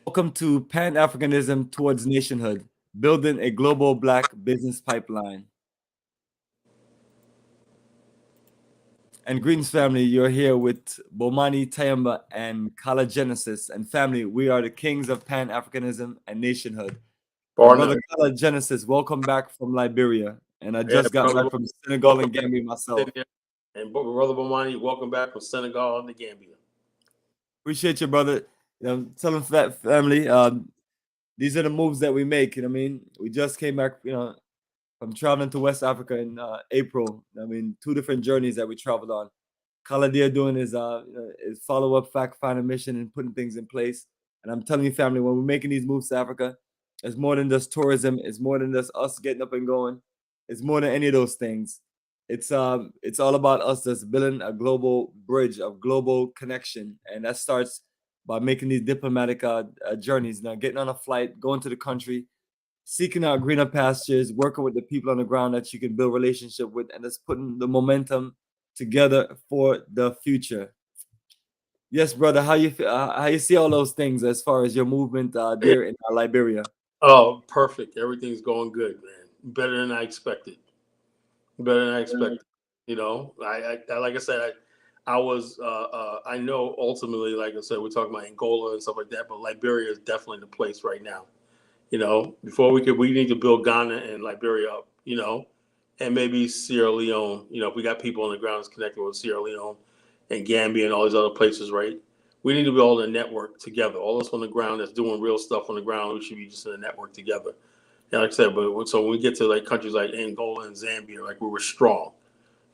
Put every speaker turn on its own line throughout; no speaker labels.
Welcome to Pan-Africanism Towards Nationhood, building a global Black business pipeline. And greetings, family. You're here with Bomani, Tyehimba, and Kala Genesis. And family, we are the kings of Pan-Africanism and nationhood. And brother Kala Genesis, welcome back from Liberia. And I just got back from Senegal and Gambia myself.
And brother Bomani, welcome back from Senegal and the Gambia.
Appreciate you, brother. Telling that family, these are the moves that we make. You know what I mean? We just came back, from traveling to West Africa in April. I mean, 2 different journeys that we traveled on. Kaladia doing his follow-up fact-finding mission and putting things in place. And I'm telling you, family, when we're making these moves to Africa, it's more than just tourism. It's more than just us getting up and going. It's more than any of those things. It's all about us just building a global bridge of global connection, and that starts by making these diplomatic journeys. Now, getting on a flight, going to the country, seeking out greener pastures, working with the people on the ground that you can build relationship with, and just putting the momentum together for the future. Yes, brother. How you see all those things as far as your movement there in Liberia?
Oh, perfect. Everything's going good, man. Better than I expected. You know, I like I said, I was I know ultimately, like I said, we're talking about Angola and stuff like that, but Liberia is definitely the place right now. You know, before we need to build Ghana and Liberia up, you know, and maybe Sierra Leone. You know, if we got people on the ground that's connected with Sierra Leone and Gambia and all these other places, right? We need to be all in a network together. All us on the ground that's doing real stuff on the ground, we should be just in a network together. Yeah, like I said, but so when we get to like countries like Angola and Zambia, like we were strong.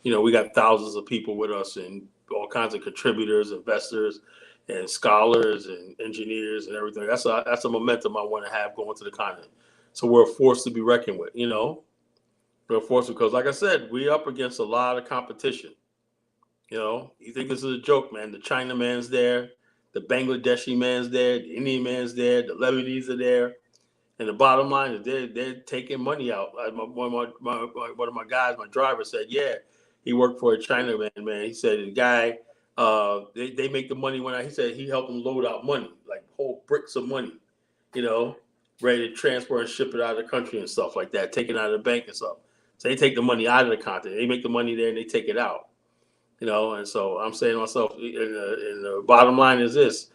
You know, we got thousands of people with us and all kinds of contributors, investors, and scholars and engineers and everything. That's a momentum I want to have going to the continent. So we're a force to be reckoned with. You know, we're a force because, like I said, we're up against a lot of competition. You know, you think this is a joke, man? The China man's there, the Bangladeshi man's there, the Indian man's there, the Lebanese are there. And the bottom line is they're taking money out. One of my guys, my driver said, yeah, he worked for a Chinaman, man. He said the guy, they make the money he said he helped them load out money, like whole bricks of money, you know, ready to transfer and ship it out of the country and stuff like that, take it out of the bank and stuff. So they take the money out of the continent. They make the money there and they take it out, you know. And so I'm saying to myself, and the bottom line is this.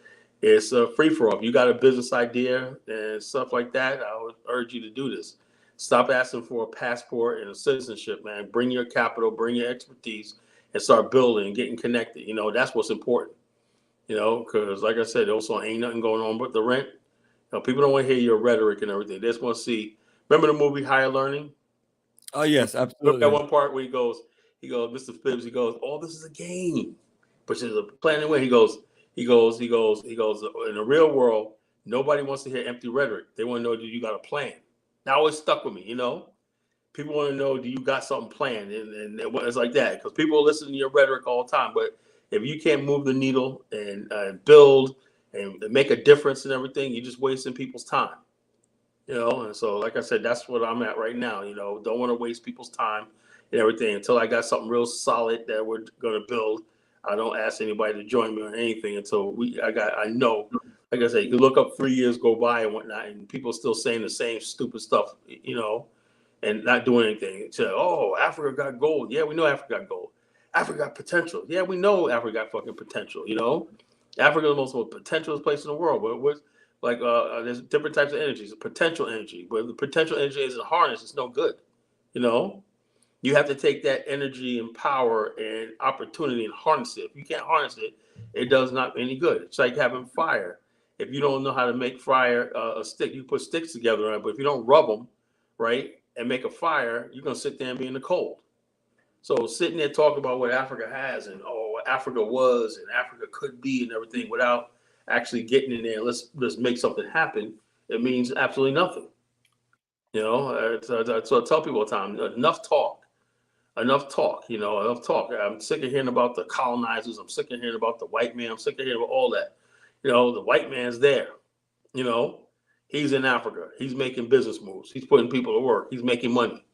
It's a free for all. If you got a business idea and stuff like that, I would urge you to do this. Stop asking for a passport and a citizenship, man. Bring your capital, bring your expertise, and start building and getting connected. You know, that's what's important. You know, because like I said, also ain't nothing going on but the rent. You know, people don't want to hear your rhetoric and everything. They just want to see. Remember the movie Higher Learning?
Oh yes,
Look
absolutely.
at one part where he goes, Mr. Phibbs, he goes, oh, this is a game, but there's a plan away. He goes. In the real world, nobody wants to hear empty rhetoric. They want to know, do you got a plan? That always stuck with me, you know. People want to know, do you got something planned? And it's like that because people listen to your rhetoric all the time. But if you can't move the needle and build and make a difference and everything, you're just wasting people's time. You know, and so like I said, that's what I'm at right now. You know, don't want to waste people's time and everything until I got something real solid that we're gonna build. I don't ask anybody to join me on anything until I know. Like I said, you can look up 3 years go by and whatnot, and people still saying the same stupid stuff, you know, and not doing anything. Say, oh, Africa got gold. Yeah, we know Africa got gold. Africa got potential. Yeah, we know Africa got fucking potential. You know, Africa is the most potential place in the world. But what's like there's different types of energies. Potential energy, but the potential energy isn't harnessed. It's no good. You know, you have to take that energy and power and opportunity and harness it. If you can't harness it, it does not any good. It's like having fire. If you don't know how to make fire a stick, you put sticks together on it. But if you don't rub them, right, and make a fire, you're gonna sit there and be in the cold. So sitting there talking about what Africa has and what Africa was and Africa could be and everything without actually getting in there, let's make something happen. It means absolutely nothing. You know, so I tell people all the time, enough talk. You know, enough talk. I'm sick of hearing about the colonizers. I'm sick of hearing about the white man. I'm sick of hearing about all that. You know, the white man's there. You know, he's in Africa. He's making business moves. He's putting people to work. He's making money.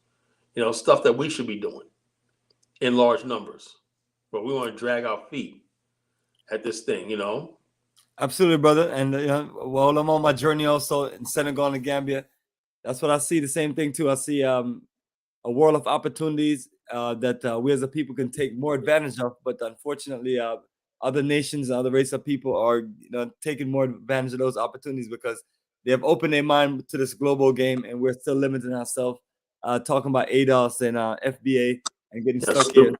You know, stuff that we should be doing in large numbers. But we want to drag our feet at this thing, you know.
Absolutely, brother. And while I'm on my journey also in Senegal and Gambia, that's what I see. The same thing too. I see a world of opportunities that we as a people can take more advantage of. But unfortunately, other nations, other race of people are taking more advantage of those opportunities because they have opened their mind to this global game, and we're still limiting ourselves, talking about ADOS and FBA and getting
That's
stuck here.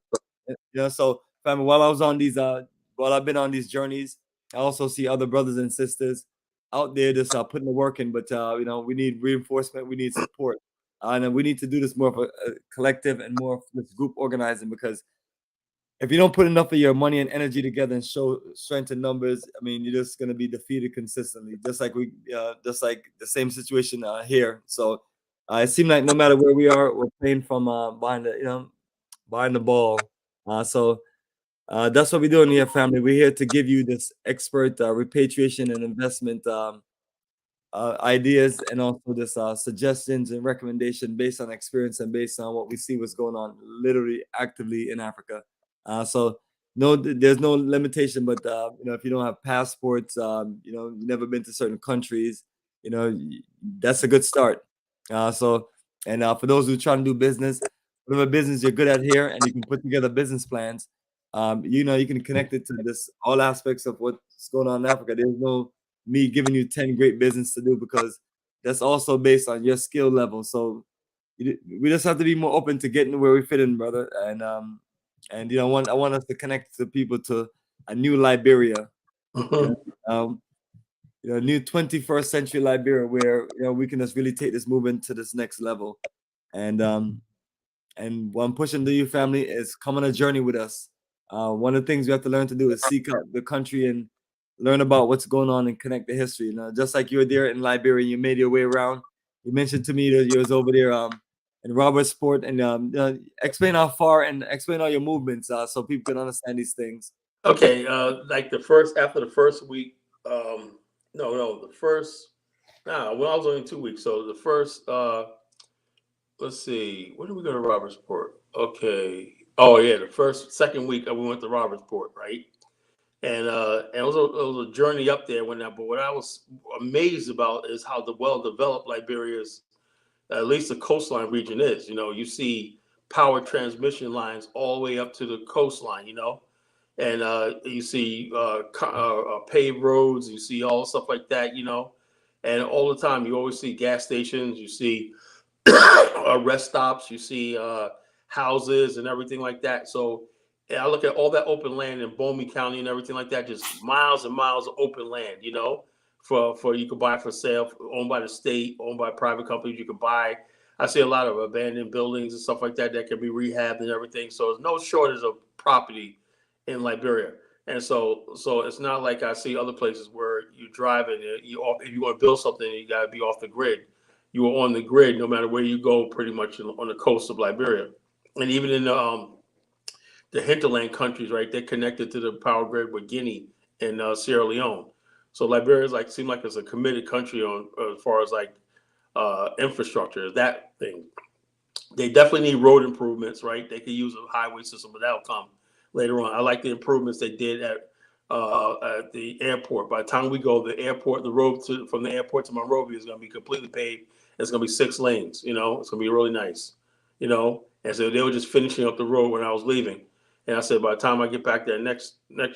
true.
So family, while I was on these, while I've been on these journeys, I also see other brothers and sisters out there just putting the work in. But we need reinforcement, we need support. And then we need to do this more of a collective and more of this group organizing because if you don't put enough of your money and energy together and show strength in numbers, I mean, you're just going to be defeated consistently. Just like just like the same situation here. So it seems like no matter where we are, we're playing from behind the ball. So that's what we're doing here, family. We're here to give you this expert repatriation and investment ideas and also this suggestions and recommendation based on experience and based on what we see what's going on literally actively in Africa. So no, there's no limitation, but if you don't have passports, you've never been to certain countries, that's a good start. And for those who try to do business, whatever business you're good at here, and you can put together business plans, you can connect it to this all aspects of what's going on in Africa. There's no me giving you 10 great business to do because that's also based on your skill level. So we just have to be more open to getting where we fit in, brother. And I want us to connect the people to a new Liberia, you new 21st century Liberia where we can just really take this movement to this next level. And what I'm pushing to you, family, is come on a journey with us. One of the things we have to learn to do is seek out the country and learn about what's going on and connect the history. Just like you were there in Liberia, you made your way around. You mentioned to me that you was over there in Robertsport, and explain how far and explain all your movements so people can understand these things.
Okay, like after the first week, no, the first, well, I was only 2 weeks. So the first, let's see, when did we go to Robertsport? Okay, oh yeah, second week we went to Robertsport, right? And it was a journey up there when that. But what I was amazed about is how well developed Liberia's, at least the coastline region is. You see power transmission lines all the way up to the coastline. And you see paved roads, you see all stuff like that, and all the time you always see gas stations, you see rest stops, you see houses and everything like that. So I look at all that open land in Bomani County and everything like that, just miles and miles of open land, for you could buy for sale, owned by the state, owned by private companies. You can buy. I see a lot of abandoned buildings and stuff like that that can be rehabbed and everything. So there's no shortage of property in Liberia. And so it's not like I see other places where you drive and if you want to build something, you got to be off the grid. You are on the grid no matter where you go, pretty much on the coast of Liberia, and even in the hinterland countries, right? They're connected to the power grid with Guinea and Sierra Leone. So Liberia is seem like it's a committed country on as far as infrastructure, that thing. They definitely need road improvements, right? They could use a highway system, but that'll come later on. I like the improvements they did at the airport. By the time we go, the road from the airport to Monrovia is going to be completely paved. It's going to be 6 lanes. It's going to be really nice. And so they were just finishing up the road when I was leaving. And I said, by the time I get back there next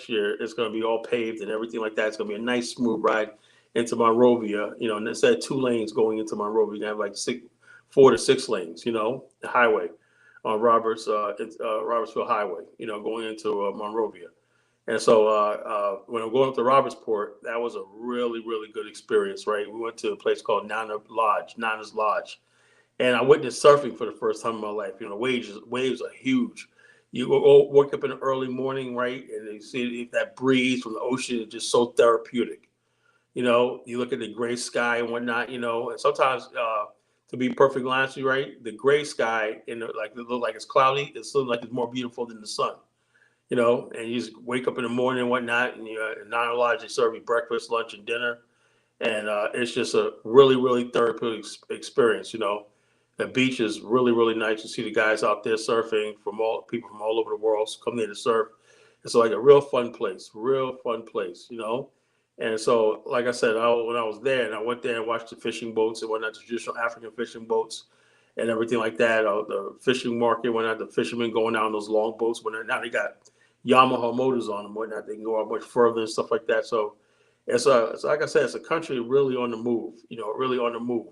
year, it's going to be all paved and everything like that. It's going to be a nice, smooth ride into Monrovia. And instead of 2 lanes going into Monrovia, you have 4 to 6 lanes. The highway on Robertsville Highway. Going into Monrovia. And so when I'm going up to Robertsport, that was a really, really good experience, right? We went to a place called Nana's Lodge. And I witnessed surfing for the first time in my life. Waves are huge. You wake up in the early morning, right? And you see that breeze from the ocean is just so therapeutic. You look at the gray sky and whatnot, and sometimes, to be perfectly honest with you, right? The gray sky, it look like it's cloudy. It looks like it's more beautiful than the sun. And you just wake up in the morning and whatnot, and in Nana Lodge, they serve you breakfast, lunch, and dinner. And it's just a really, really therapeutic experience. The beach is really, really nice. You see the guys out there surfing people from all over the world come there to surf. It's like a real fun place, And so, like I said, when I was there, and I went there and watched the fishing boats and whatnot, the traditional African fishing boats and everything like that. The fishing market, whatnot, the fishermen going out on those long boats. Now they got Yamaha motors on them, whatnot. They can go out much further and stuff like that. So it's like I said, it's a country really on the move. Really on the move.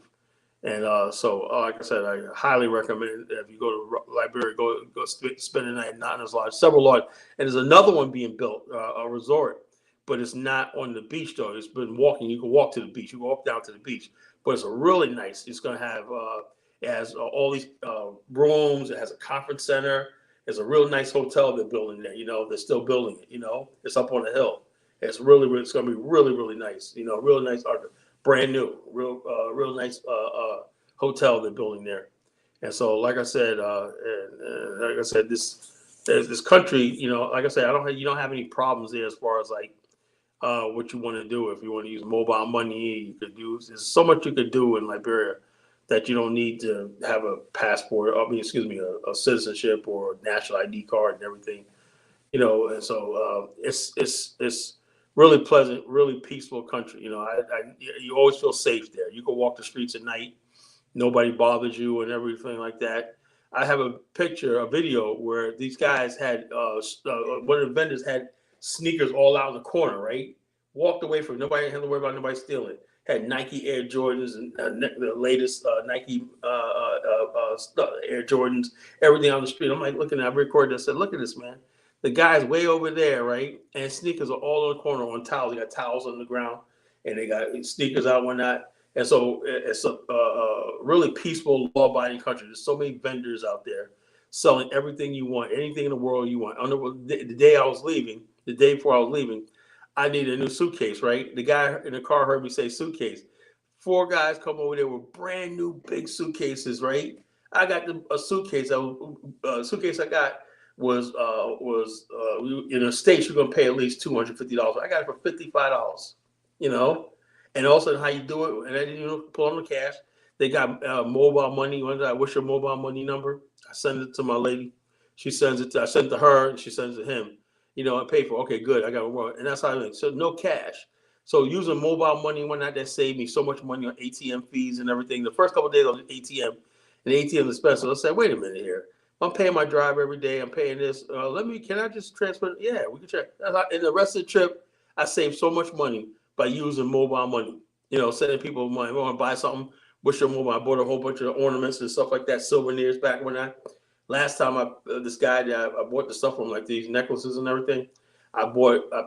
And so, like I said, I highly recommend if you go to Liberia, go spend the night in Nana's Lodge, several lodges. And there's another one being built, a resort, but it's not on the beach though. It's been walking. You can walk to the beach. You go up down to the beach, but it's a really nice. It's going to have it has all these rooms. It has a conference center. It's a real nice hotel they're building there. They're still building it. It's up on the hill. It's it's going to be really, really nice. Really nice art. Brand new, real nice hotel they're building there. And so, like I said, this country, like I said, you don't have any problems there as far as like what you want to do. If you want to use mobile money, you could do. There's so much you could do in Liberia that you don't need to have a passport. A citizenship or national ID card and everything. And so it's really pleasant, really peaceful country. You always feel safe there. You can walk the streets at night, nobody bothers you and everything like that. I have a video where these guys had one of the vendors had sneakers all out in the corner, right? Walked away from nobody, had to worry about nobody stealing. Had Nike Air Jordans and the latest Nike Air Jordans, everything on the street. I'm like looking at, I recorded. I said, "Look at this, man. The guy's way over there, right? And sneakers are all in the corner on towels. They got towels on the ground, and they got sneakers out, whatnot. And so it's a really peaceful, law-abiding country. There's so many vendors out there selling everything you want, anything in the world you want. The day before I was leaving, I needed a new suitcase, right? The guy in the car heard me say suitcase. 4 guys come over there with brand new big suitcases, right? I got a suitcase. Suitcase I got was in the States you're gonna pay at least $250. I got it for $55. And also how you do it, and I didn't pull on the cash. They got mobile money. What's your mobile money number? I send it to my lady. She sends it to. I send it to her, and she sends it to him. I pay for. Okay, good. I got one, and that's how I make. So no cash. So using mobile money and whatnot, that saved me so much money on ATM fees and everything. The first couple of days I was at ATM, and the ATM is expensive. I said, wait a minute here. I'm paying my drive every day. I'm paying this. Can I just transfer? Yeah, we can check. And the rest of the trip, I saved so much money by using mobile money. Sending people money. I want to buy something. What's your mobile? I bought a whole bunch of ornaments and stuff like that, souvenirs back when last time this guy that I bought the stuff from, like these necklaces and everything. I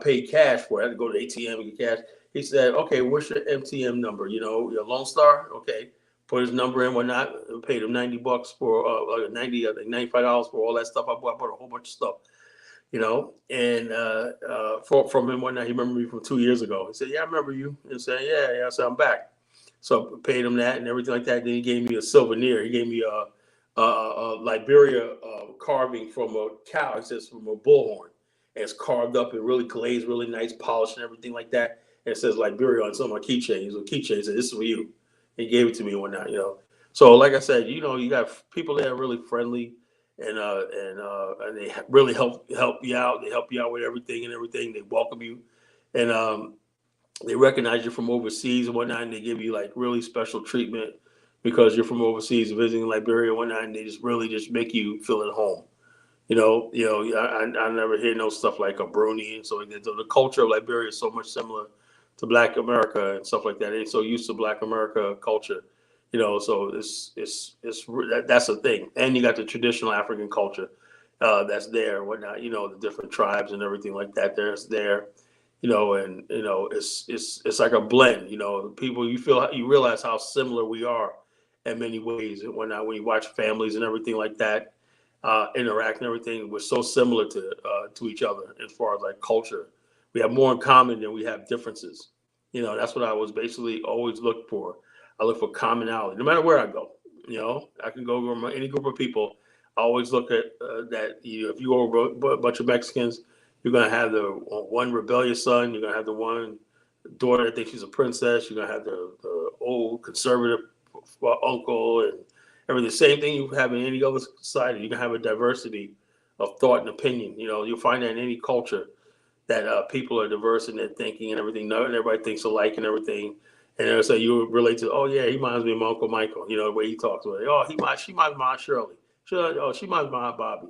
paid cash for it. I had to go to the ATM and get cash. He said, okay, what's your MTM number? Your Lone Star? Okay. Put his number in, whatnot. Paid him $90 for $95 for all that stuff. I bought a whole bunch of stuff, and from him whatnot. He remembered me from 2 years ago. He said, "Yeah, I remember you." And said, "Yeah." I said, "I'm back." So I paid him that and everything like that. Then he gave me a souvenir. He gave me a Liberia carving from a cow. It says from a bullhorn. And it's carved up and really glazed, really nice, polished and everything like that. And it says Liberia on some of my keychains. He said, "This is for you." He gave it to me and whatnot, So like I said, you got people that are really friendly and they really help you out. They help you out with everything and everything. They welcome you. And they recognize you from overseas and whatnot, and they give you like really special treatment because you're from overseas visiting Liberia and whatnot, and they just really just make you feel at home. I never hear no stuff like a Bruni, and so the culture of Liberia is so much similar to Black America and stuff like that. They're so used to Black America culture, So that's a thing. And you got the traditional African culture that's there, and whatnot. The different tribes and everything like that. There's there, and it's like a blend. People you realize how similar we are in many ways and whatnot when you watch families and everything like that. Interact and everything, we're so similar to each other as far as like culture. We have more in common than we have differences. That's what I was basically always look for. I look for commonality, no matter where I go. I can go with any group of people. I always look at that. If you go with a bunch of Mexicans, you're gonna have the one rebellious son. You're gonna have the one daughter that thinks she's a princess. You're gonna have the old conservative uncle and everything. The same thing you have in any other society. You can have a diversity of thought and opinion. You'll find that in any culture. that people are diverse in their thinking and everything. Not everybody thinks alike and everything. And they'll say you relate to, oh yeah, he reminds me of my Uncle Michael, the way he talks. Oh, she reminds me of my Shirley. She reminds me of my Bobby,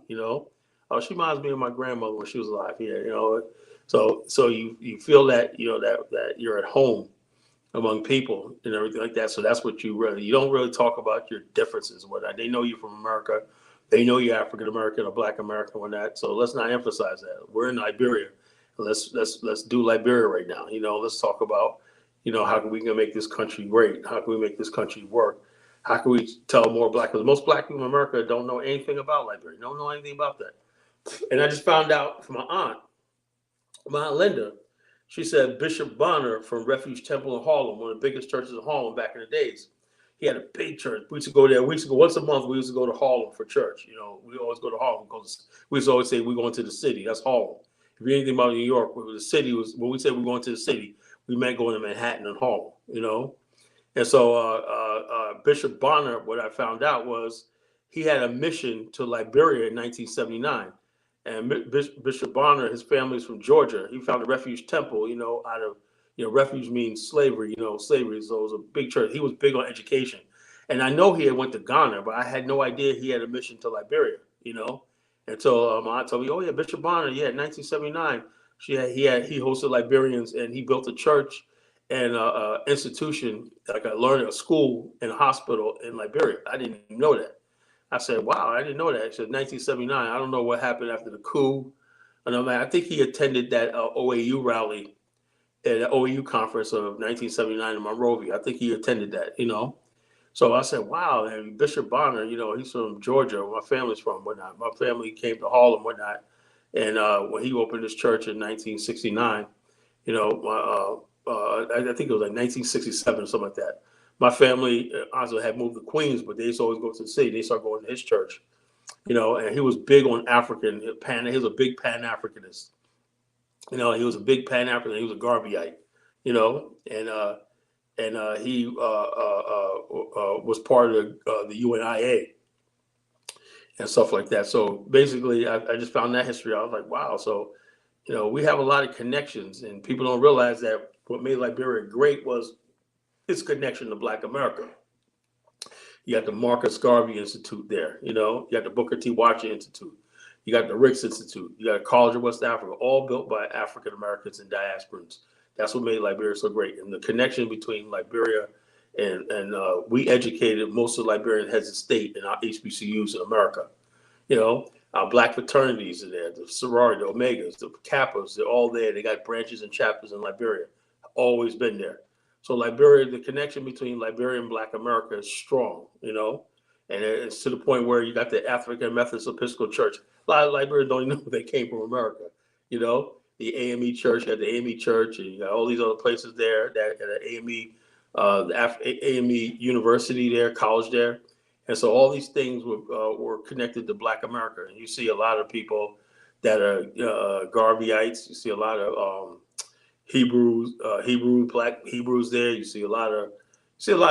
Oh, she reminds me of my grandmother when she was alive. Yeah. So you feel that, that you're at home among people and everything like that. So that's what you don't really talk about your differences and whatnot. They know you from America. They know you're African American or Black American or that. So let's not emphasize that. We're in Liberia. Let's do Liberia right now. Let's talk about, how can we make this country great? How can we make this country work? How can we tell more Black? Because most Black people in America don't know anything about Liberia. Don't know anything about that. And I just found out from my aunt Linda. She said Bishop Bonner from Refuge Temple in Harlem, one of the biggest churches in Harlem back in the days. He had a big church. We used to go there. Once a month. We used to go to Harlem for church. We always go to Harlem because we used to always say we're going to the city. That's Harlem. If you know anything about New York, the city was when we said we're going to the city, we meant going to Manhattan and Harlem. And so Bishop Bonner, what I found out was he had a mission to Liberia in 1979. And Bishop Bonner, his family is from Georgia. He found a refuge temple, out of, refuge means slavery, slavery. So it was a big church. He was big on education. And I know he had went to Ghana, but I had no idea he had a mission to Liberia, Until my aunt told me, oh yeah, Bishop Bonner, yeah, in 1979, he hosted Liberians and he built a church and institution, like a school and a hospital in Liberia. I didn't even know that. I said, wow, I didn't know that. He said 1979. I don't know what happened after the coup. And I think he attended that OAU rally at the OAU conference of 1979 in Monrovia. I think he attended that, So I said, wow, and Bishop Bonner, he's from Georgia, where my family's from, whatnot. My family came to Harlem, whatnot. And when he opened his church in 1969, I think it was like 1967 or something like that. My family also had moved to Queens, but they used to always go to the city. They started going to his church, and he was big on African. He was a big Pan-Africanist. He was a big Pan-African. He was a Garveyite, and he was part of the UNIA and stuff like that. So basically, I just found that history. I was like, wow. So, we have a lot of connections, and people don't realize that what made Liberia great was its connection to Black America. You got the Marcus Garvey Institute there, you got the Booker T. Washington Institute, you got the Ricks Institute, you got College of West Africa, all built by African Americans and diasporans. That's what made Liberia so great. And the connection between Liberia and we educated most of the Liberian heads of state in our HBCUs in America. Our Black fraternities are there, the sorority, the Omegas, the Kappas, they're all there. They got branches and chapters in Liberia, always been there. So Liberia, the connection between Liberia and Black America is strong, and it's to the point where you got the African Methodist Episcopal Church. A lot of Liberians don't even know they came from America, the AME Church, you got the AME Church, and you got all these other places there, that the AME, AME University there, college there. And so all these things were connected to Black America. And you see a lot of people that are Garveyites. You see a lot of Black Hebrews there. You see a lot of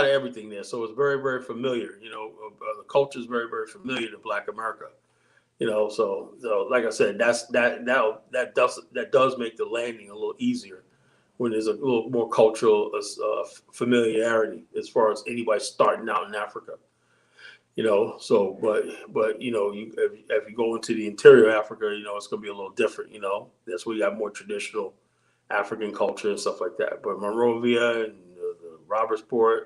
everything there. So it's very, very familiar. The culture is very, very familiar to Black America. So like I said, that does make the landing a little easier when there's a little more cultural familiarity as far as anybody starting out in Africa. So but if you go into the interior of Africa, it's going to be a little different. That's where you got more traditional African culture and stuff like that. But Monrovia and the Robertsport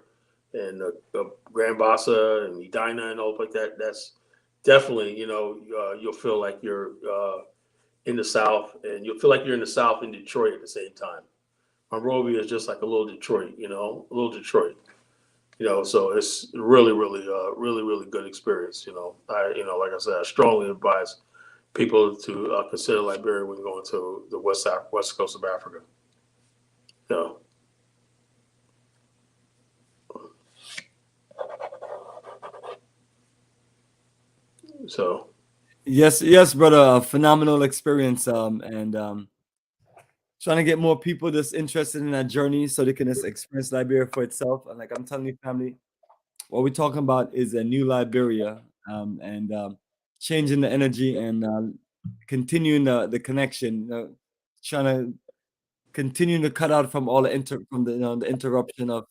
and the Grand Bassa and Edina and all like that, that's definitely, you'll feel like you're in the South, and you'll feel like you're in the South in Detroit at the same time. Monrovia is just like a little Detroit, a little Detroit. So it's really, really, really good experience. Like I said, I strongly advise people to consider Liberia when going to the west coast of Africa. So.
Yes, brother. Phenomenal experience. And trying to get more people just interested in that journey so they can just experience Liberia for itself. And like I'm telling you, family, what we're talking about is a new Liberia, and changing the energy and continuing the connection. trying to continue to cut out from all the the interruption of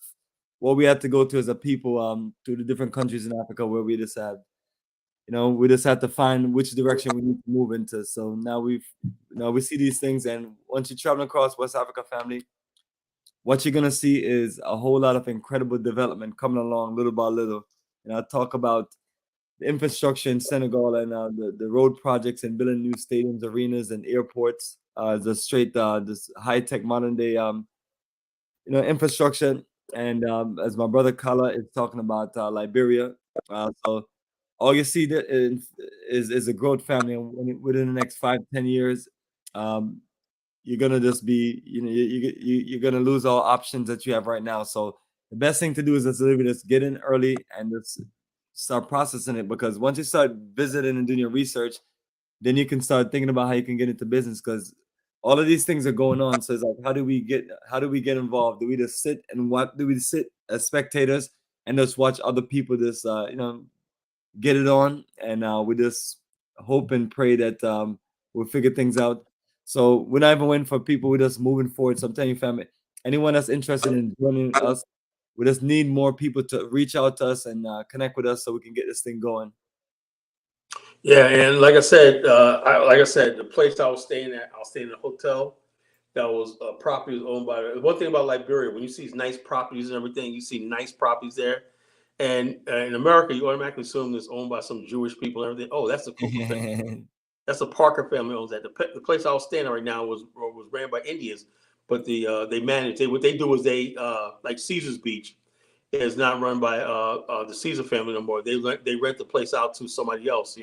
what we had to go through as a people through the different countries in Africa where we just had we just had to find which direction we need to move into. So now we see these things, and once you travel across West Africa, family, what you're gonna see is a whole lot of incredible development coming along little by little. And I talk about the infrastructure in Senegal and the road projects and building new stadiums, arenas, and airports. The straight this high tech modern day infrastructure. And as my brother Kala is talking about Liberia, so all you see that is a growth family, and within the next 5-10 years, um, you're gonna just be you're gonna lose all options that you have right now. So the best thing to do is just get in early and just start processing it, because once you start visiting and doing your research, then you can start thinking about how you can get into business, because all of these things are going on. So it's like, how do we get involved? Do we just sit and what do we sit as spectators and just watch other people just get it on, and we just hope and pray that we'll figure things out. So we're not even waiting for people, we're just moving forward. So I'm telling you, family, anyone that's interested in joining us, we just need more people to reach out to us and connect with us so we can get this thing going.
Yeah, and like I said, the place I was staying at, I was staying in a hotel that was property was owned by. One thing about Liberia, when you see these nice properties and everything, you see nice properties there. And in America, you automatically assume it's owned by some Jewish people and everything. Oh, that's the Cooper family. That's the Parker family owns that. The place I was staying at right now was ran by Indians, but they manage. What they do is they like Caesar's Beach is not run by the Caesar family no more. They rent the place out to somebody else.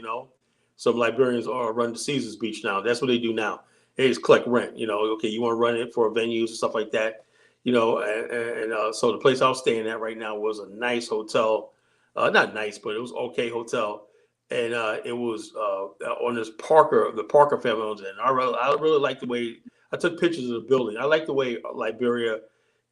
Some Liberians are run the Caesar's Beach now. That's what they do now. They just collect rent. Okay, you want to run it for venues and stuff like that. So the place I was staying at right now was a nice hotel, not nice, but it was okay hotel, and it was on the Parker family owns it. And I really like the way I took pictures of the building. I like the way Liberia.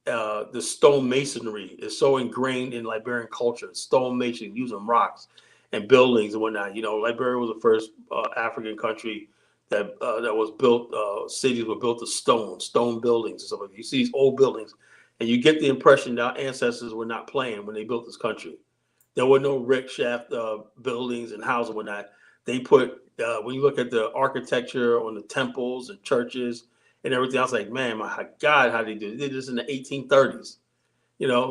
The stone masonry is so ingrained in Liberian culture. Stone masonry, using rocks and buildings and whatnot. Liberia was the first African country that was built. Cities were built of stone buildings and stuff like that. You see these old buildings, and you get the impression that our ancestors were not playing when they built this country. There were no rick shaft buildings and houses and whatnot. They put when you look at the architecture on the temples and churches and everything. I was like, man, my God, how did they do it? They did this in the 1830s.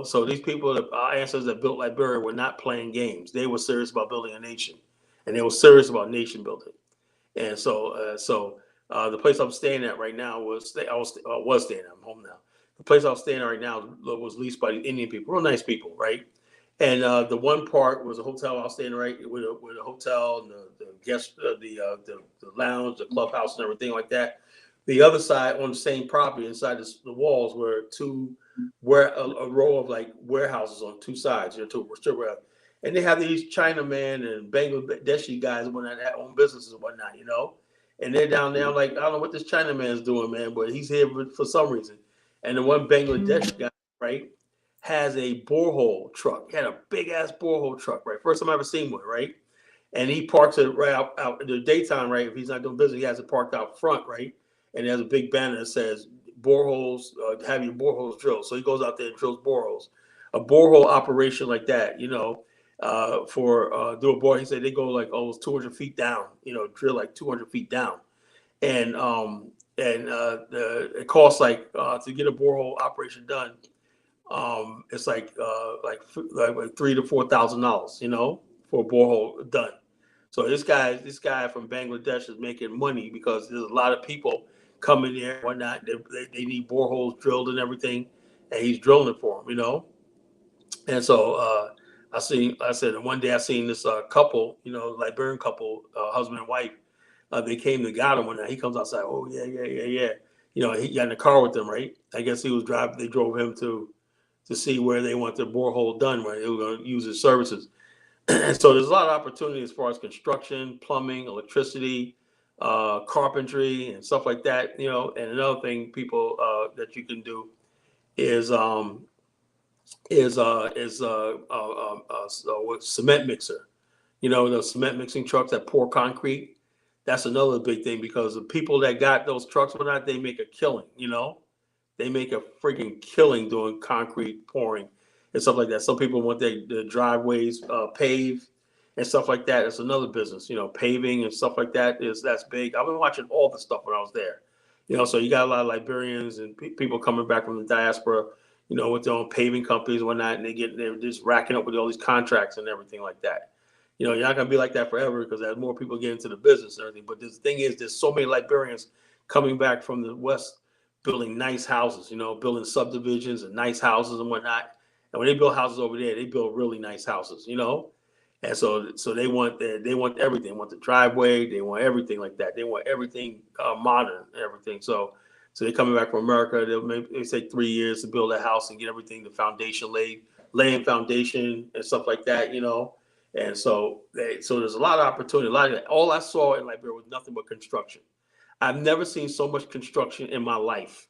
So these people, our ancestors that built Liberia, were not playing games. They were serious about building a nation, and they were serious about nation building. And so the place I'm staying at right now was staying. I'm home now. The place I was staying at right now was leased by the Indian people, real nice people, right? And the one part was a hotel I was staying right with a hotel and the guest, the lounge, the clubhouse, and everything like that. The other side on the same property, inside the walls, were a row of like warehouses on two sides. And they have these Chinaman and Bangladeshi guys and whatnot that own businesses and whatnot, And they're down there. I'm like, I don't know what this Chinaman's doing, man, but he's here for some reason. And the one Bangladesh guy, right, has a borehole truck. He had a big ass borehole truck, right? First time I ever seen one, right? And he parks it right out in the daytime, right? If he's not doing business, he has it parked out front, right? And there's a big banner that says boreholes, have your boreholes drilled. So he goes out there and drills boreholes. A borehole operation like that, for do a bore, he said they go like almost 200 feet down, drill like 200 feet down. And it costs like to get a borehole operation done. It's like $3,000 to $4,000, for a borehole done. So this guy from Bangladesh is making money because there's a lot of people coming there and whatnot. They need boreholes drilled and everything, and he's drilling it for them, And so I said one day I seen this couple, Liberian couple, husband and wife. They came to got him one night. He comes outside. Oh yeah. He got in the car with them, right? I guess he was driving. They drove him to see where they want their borehole done, right? They were going to use his services. And so there's a lot of opportunity as far as construction, plumbing, electricity, carpentry, and stuff like that. And another thing, people that you can do is cement mixer. The cement mixing trucks that pour concrete. That's another big thing, because the people that got those trucks or not, they make a killing, you know? They make a freaking killing doing concrete pouring and stuff like that. Some people want their driveways paved and stuff like that. It's another business, you know, paving and stuff like that that's big. I've been watching all the stuff when I was there, you know. So you got a lot of Liberians and people coming back from the diaspora, you know, with their own paving companies and whatnot, and they're just racking up with all these contracts and everything like that. You know, you're not gonna be like that forever, because as more people get into the business and everything. But the thing is, there's so many Liberians coming back from the West, building nice houses, you know, building subdivisions and nice houses and whatnot. And when they build houses over there, they build really nice houses, you know. And so they want everything. They want the driveway. They want everything like that. They want everything modern, everything. So they're coming back from America. They take 3 years to build a house and get everything, the foundation laid, laying foundation and stuff like that, you know. And so there's a lot of opportunity. All I saw in Liberia was nothing but construction. I've never seen so much construction in my life,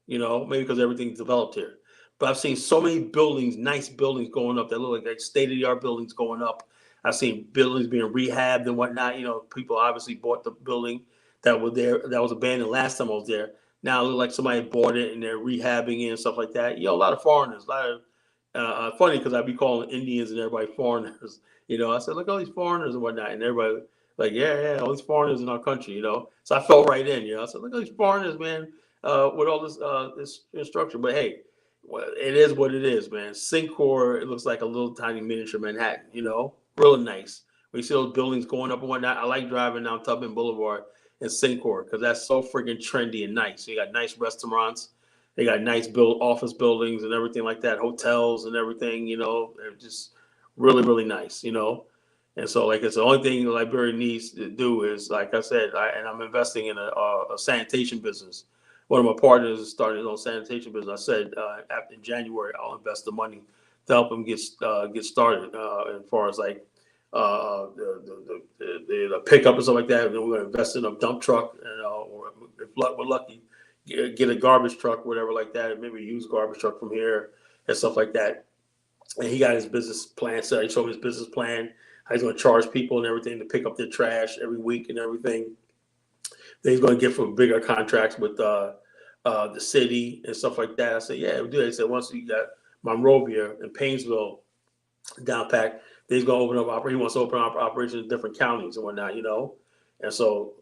you know, maybe because everything's developed here. But I've seen so many buildings, nice buildings going up that look like state-of-the-art buildings going up. I've seen buildings being rehabbed and whatnot. You know, people obviously bought the building that was abandoned last time I was there. Now it looks like somebody bought it and they're rehabbing it and stuff like that. You know, a lot of foreigners, a lot of funny, because I be calling Indians and everybody foreigners. You know, I said, look at all these foreigners and whatnot, and everybody like, yeah, all these foreigners in our country. You know, so I fell right in. You know, I said, look at these foreigners, man, with all this structure. But hey, well, it is what it is, man. Syncor, it looks like a little tiny miniature Manhattan. You know, really nice. When you see those buildings going up and whatnot, I like driving down Tubman Boulevard and Syncor, because that's so freaking trendy and nice. You got nice restaurants. They got nice office buildings and everything like that, hotels and everything, you know. They're just really, really nice, you know. And so, like, it's the only thing Liberia needs to do is, like I said, I'm investing in a sanitation business. One of my partners is starting his own sanitation business. I said after January, I'll invest the money to help him get started. As far as like the pickup and stuff like that, and then we're going to invest in a dump truck, or if we're lucky, get a garbage truck, whatever like that, and maybe a used garbage truck from here and stuff like that. And he got his business plan. So he showed me his business plan, how he's going to charge people and everything to pick up their trash every week and everything. Then he's going to get for bigger contracts with the city and stuff like that. I said, yeah, we'll do it. He said, once you got Monrovia and Painesville down packed, then he's going to open up. He wants to open up operations in different counties and whatnot, you know. And so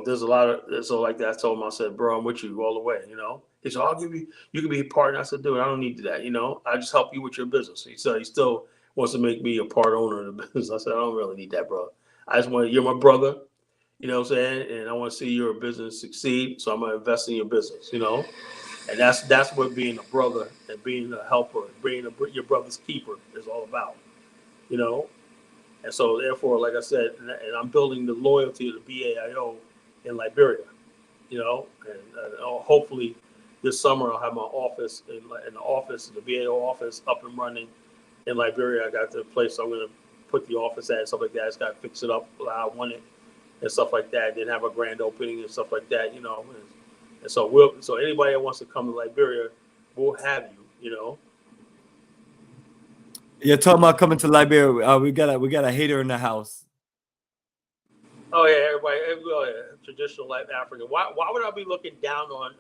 there's a lot of, so like that. I told him, I said, bro, I'm with you all the way, you know. He said, I'll give you, you can be a partner. I said, dude, I don't need that, you know. I just help you with your business. He said he still wants to make me a part owner of the business. I said, I don't really need that, bro. I just want, you're my brother, you know what I'm saying? And I want to see your business succeed. So I'm going to invest in your business, you know. And that's what being a brother and being a helper, being your brother's keeper is all about, you know. And so, therefore, like I said, and I'm building the loyalty of the BAIO in Liberia, you know, and hopefully this summer I'll have my office in the BAO office up and running in Liberia. I got the place I'm going to put the office at and stuff like that. I just got to fix it up how I want it and stuff like that. Then have a grand opening and stuff like that, you know. And so anybody that wants to come to Liberia, we'll have you, you know.
You're talking about coming to Liberia. We got a hater in the house.
Oh yeah, everybody, traditional life African. Why would I be looking down on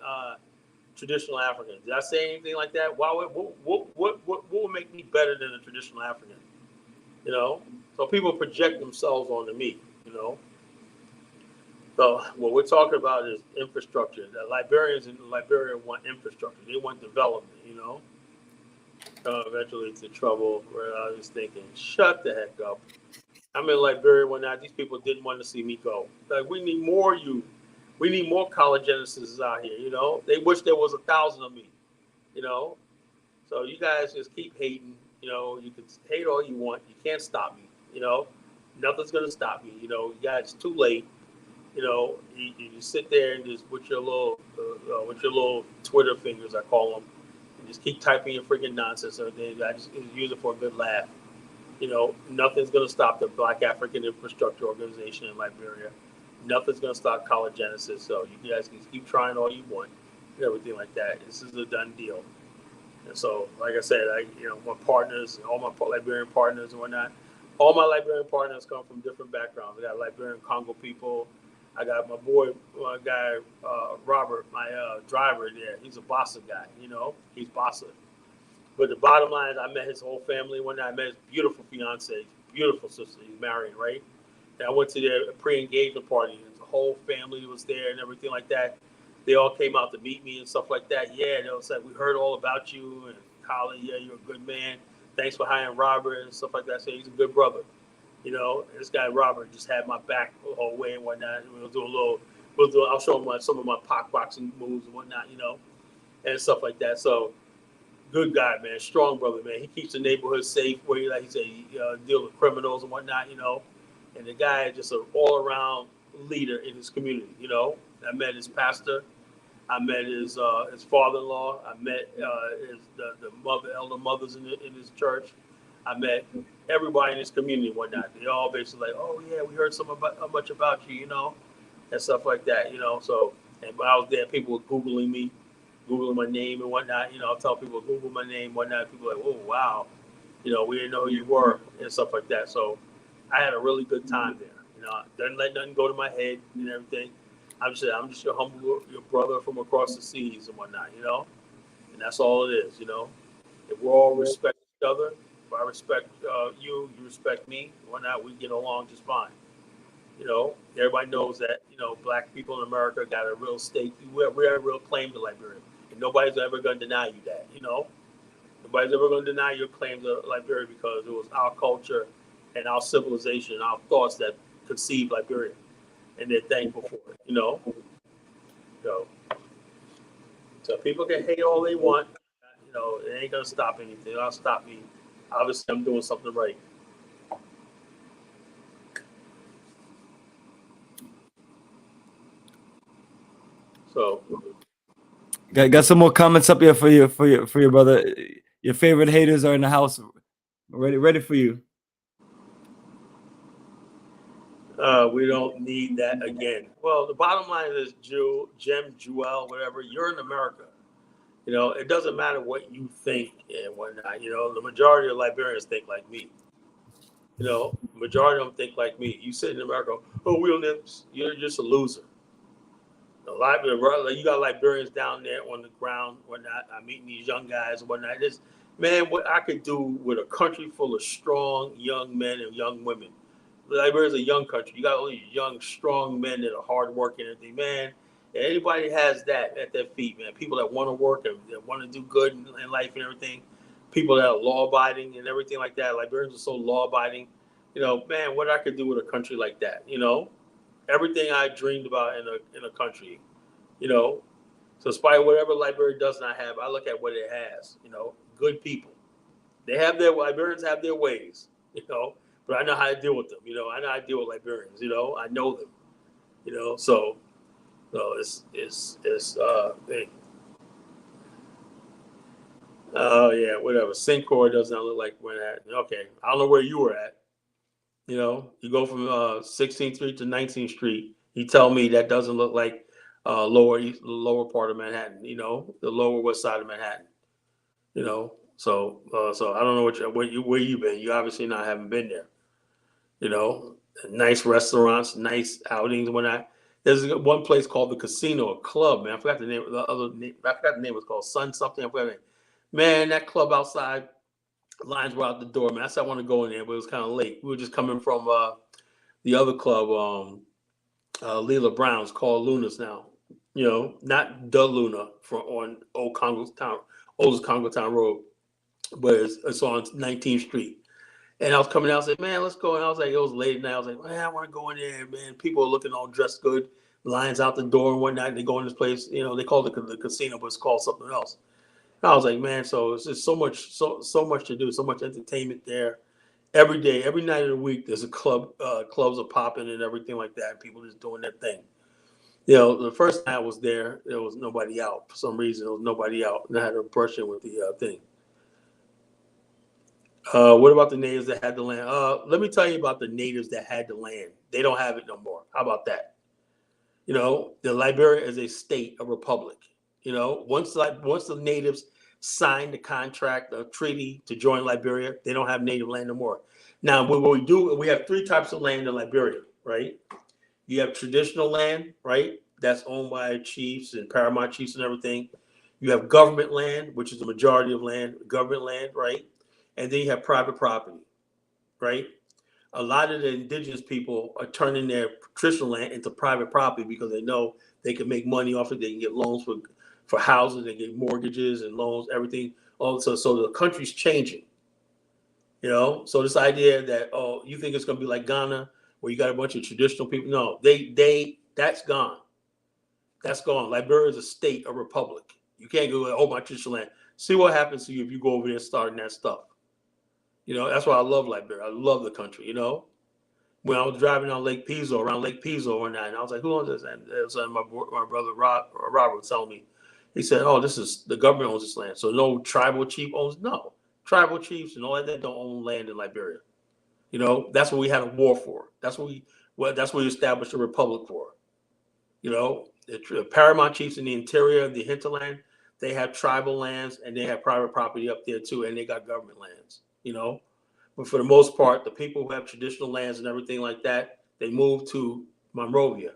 traditional Africans? Did I say anything like that? What would make me better than a traditional African? You know, so people project themselves onto me. You know, so what we're talking about is infrastructure. The Liberians in Liberia want infrastructure. They want development. You know. Eventually to trouble where I was thinking, shut the heck up. I'm in Liberia when these people didn't want to see me go. Like, we need more you. We need more college genesis out here, you know. They wish there was 1,000 of me, you know. So you guys just keep hating, you know. You can hate all you want. You can't stop me, you know. Nothing's going to stop me, you know. You guys, it's too late. You know, you just sit there and just with your little Twitter fingers, I call them, just keep typing your freaking nonsense every day. I just use it for a good laugh. You know, nothing's going to stop the Black African Infrastructure Organization in Liberia. Nothing's going to stop College Genesis. So you guys can keep trying all you want and everything like that. This is a done deal. And so, like I said, my partners, all my Liberian partners and whatnot, all my Liberian partners come from different backgrounds. I got Liberian Congo people. I got my boy, my guy, Robert, my driver there. He's a Bossa guy, you know. He's Bossa. But the bottom line is I met his whole family one night. I met his beautiful fiance, beautiful sister. He's married, right? And I went to their pre-engagement party. And the whole family was there and everything like that. They all came out to meet me and stuff like that. Yeah, and it was like, we heard all about you. And Colin, yeah, you're a good man. Thanks for hiring Robert and stuff like that. So he's a good brother. You know, and this guy Robert just had my back the whole way and whatnot. We was doing I'll show him some of my boxing moves and whatnot, you know, and stuff like that. So good guy, man, strong brother, man. He keeps the neighborhood safe. Where like he said, he deals with criminals and whatnot, you know. And the guy is just an all-around leader in his community, you know. I met his pastor. I met his father-in-law. I met the elder mothers in his church. I met everybody in his community and whatnot. They all basically like, oh yeah, we heard much about you, you know, and stuff like that, you know. So, and when I was there, people were Googling me, Googling my name and whatnot. You know, I'll tell people Google my name, whatnot. People are like, oh wow, you know, we didn't know who you were and stuff like that. So, I had a really good time there. You know, I didn't let nothing go to my head and everything. I'm just your humble your brother from across the seas and whatnot, you know, and that's all it is, you know. If we're all respect each other. If I respect you, you respect me, whatnot, we get along just fine. You know, everybody knows that, you know, black people in America got a real stake. We have a real claim to Liberia. And nobody's ever going to deny you that, you know. Nobody's ever going to deny your claim to Liberia because it was our culture and our civilization and our thoughts that conceived Liberia. And they're thankful for it, you know. So people can hate all they want. You know, it ain't going to stop anything. It'll stop me. Obviously, I'm doing something right. So,
Got some more comments up here for your brother. Your favorite haters are in the house, ready for you.
We don't need that again. Well, the bottom line is, Joel, whatever. You're in America. You know, it doesn't matter what you think and whatnot. You know, the majority of Liberians think like me. You know, majority of them think like me. You sit in America, oh, you're just a loser. You got Liberians down there on the ground, whatnot. I'm meeting these young guys and whatnot. Man, what I could do with a country full of strong young men and young women. Liberia's a young country. You got all these young, strong men that are hardworking and everything, man. Anybody has that at their feet, man. People that want to work and that want to do good in life and everything. People that are law-abiding and everything like that. Liberians are so law-abiding. You know, man, what I could do with a country like that, you know? Everything I dreamed about in a country, you know? So despite whatever Liberia does not have, I look at what it has, you know? Good people. Liberians have their ways, you know? But I know how to deal with them, you know? I know how to deal with Liberians, you know? I know them, you know? So it's oh yeah, whatever. Syncor does not look like Manhattan. Okay, I don't know where you were at. You know, you go from 16th Street to 19th Street. You tell me that doesn't look like lower part of Manhattan. You know, the lower west side of Manhattan. You know, so I don't know where you been. You obviously haven't been there. You know, nice restaurants, nice outings and whatnot. There's one place called the Casino, a club, man. I forgot the name. I forgot the name. It was called Sun something. I forgot the name. Man, that club outside, lines were out the door, man. I said I want to go in there, but it was kind of late. We were just coming from the other club, Leela Brown's, called Luna's now. You know, not the Luna on Old Congo Town Road, but it's on 19th Street. And I was coming out, I said, man, let's go. And I was like, it was late at night. I was like, man, I want to go in there, man. People are looking all dressed good, lines out the door and whatnot. And they go in this place, you know, they call it the casino, but it's called something else. And I was like, man, so it's just so much to do, so much entertainment there. Every day, every night of the week, there's a club, clubs are popping and everything like that. People just doing their thing. You know, the first night I was there was nobody out. For some reason, there was nobody out. And I had to brush in with the thing. What about the natives that had the land? Let me tell you about the natives that had the land. They don't have it no more. How about that? You know, the Liberia is a state, a republic. You know, once the natives signed the contract, the treaty to join Liberia, they don't have native land no more. Now, what we do, we have three types of land in Liberia, right? You have traditional land, right? That's owned by chiefs and paramount chiefs and everything. You have government land, which is the majority of land, government land, right? And then you have private property, right? A lot of the indigenous people are turning their traditional land into private property because they know they can make money off it. They can get loans for houses, they get mortgages and loans, everything. Also, so the country's changing. So this idea that, oh, you think it's going to be like Ghana where you got a bunch of traditional people? No, that's gone. That's gone. Liberia is a state, a republic. You can't go, oh, my traditional land. See what happens to you if you go over there starting that stuff. That's why I love Liberia. I love the country. When I was driving on Lake Piso, around Lake Piso one night, and I was like, who owns this? And it was my brother Robert was telling me. He said, oh, this is the government owns this land. So no tribal chief owns. No, tribal chiefs and all that don't own land in Liberia. That's what we had a war for. That's what we established a republic for. The paramount chiefs in the interior of the hinterland, they have tribal lands and they have private property up there too, and they got government lands. But for the most part, the people who have traditional lands and everything like that, they move to Monrovia.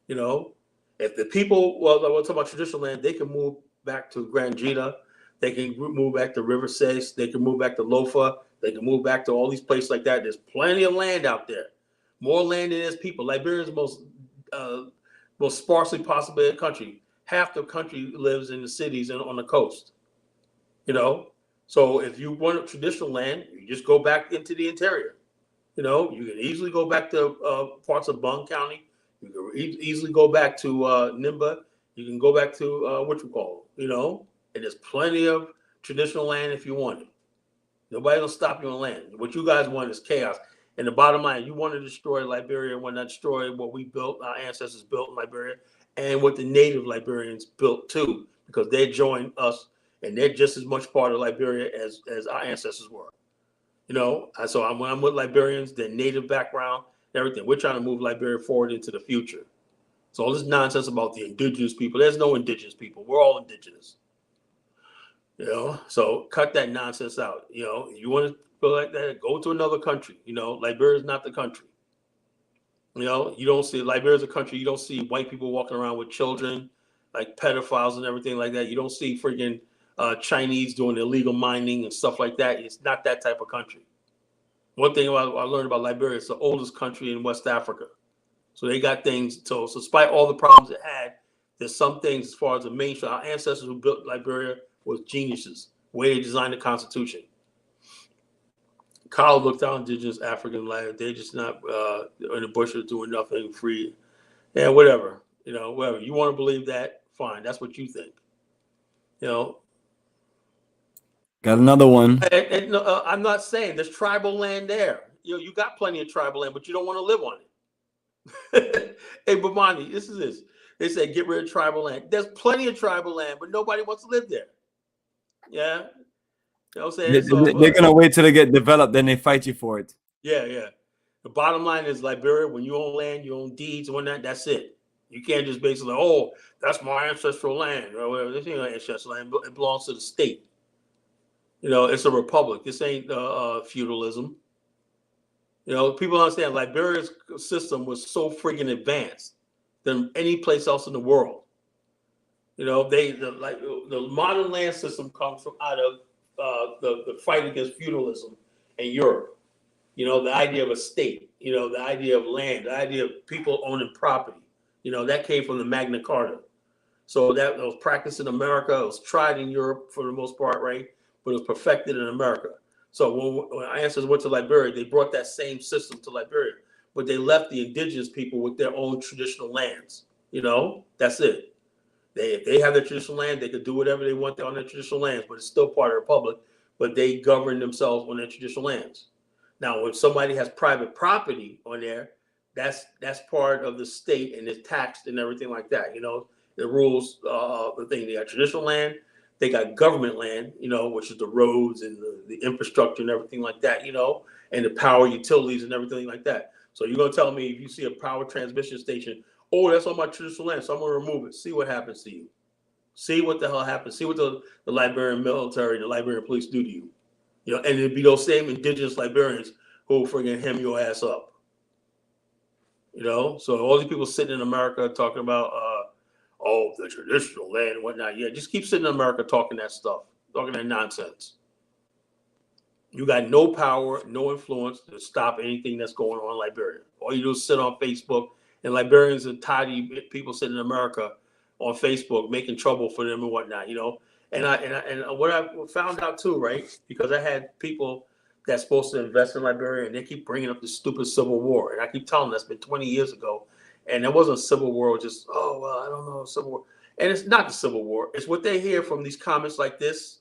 If the people, well, I want to talk about traditional land, they can move back to Grangita, they can move back to River Sace, they can move back to Lofa, they can move back to all these places like that. There's plenty of land out there, more land than there's people. Liberia is the most sparsely populated country. Half the country lives in the cities and on the coast. So if you want traditional land, you just go back into the interior. You can easily go back to parts of Bung County. You can easily go back to Nimba. You can go back to and there's plenty of traditional land if you want it. Nobody will stop you on land. What you guys want is chaos. And the bottom line, you want to destroy Liberia and want to destroy what we built, our ancestors built in Liberia, and what the native Liberians built too, because they joined us and they're just as much part of Liberia as our ancestors were. So when I'm with Liberians, their native background, everything, we're trying to move Liberia forward into the future. So all this nonsense about the indigenous people, there's no indigenous people. We're all indigenous. So cut that nonsense out. You want to feel like that, go to another country. Liberia is not the country. You don't see Liberia is a country. You don't see white people walking around with children, like pedophiles and everything like that. You don't see freaking Chinese doing illegal mining and stuff like that. It's not that type of country. One thing I learned about Liberia, it's the oldest country in West Africa. So they got things. So despite all the problems it had, there's some things as far as the mainstream. Our ancestors who built Liberia was geniuses. The way they designed the Constitution. Kyle looked out indigenous African land. They just not in the bushes doing nothing free. Yeah, whatever. Whatever. You want to believe that? Fine. That's what you think.
Got another one.
And I'm not saying there's tribal land there. You got plenty of tribal land, but you don't want to live on it. Hey, Bomani, this is this. They said get rid of tribal land. There's plenty of tribal land, but nobody wants to live there. Yeah. You know what I'm saying?
They're going to wait till they get developed, then they fight you for it.
Yeah. The bottom line is Liberia, when you own land, you own deeds and whatnot, that's it. You can't just basically, oh, that's my ancestral land or whatever. This ain't ancestral land. It belongs to the state. It's a republic. This ain't feudalism. People understand Liberia's system was so friggin' advanced than any place else in the world. The modern land system comes from out of the fight against feudalism in Europe. The idea of a state. The idea of land. The idea of people owning property. That came from the Magna Carta. So that was practiced in America. It was tried in Europe for the most part, right? But it was perfected in America. So when our ancestors went to Liberia, they brought that same system to Liberia, but they left the indigenous people with their own traditional lands. That's it. If they have their traditional land, they could do whatever they want on their traditional lands, but it's still part of the republic, but they govern themselves on their traditional lands. Now, when somebody has private property on there, that's part of the state and it's taxed and everything like that. The rules, the thing, they got traditional land, they got government land, which is the roads and the infrastructure and everything like that, and the power utilities and everything like that. So you're going to tell me if you see a power transmission station, oh, that's on my traditional land, so I'm going to remove it. See what happens to you. See what the hell happens. See what the Liberian military, the Liberian police do to you. And it'd be those same indigenous Liberians who will friggin' hem your ass up. You know, so all these people sitting in America talking about, oh, the traditional land and whatnot. Yeah, just keep sitting in America talking that stuff, talking that nonsense. You got no power, no influence to stop anything that's going on in Liberia. All you do is sit on Facebook, and Liberians are tired of people sitting in America on Facebook making trouble for them and whatnot. You know, and what I found out too, right? Because I had people that's supposed to invest in Liberia, and they keep bringing up the stupid Civil War, and I keep telling them that's been 20 years ago, and there wasn't a Civil War. Just oh well, I don't know, Civil War, and it's not the Civil War. It's what they hear from these comments like this.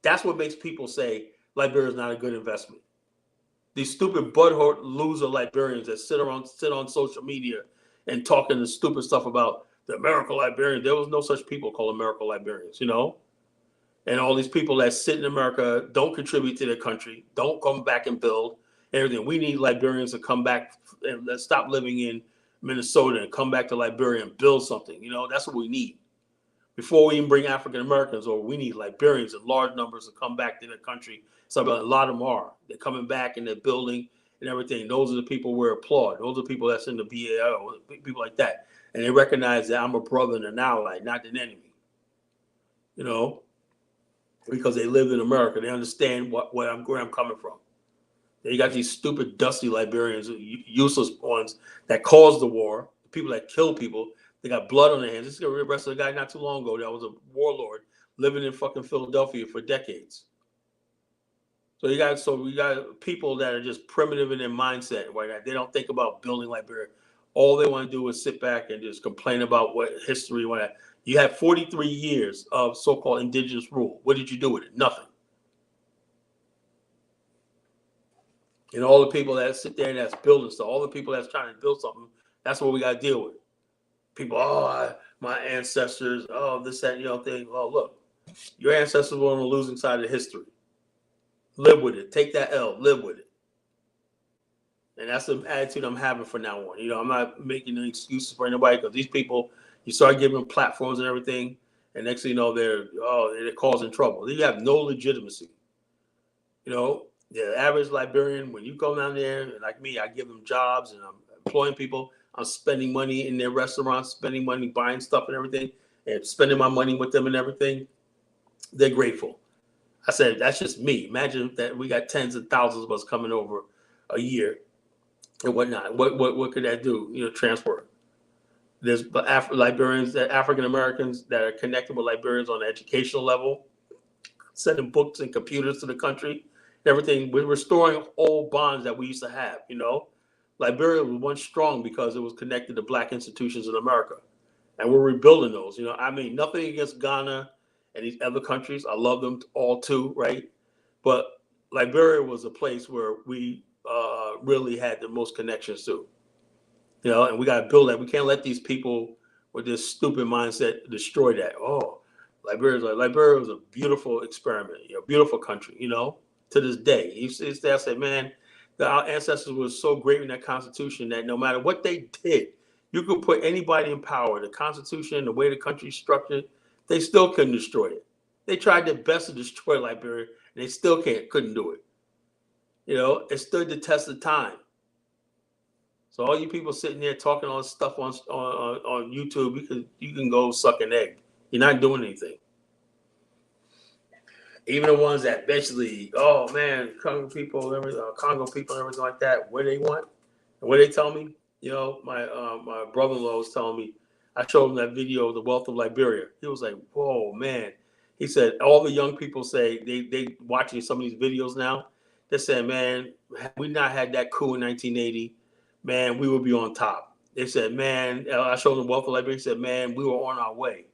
That's what makes people say Liberia is not a good investment. These stupid butthurt loser Liberians that sit on social media and talking the stupid stuff about the American Liberians. There was no such people called American Liberians, you know? And all these people that sit in America don't contribute to their country, don't come back and build everything. We need Liberians to come back and let's stop living in Minnesota and come back to Liberia and build something. You know, that's what we need. Before we even bring African Americans over, we need Liberians in large numbers to come back to their country. So a lot of them are. They're coming back and they're building and everything. Those are the people we applaud. Those are the people that's in the BAIO, people like that. And they recognize that I'm a brother and an ally, not an enemy. You know, because they live in America. They understand where I'm coming from. Then you got these stupid, dusty Liberians, useless ones that caused the war, people that kill people. They got blood on their hands. This is the rest of the guy not too long ago that was a warlord living in fucking Philadelphia for decades. So we got people that are just primitive in their mindset. Right? They don't think about building Liberia. All they want to do is sit back and just complain about what history. You had 43 years of so-called indigenous rule. What did you do with it? Nothing. And all the people that sit there and that's building stuff, all the people that's trying to build something, that's what we got to deal with. People, my ancestors, this, that, thing. Oh, look, your ancestors were on the losing side of history. Live with it. Take that L. Live with it. And that's the attitude I'm having from now on. You know, I'm not making any excuses for anybody because these people, you start giving them platforms and everything, and next thing you know, they're causing trouble. You have no legitimacy. You know, the average Liberian, when you go down there, like me, I give them jobs and I'm employing people. I'm spending money in their restaurants, spending money buying stuff and everything, and spending my money with them and everything. They're grateful. I said, that's just me. Imagine that we got tens of thousands of us coming over a year and whatnot. What could that do? You know, transfer. There's Liberians, African Americans that are connected with Liberians on the educational level, sending books and computers to the country, everything. We're restoring old bonds that we used to have, you know. Liberia was once strong because it was connected to Black institutions in America. And we're rebuilding those. You know, I mean, nothing against Ghana and these other countries. I love them all too, right? But Liberia was a place where we really had the most connections to. You know, and we got to build that. We can't let these people with this stupid mindset destroy that. Oh, Liberia was a beautiful experiment, you know, beautiful country, you know, to this day. I said, man, our ancestors were so great in that Constitution that no matter what they did, you could put anybody in power. The Constitution, the way the country's structured, they still couldn't destroy it. They tried their best to destroy Liberia, and they still couldn't do it. You know, it stood the test of time. So all you people sitting there talking all this stuff on YouTube, you can go suck an egg. You're not doing anything. Even the ones that basically, oh man, Congo people, and everything like that, what they want, and what they tell me, you know, my brother-in-law was telling me, I showed him that video of the wealth of Liberia. He was like, whoa, man. He said all the young people say they watching some of these videos now. They said, man, had we not had that coup in 1980, man, we would be on top. They said, man, I showed them wealth of Liberia. He said, man, we were on our way.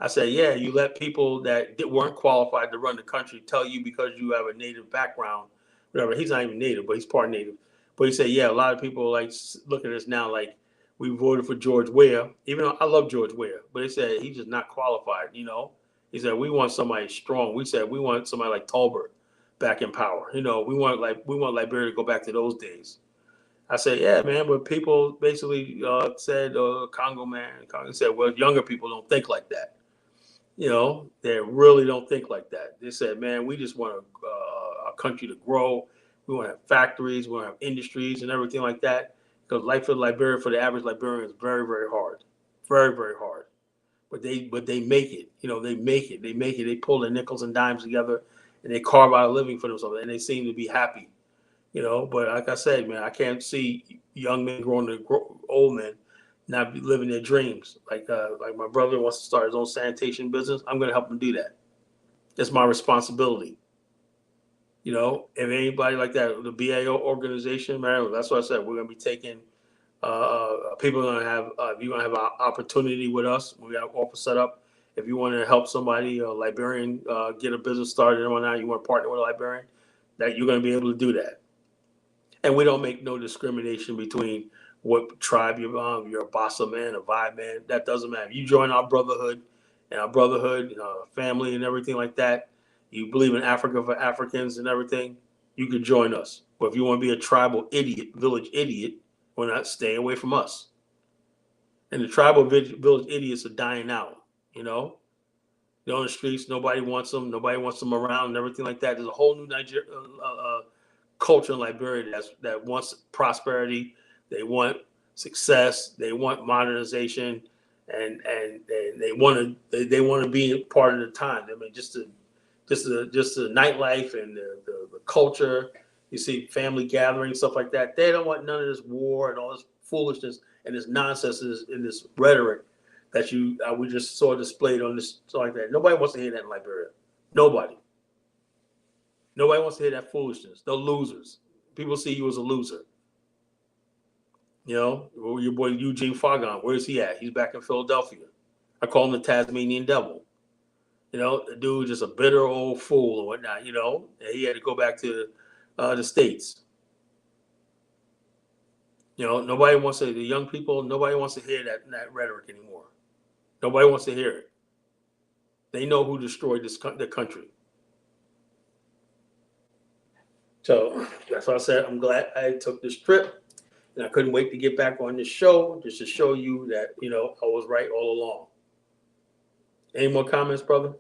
I said, yeah, you let people that weren't qualified to run the country tell you because you have a native background, whatever. He's not even native, but he's part native. But he said, yeah, a lot of people like look at us now like we voted for George Weah, even though I love George Weah, but he said he's just not qualified, you know. He said, we want somebody strong. We said, we want somebody like Tolbert back in power. You know, we want Liberia to go back to those days. I said, yeah, man, but people basically said, Congo said, well, younger people don't think like that. You know, they really don't think like that. They said, man, we just want a country to grow. We want to have factories. We want to have industries and everything like that. because life in Liberia for the average Liberian is very, very hard, very, very hard. But they make it. You know, they make it. They make it. They pull their nickels and dimes together, and they carve out a living for themselves, and they seem to be happy. You know, but like I said, man, I can't see young men growing to old men not be living their dreams. Like my brother wants to start his own sanitation business. I'm going to help him do that. It's my responsibility. You know, if anybody like that, the BAIO organization, man, that's what I said. We're going to be taking people are going to have, if you're going to have an opportunity with us, we got offer set up. If you want to help somebody, a Liberian, get a business started and whatnot, you want to partner with a Liberian, that you're going to be able to do that. And we don't make no discrimination between what tribe you're a Bassa man, a Vibe man. That doesn't matter. You join our brotherhood and our brotherhood, family and everything like that. You believe in Africa for Africans and everything, you could join us. But if you want to be a tribal idiot, village idiot, we're not staying away from us. And the tribal village idiots are dying out, you know? They're on the streets. Nobody wants them. Nobody wants them around and everything like that. There's a whole new culture in Liberia that wants prosperity, they want success, they want modernization, and they want to be part of the time. I mean, just the nightlife and the culture. You see family gatherings, stuff like that. They don't want none of this war and all this foolishness and this nonsense and this rhetoric that we just saw displayed on this stuff like that. Nobody wants to hear that in Liberia. Nobody. Nobody wants to hear that foolishness. They're losers. People see you as a loser. You know, your boy Eugene Fagon, where's he at? He's back in Philadelphia. I call him the Tasmanian devil. You know, the dude just a bitter old fool and whatnot, you know. And he had to go back to the States. You know, the young people, nobody wants to hear that rhetoric anymore. Nobody wants to hear it. They know who destroyed the country. So that's why I said I'm glad I took this trip, and I couldn't wait to get back on this show just to show you that, you know, I was right all along. Any more comments, brother?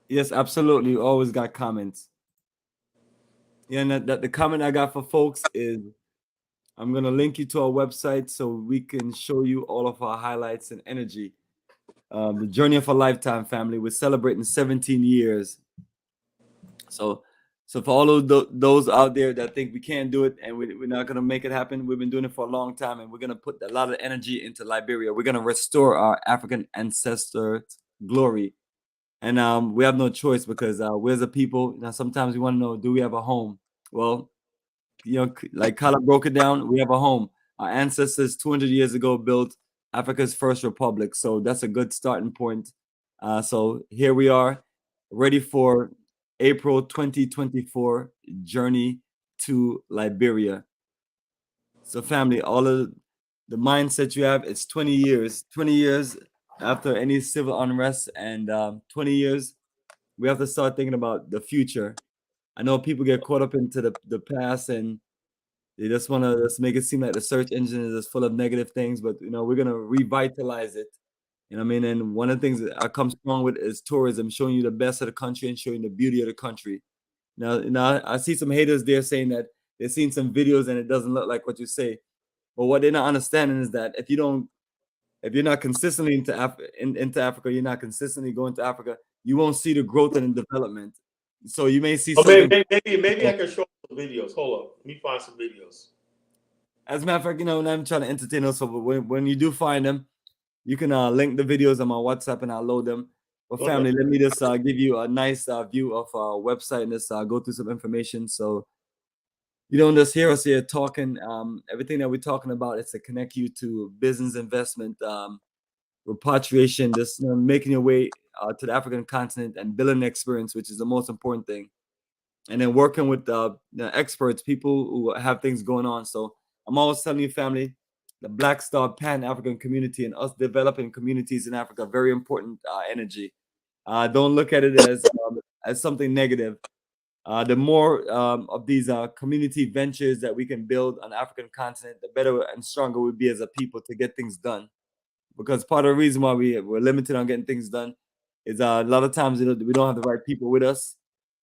Yes, absolutely. You always got comments. Yeah, and the comment I got for folks is I'm going to link you to our website so we can show you all of our highlights and energy. The journey of a lifetime, family. We're celebrating 17 years. So for all of those out there that think we can't do it and we're not going to make it happen, we've been doing it for a long time, and we're going to put a lot of energy into Liberia. We're going to restore our African ancestors' glory. And we have no choice because we're the people. Now, sometimes we want to know, do we have a home? Well, you know, like Kala broke it down, we have a home. Our ancestors 200 years ago built Africa's first republic. So that's a good starting point. So here we are, ready for April 2024 journey to Liberia. So family, all of the mindset you have, it's 20 years after any civil unrest, and 20 years, we have to start thinking about the future. I know people get caught up into the past and they just want to make it seem like the search engine is just full of negative things, but you know, we're gonna revitalize it. You know what I mean? And one of the things that I come strong with is tourism, showing you the best of the country and showing the beauty of the country. Now I see some haters there saying that they've seen some videos and it doesn't look like what you say. But what they're not understanding is that if you're not consistently into Africa, you're not consistently going to Africa, you won't see the growth and the development. So you may see something.
Maybe I can show some videos. Hold up, let me find some videos.
As a matter of fact, you know, and I'm trying to entertain us, but when you do find them, you can link the videos on my WhatsApp and I'll load them. But family, let me just give you a nice view of our website and just go through some information. So you don't just hear us here talking. Everything that we're talking about is to connect you to business, investment, repatriation, just making your way to the African continent and building an experience, which is the most important thing. And then working with the experts, people who have things going on. So I'm always telling you, family, the Black Star Pan-African community and us developing communities in Africa, very important energy. Don't look at it as something negative. The more of these community ventures that we can build on the African continent, the better and stronger we'll be as a people to get things done. Because part of the reason why we're limited on getting things done is a lot of times we don't have the right people with us.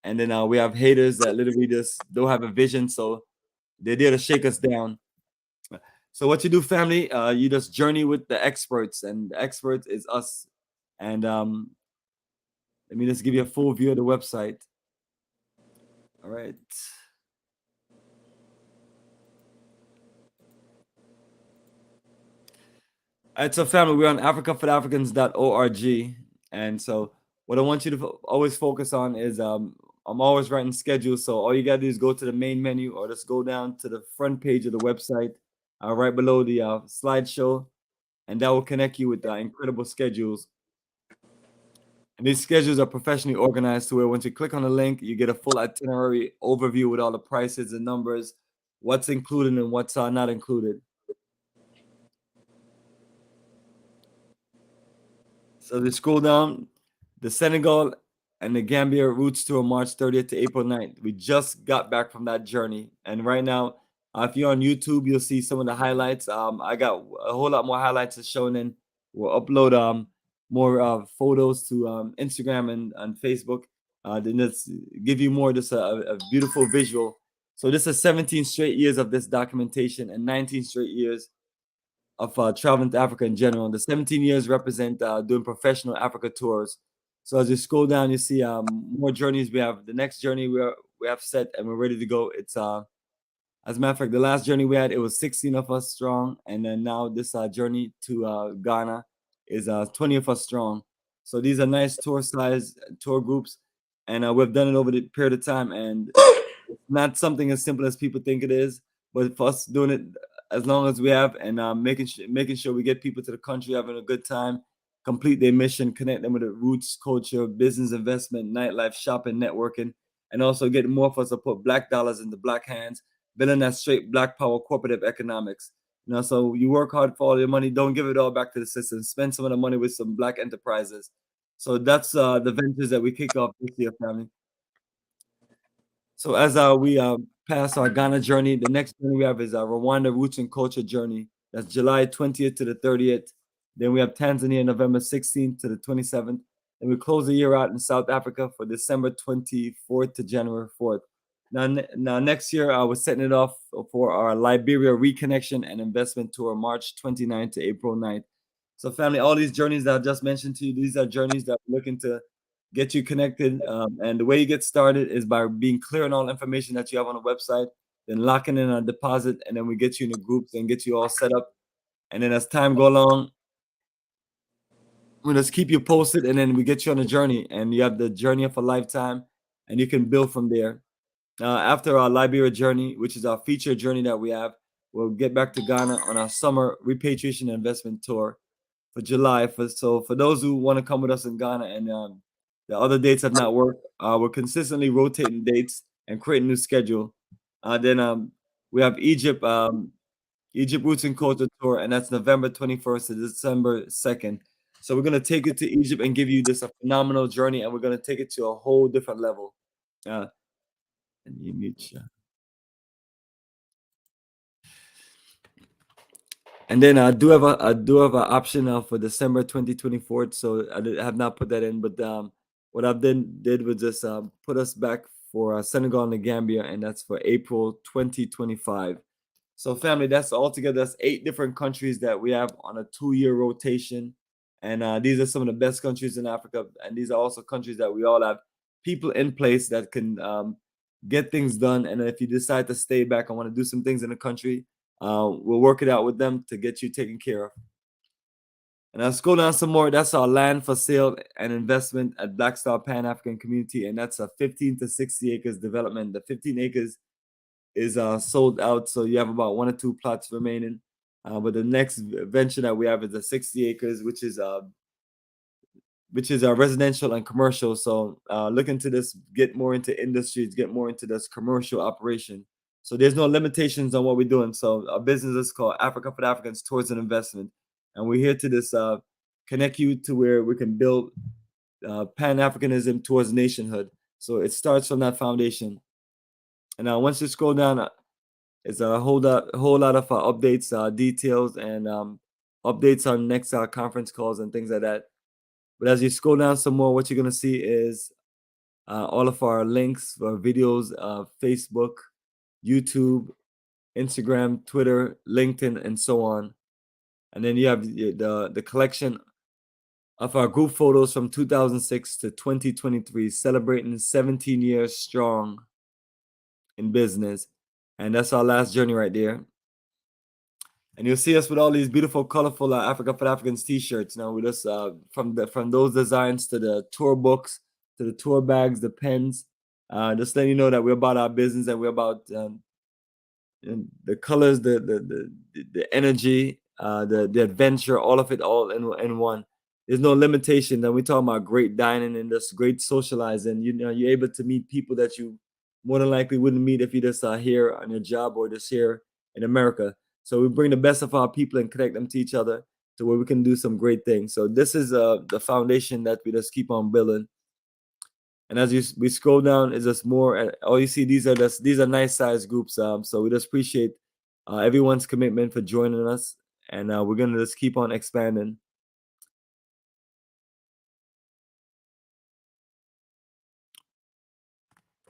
And then we have haters that literally just don't have a vision, so they're there to shake us down. So what you do, family, you just journey with the experts, and the expert is us. And let me just give you a full view of the website. All right. All right, so family, we're on africaforafricans.org. And so what I want you to always focus on is I'm always writing schedules. So all you got to do is go to the main menu or just go down to the front page of the website, right below the slideshow, and that will connect you with incredible schedules. And these schedules are professionally organized to where once you click on the link, you get a full itinerary overview with all the prices and numbers, what's included and what's not included. So they scroll down, the Senegal and the Gambia routes tour March 30th to April 9th. We just got back from that journey. And right now, if you're on YouTube, you'll see some of the highlights. I got a whole lot more highlights shown in. We'll upload more photos to Instagram and Facebook. Then let's give you more just a beautiful visual. So this is 17 straight years of this documentation and 19 straight years of traveling to Africa in general. The 17 years represent doing professional Africa tours. So as you scroll down, you see more journeys. We have the next journey we have set and we're ready to go. It's as a matter of fact, the last journey we had, it was 16 of us strong, and then now this journey to Ghana is 20 of us strong. So these are nice tour groups, and we've done it over the period of time, and it's not something as simple as people think it is. But for us doing it as long as we have, and making sure we get people to the country having a good time, complete their mission, connect them with the roots, culture, business, investment, nightlife, shopping, networking, and also get more of us to put black dollars into black hands, building that straight black power cooperative economics. So you work hard for all your money, don't give it all back to the system. Spend some of the money with some black enterprises. So that's the ventures that we kick off this year, family. So as we pass our Ghana journey, the next journey we have is our Rwanda Roots and Culture journey. That's July 20th to the 30th. Then we have Tanzania, November 16th to the 27th. And we close the year out in South Africa for December 24th to January 4th. Now next year, we're setting it off for our Liberia Reconnection and Investment Tour, March 29th to April 9th. So family, all these journeys that I just mentioned to you, these are journeys that we're looking to get you connected. And the way you get started is by being clear on all information that you have on the website, then locking in a deposit, and then we get you in the groups and get you all set up. And then as time go along, we just keep you posted, and then we get you on a journey, and you have the journey of a lifetime, and you can build from there. After our Liberia journey, which is our featured journey that we have, we'll get back to Ghana on our summer repatriation investment tour for July. For those who want to come with us in Ghana, and the other dates have not worked, we're consistently rotating dates and creating a new schedule. Then we have Egypt Roots and Culture Tour, and that's November 21st to December 2nd. So we're going to take it to Egypt and give you this a phenomenal journey, and we're going to take it to a whole different level. And you meet you. And then I do have an option for December 2024. So I have not put that in, but what I've did was just put us back for Senegal and the Gambia, and that's for April 2025. So family, that's altogether, that's 8 different countries that we have on a 2-year rotation. And these are some of the best countries in Africa. And these are also countries that we all have people in place that can get things done. And if you decide to stay back and want to do some things in the country, we'll work it out with them to get you taken care of. And let's go down some more. That's our land for sale and investment at Black Star Pan African Community, and that's a 15 to 60 acres development. The 15 acres is sold out, so you have about 1 or 2 plots remaining. But the next venture that we have is the 60 acres, which is residential and commercial. So look into this, get more into industries, get more into this commercial operation. So there's no limitations on what we're doing. So our business is called Africa for the Africans Towards an Investment. And we're here to this connect you to where we can build Pan-Africanism towards nationhood. So it starts from that foundation. And now once you scroll down, it's a whole lot of updates, details, and updates on next conference calls and things like that. But as you scroll down some more, what you're going to see is all of our links for videos, Facebook, YouTube, Instagram, Twitter, LinkedIn, and so on. And then you have the collection of our group photos from 2006 to 2023, celebrating 17 years strong in business. And that's our last journey right there. And you'll see us with all these beautiful, colorful Africa for Africans t-shirts. Now, we just from those designs to the tour books, to the tour bags, the pens, just letting you know that we're about our business and we're about and the colors, the energy, the adventure, all of it, all in one. There's no limitation. Then we talk about great dining and just great socializing. You know, you're able to meet people that you more than likely wouldn't meet if you just here on your job or just here in America. So we bring the best of our people and connect them to each other to where we can do some great things. So this is the foundation that we just keep on building. And as we scroll down, it's just more. All you see, these are nice size groups. So we just appreciate everyone's commitment for joining us, and we're gonna just keep on expanding.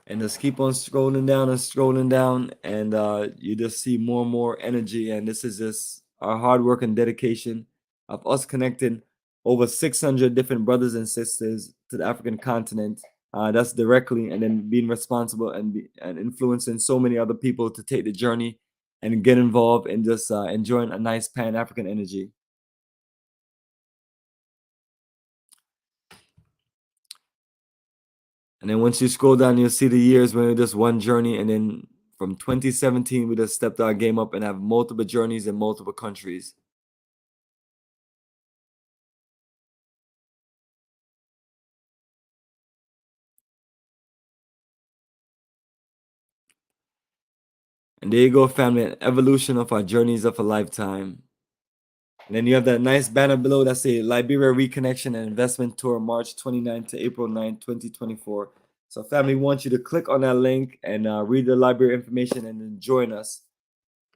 And just keep on scrolling down, and you just see more and more energy. And this is just our hard work and dedication of us connecting over 600 different brothers and sisters to the African continent. That's directly, and then being responsible and influencing so many other people to take the journey and get involved and just enjoying a nice Pan-African energy. And then once you scroll down, you'll see the years when it was just one journey. And then from 2017, we just stepped our game up and have multiple journeys in multiple countries. And there you go, family, an evolution of our journeys of a lifetime. And then you have that nice banner below that say Liberia Reconnection and Investment Tour, March 29th to April 9th, 2024. So family, wants you to click on that link and read the Liberia information and then join us.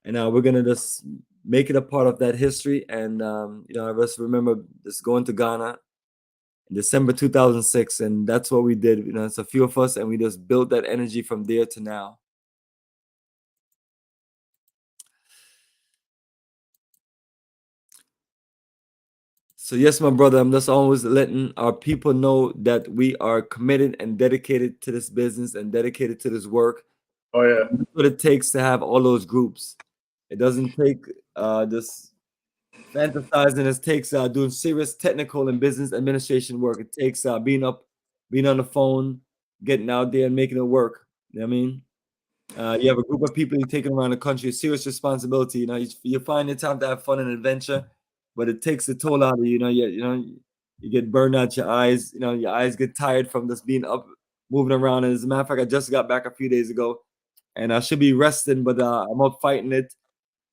And we're going to just make it a part of that history. And, I just remember just going to Ghana in December 2006. And that's what we did. It's a few of us, and we just built that energy from there to now. So yes, my brother, I'm just always letting our people know that we are committed and dedicated to this business and dedicated to this work.
Oh yeah.
That's what it takes to have all those groups. It doesn't take just fantasizing. It takes doing serious technical and business administration work. It takes being on the phone, getting out there and making it work. You know what I mean? You have a group of people you're taking around the country, serious responsibility. You find the time to have fun and adventure, but it takes a toll out of you. You get burned out your eyes. Your eyes get tired from just being up, moving around. And as a matter of fact, I just got back a few days ago, and I should be resting, but I'm up fighting it.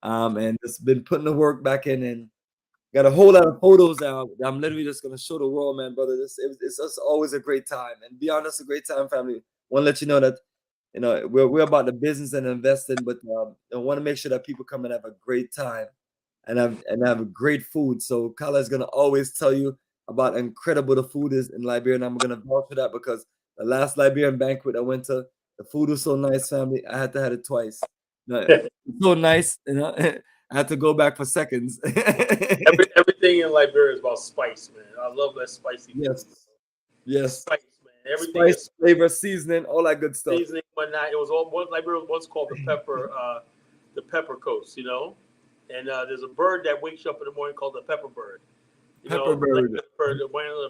And just been putting the work back in, and got a whole lot of photos out. I'm literally just gonna show the world, man, brother. It's just always a great time, and be honest, a great time, family. Want to let you know that we're about the business and investing, but I want to make sure that people come and have a great time and have great food. So Kala is gonna always tell you about incredible the food is in Liberia, and I'm gonna vouch for that because the last Liberian banquet I went to, the food was so nice, family. I had to have it twice. So nice, I had to go back for seconds.
Everything in Liberia is about spice, man. I love that spicy food.
Yes.
Spice, man. Everything
Spice,
is
flavor, seasoning, all that good stuff.
seasoning, whatnot. It was all Liberia was once called the pepper coast, And there's a bird that wakes you up in the morning called the pepper bird.
Pepper bird.
The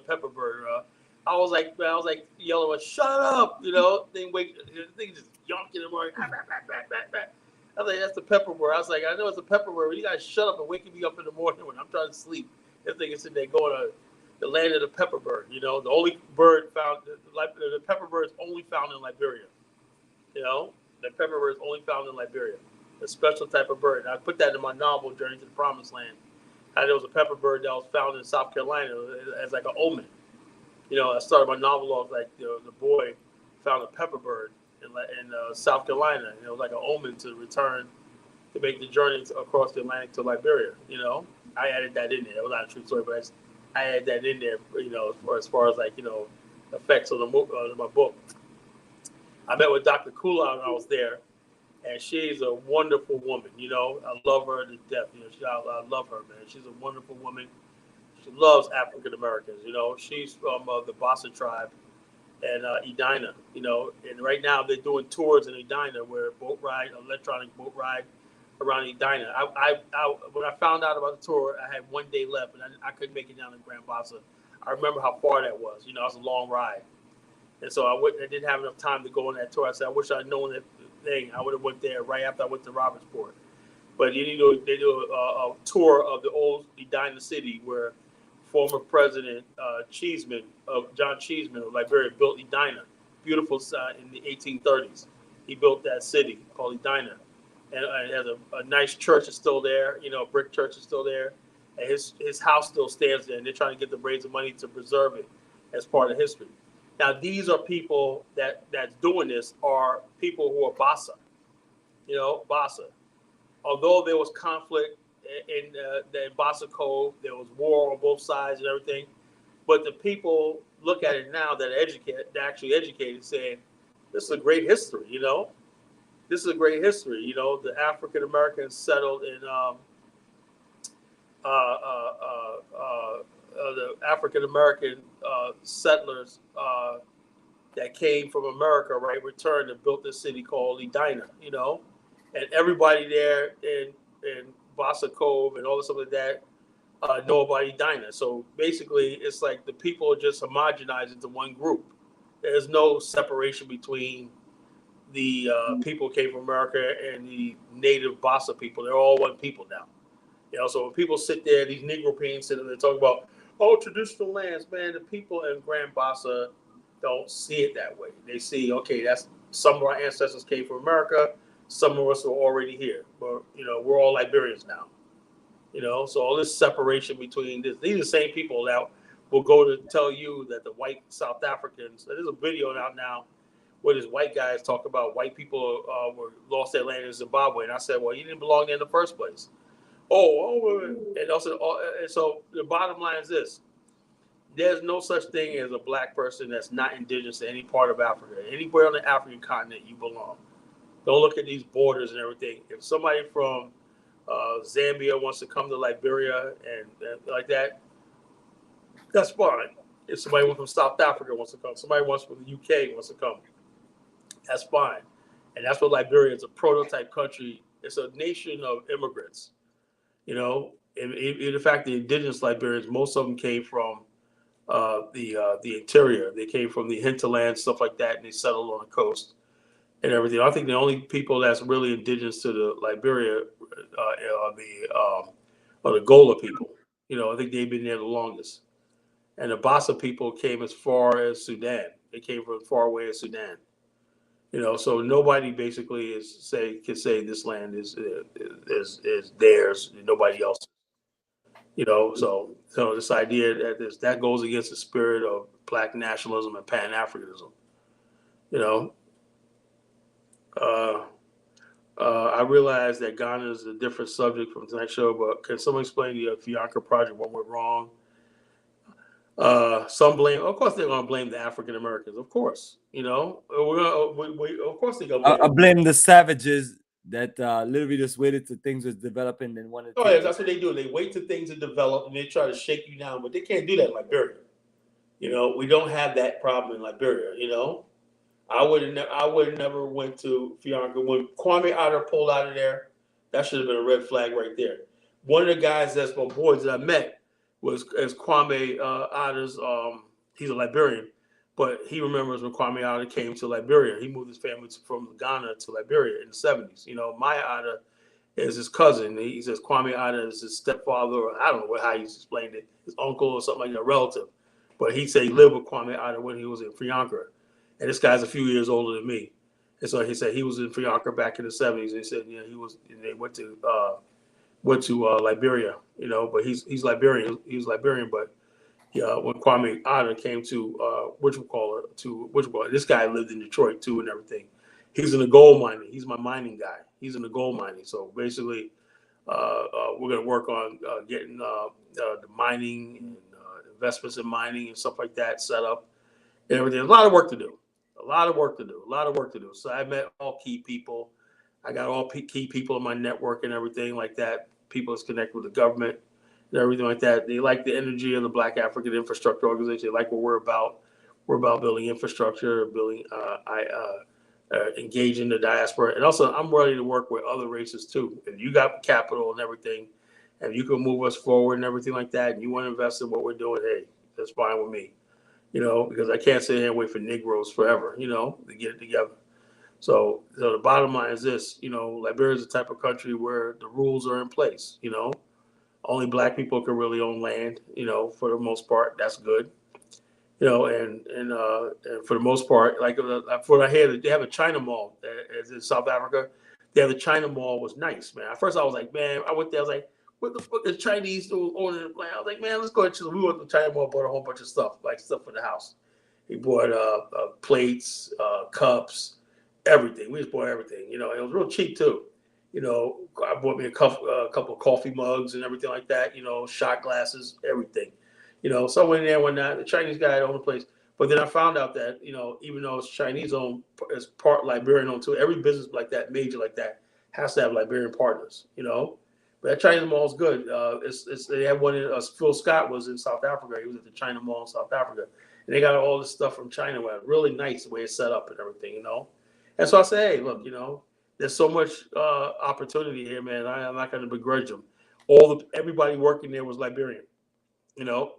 pepper bird. I was like yelling, "Shut up!" Thing just yonk in the morning. I was like, "That's the pepper bird." I was like, "I know it's a pepper bird, but you guys shut up and waking me up in the morning when I'm trying to sleep." This thing is sitting there going to the land of the pepper bird. The only bird found, the pepper bird is only found in Liberia. The pepper bird is only found in Liberia. A special type of bird. And I put that in my novel, Journey to the Promised Land. How there was a pepper bird that was found in South Carolina as like an omen. I started my novel off like the boy found a pepper bird in South Carolina. And it was like an omen to return to make the journey across the Atlantic to Liberia. I added that in there. It was not a true story, but I added that in there. As far as like effects of my book. I met with Dr. Kula when I was there, and she's a wonderful woman. You know, I love her to death. You know, I love her, man. She's a wonderful woman. She loves African Americans. You know, she's from the Bassa tribe and Edina. You know, and right now they're doing tours in Edina, where electronic boat ride around Edina. When I found out about the tour, I had 1 day left, and I couldn't make it down to Grand Bassa. I remember how far that was. You know, it was a long ride, and so I didn't have enough time to go on that tour. I said, I wish I'd known that thing. I would have went there right after I went to Robertsport. But they do a tour of the old Edina city where former President John Cheeseman of Liberia built Edina, beautiful in the 1830s. He built that city called Edina, and it has a nice church is still there. You know, a brick church is still there, and his house still stands there. And they're trying to raise the money to preserve it as part of history. Now, these are people that's doing this are people who are Bassa, you know, Bassa. Although there was conflict in the Bassa Cove, there was war on both sides and everything, but the people look at it now that are actually educated, saying, this is a great history, you know? This is a great history, you know? The African Americans settled in the African American settlers that came from America, right, returned and built this city called Edina, you know, and everybody there in Bassa Cove and all the stuff like that know about Edina. So basically, it's like the people are just homogenized into one group. There's no separation between the people who came from America and the native Bassa people. They're all one people now. You know, so when people sit there, these Negro pains sit there and talk about, oh, traditional lands, man, the people in Grand Bassa don't see it that way. They see, okay, that's some of our ancestors came from America, some of us are already here, but you know, we're all Liberians now. You know, so all this separation between these are the same people that will go to tell you that the white South Africans. There's a video out now where these white guys talk about white people were lost their land in Zimbabwe, and I said, well, you didn't belong there in the first place. And also, and so the bottom line is this: there's no such thing as a black person that's not indigenous to any part of Africa. Anywhere on the African continent, you belong. Don't look at these borders and everything. If somebody from Zambia wants to come to Liberia and like that, that's fine. If somebody from South Africa wants to come, somebody wants from the UK wants to come, that's fine. And that's what Liberia is, a prototype country. It's a nation of immigrants. You know, in fact, the indigenous Liberians, most of them came from the interior. They came from the hinterland, stuff like that, and they settled on the coast and everything. I think the only people that's really indigenous to the Liberia are the Gola people. You know, I think they've been there the longest. And the Bassa people came as far as Sudan. They came from far away as Sudan. You know, so nobody basically can say this land is theirs. Nobody else. You know, so this idea that goes against the spirit of Black nationalism and Pan-Africanism. You know, I realize that Ghana is a different subject from tonight's show, but can someone explain the Fianca project? What went wrong? Some blame. Of course, they're going to blame the African Americans. Of course, you know, of course they're going to blame.
I blame the savages that literally just waited till things was developing and wanted.
Oh yeah, that's what they do. They wait till things are developed and they try to shake you down, but they can't do that in Liberia. You know, we don't have that problem in Liberia. You know, I would never went to Fianca when Kwame Otter pulled out of there. That should have been a red flag right there. One of the guys that's my boys that I met was Kwame Otter's. He's a Liberian, but he remembers when Kwame Otter came to Liberia. He moved his family from Ghana to Liberia in the 70s. You know, Maya Otter is his cousin. He says Kwame Otter is his stepfather, or I don't know how he's explained it, his uncle or something like that, relative. But he said he lived with Kwame Otter when he was in Fianca. And this guy's a few years older than me. And so he said he was in Fianca back in the 70s. And he said, you know, they went to Liberia, you know, but he's Liberian. He was Liberian, but when Kwame Otter came to this guy lived in Detroit too and everything. He's in the gold mining. He's my mining guy. He's in the gold mining. So basically, we're going to work on getting the mining and investments in mining and stuff like that set up. and everything. A lot of work to do. A lot of work to do. A lot of work to do. So I met all key people. I got all key people in my network and everything like that. People that's connected with the government and everything like that. They like the energy of the Black African Infrastructure Organization. They like what we're about. We're about building infrastructure, building, engaging the diaspora. And also, I'm ready to work with other races too. If you got capital and everything, and you can move us forward and everything like that, and you want to invest in what we're doing, hey, that's fine with me. Because I can't sit here and wait for Negroes forever, to get it together. So the bottom line is this, Liberia is the type of country where the rules are in place, only Black people can really own land, for the most part. That's good. And for the most part, like for I hear, they have a China Mall as in South Africa. They have the China Mall was nice, man. At first I was like, man, I went there, I was like, what the fuck is Chinese owning the land? I was like, man, let's go to we went to the China Mall, bought a whole bunch of stuff, like stuff for the house. He bought plates, cups, everything. We just bought everything. It was real cheap too. I bought me a couple of coffee mugs and everything like that. Shot glasses, everything. So I went in there one night. The Chinese guy owned the place, but then I found out that even though it's Chinese owned, it's part Liberian owned too. Every business like that, major like that, has to have Liberian partners. But that China Mall is good. They had one in Phil Scott was in South Africa. He was at the China Mall in South Africa, and they got all this stuff from China. Really nice the way it's set up and everything. And so I say, hey, look, there's so much opportunity here, man. I'm not going to begrudge them. Everybody working there was Liberian.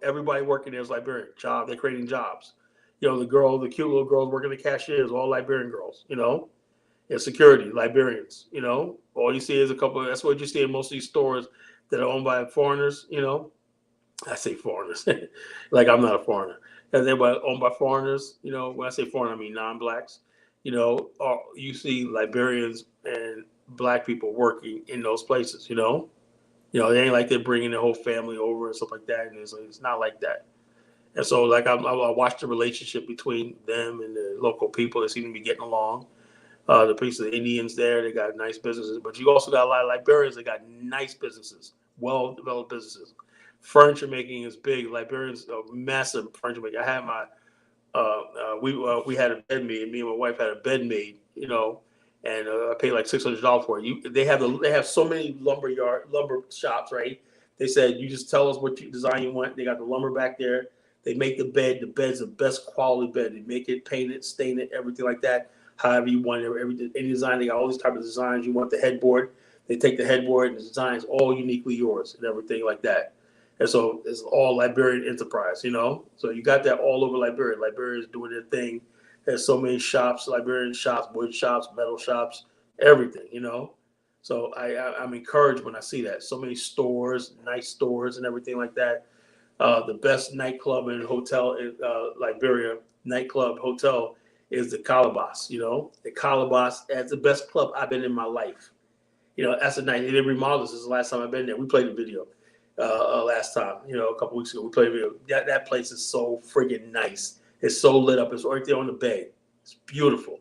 Everybody working there is Liberian. They're creating jobs. The cute little girls working the cashiers, all Liberian girls. And security, Liberians. All you see is a couple. That's what you see in most of these stores that are owned by foreigners. I say foreigners, like I'm not a foreigner. Because they're owned by foreigners. When I say foreign, I mean non-blacks. You see Liberians and Black people working in those places. It ain't like they're bringing their whole family over and stuff like that. And it's not like that. And so, like, I watched the relationship between them and the local people. They seem to be getting along. The piece of the Indians there, they got nice businesses. But you also got a lot of Liberians that got nice businesses, well-developed businesses. Furniture making is big. Liberians are massive furniture making. I had my we had a bed made. Me and my wife had a bed made, and I paid like $600 for it. They have so many lumber shops, right? They said you just tell us what design you want. They got the lumber back there. They make the bed. The bed's the best quality bed. They make it, paint it, stain it, everything like that. However you want it, any design. They got all these type of designs. You want the headboard. They take the headboard and the designs all uniquely yours and everything like that. And so it's all Liberian enterprise, So you got that all over Liberia. Liberia is doing their thing. There's so many shops, Liberian shops, wood shops, metal shops, everything, So I'm encouraged when I see that. So many stores, nice stores and everything like that. The best nightclub and hotel in Liberia, nightclub, hotel, is the Calabas, The Calabas, that's the best club I've been in my life. That's the night. They didn't remodel this. This is the last time I've been there. We played the video. Last time, a couple weeks ago, we played a video. That place is so friggin' nice. It's so lit up. It's right there on the bay. It's beautiful.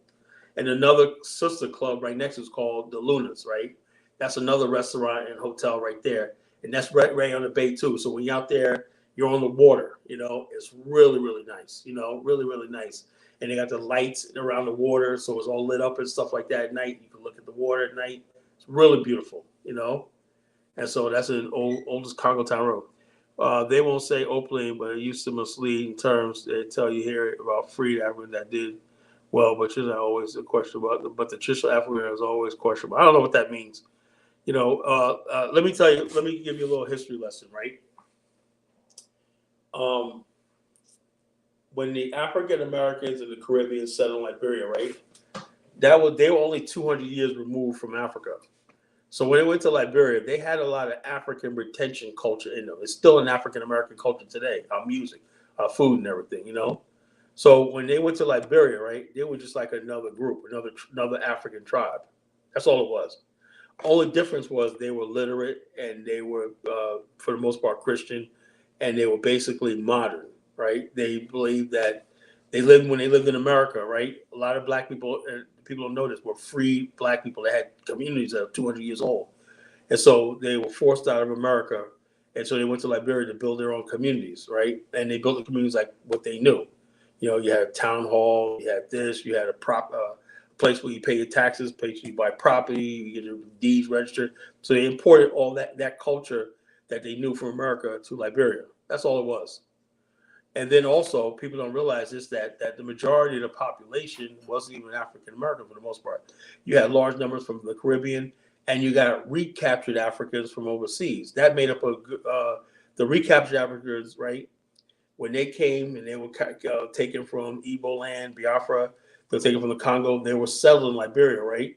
And another sister club right next is called the Lunas, right? That's another restaurant and hotel right there. And that's right on the bay too. So when you're out there, you're on the water, it's really, really nice, really, really nice. And they got the lights around the water. So it's all lit up and stuff like that at night. You can look at the water at night. It's really beautiful, And so that's an oldest cargo town road. They won't say openly, but it used to mislead in terms. They tell you here about freed African that did well, but there's not always a question about. But the traditional African is always questionable. I don't know what that means. Let me tell you. Let me give you a little history lesson, right? When the African Americans in the Caribbean settled in Liberia, right? They were only 200 years removed from Africa. So when they went to Liberia, they had a lot of African retention culture in them. It's still an African American culture today, our music, our food and everything, So when they went to Liberia, right, they were just like another group, another African tribe. That's all it was. Only difference was they were literate and they were, for the most part, Christian, and they were basically modern, right? They believed that when they lived in America, right? A lot of Black people, and people don't know this, were free Black people that had communities that are 200 years old. And so they were forced out of America. And so they went to Liberia to build their own communities, right? And they built the communities like what they knew. You know, you had a town hall, you had this, you had a place where you pay your taxes, place where you buy property, you get your deeds registered. So they imported all that culture that they knew from America to Liberia. That's all it was. And then also, people don't realize this, that the majority of the population wasn't even African American for the most part. You had large numbers from the Caribbean, and you got recaptured Africans from overseas. That made up the recaptured Africans, right? When they came and they were taken from Igbo land, Biafra, they were taken from the Congo, they were settled in Liberia, right?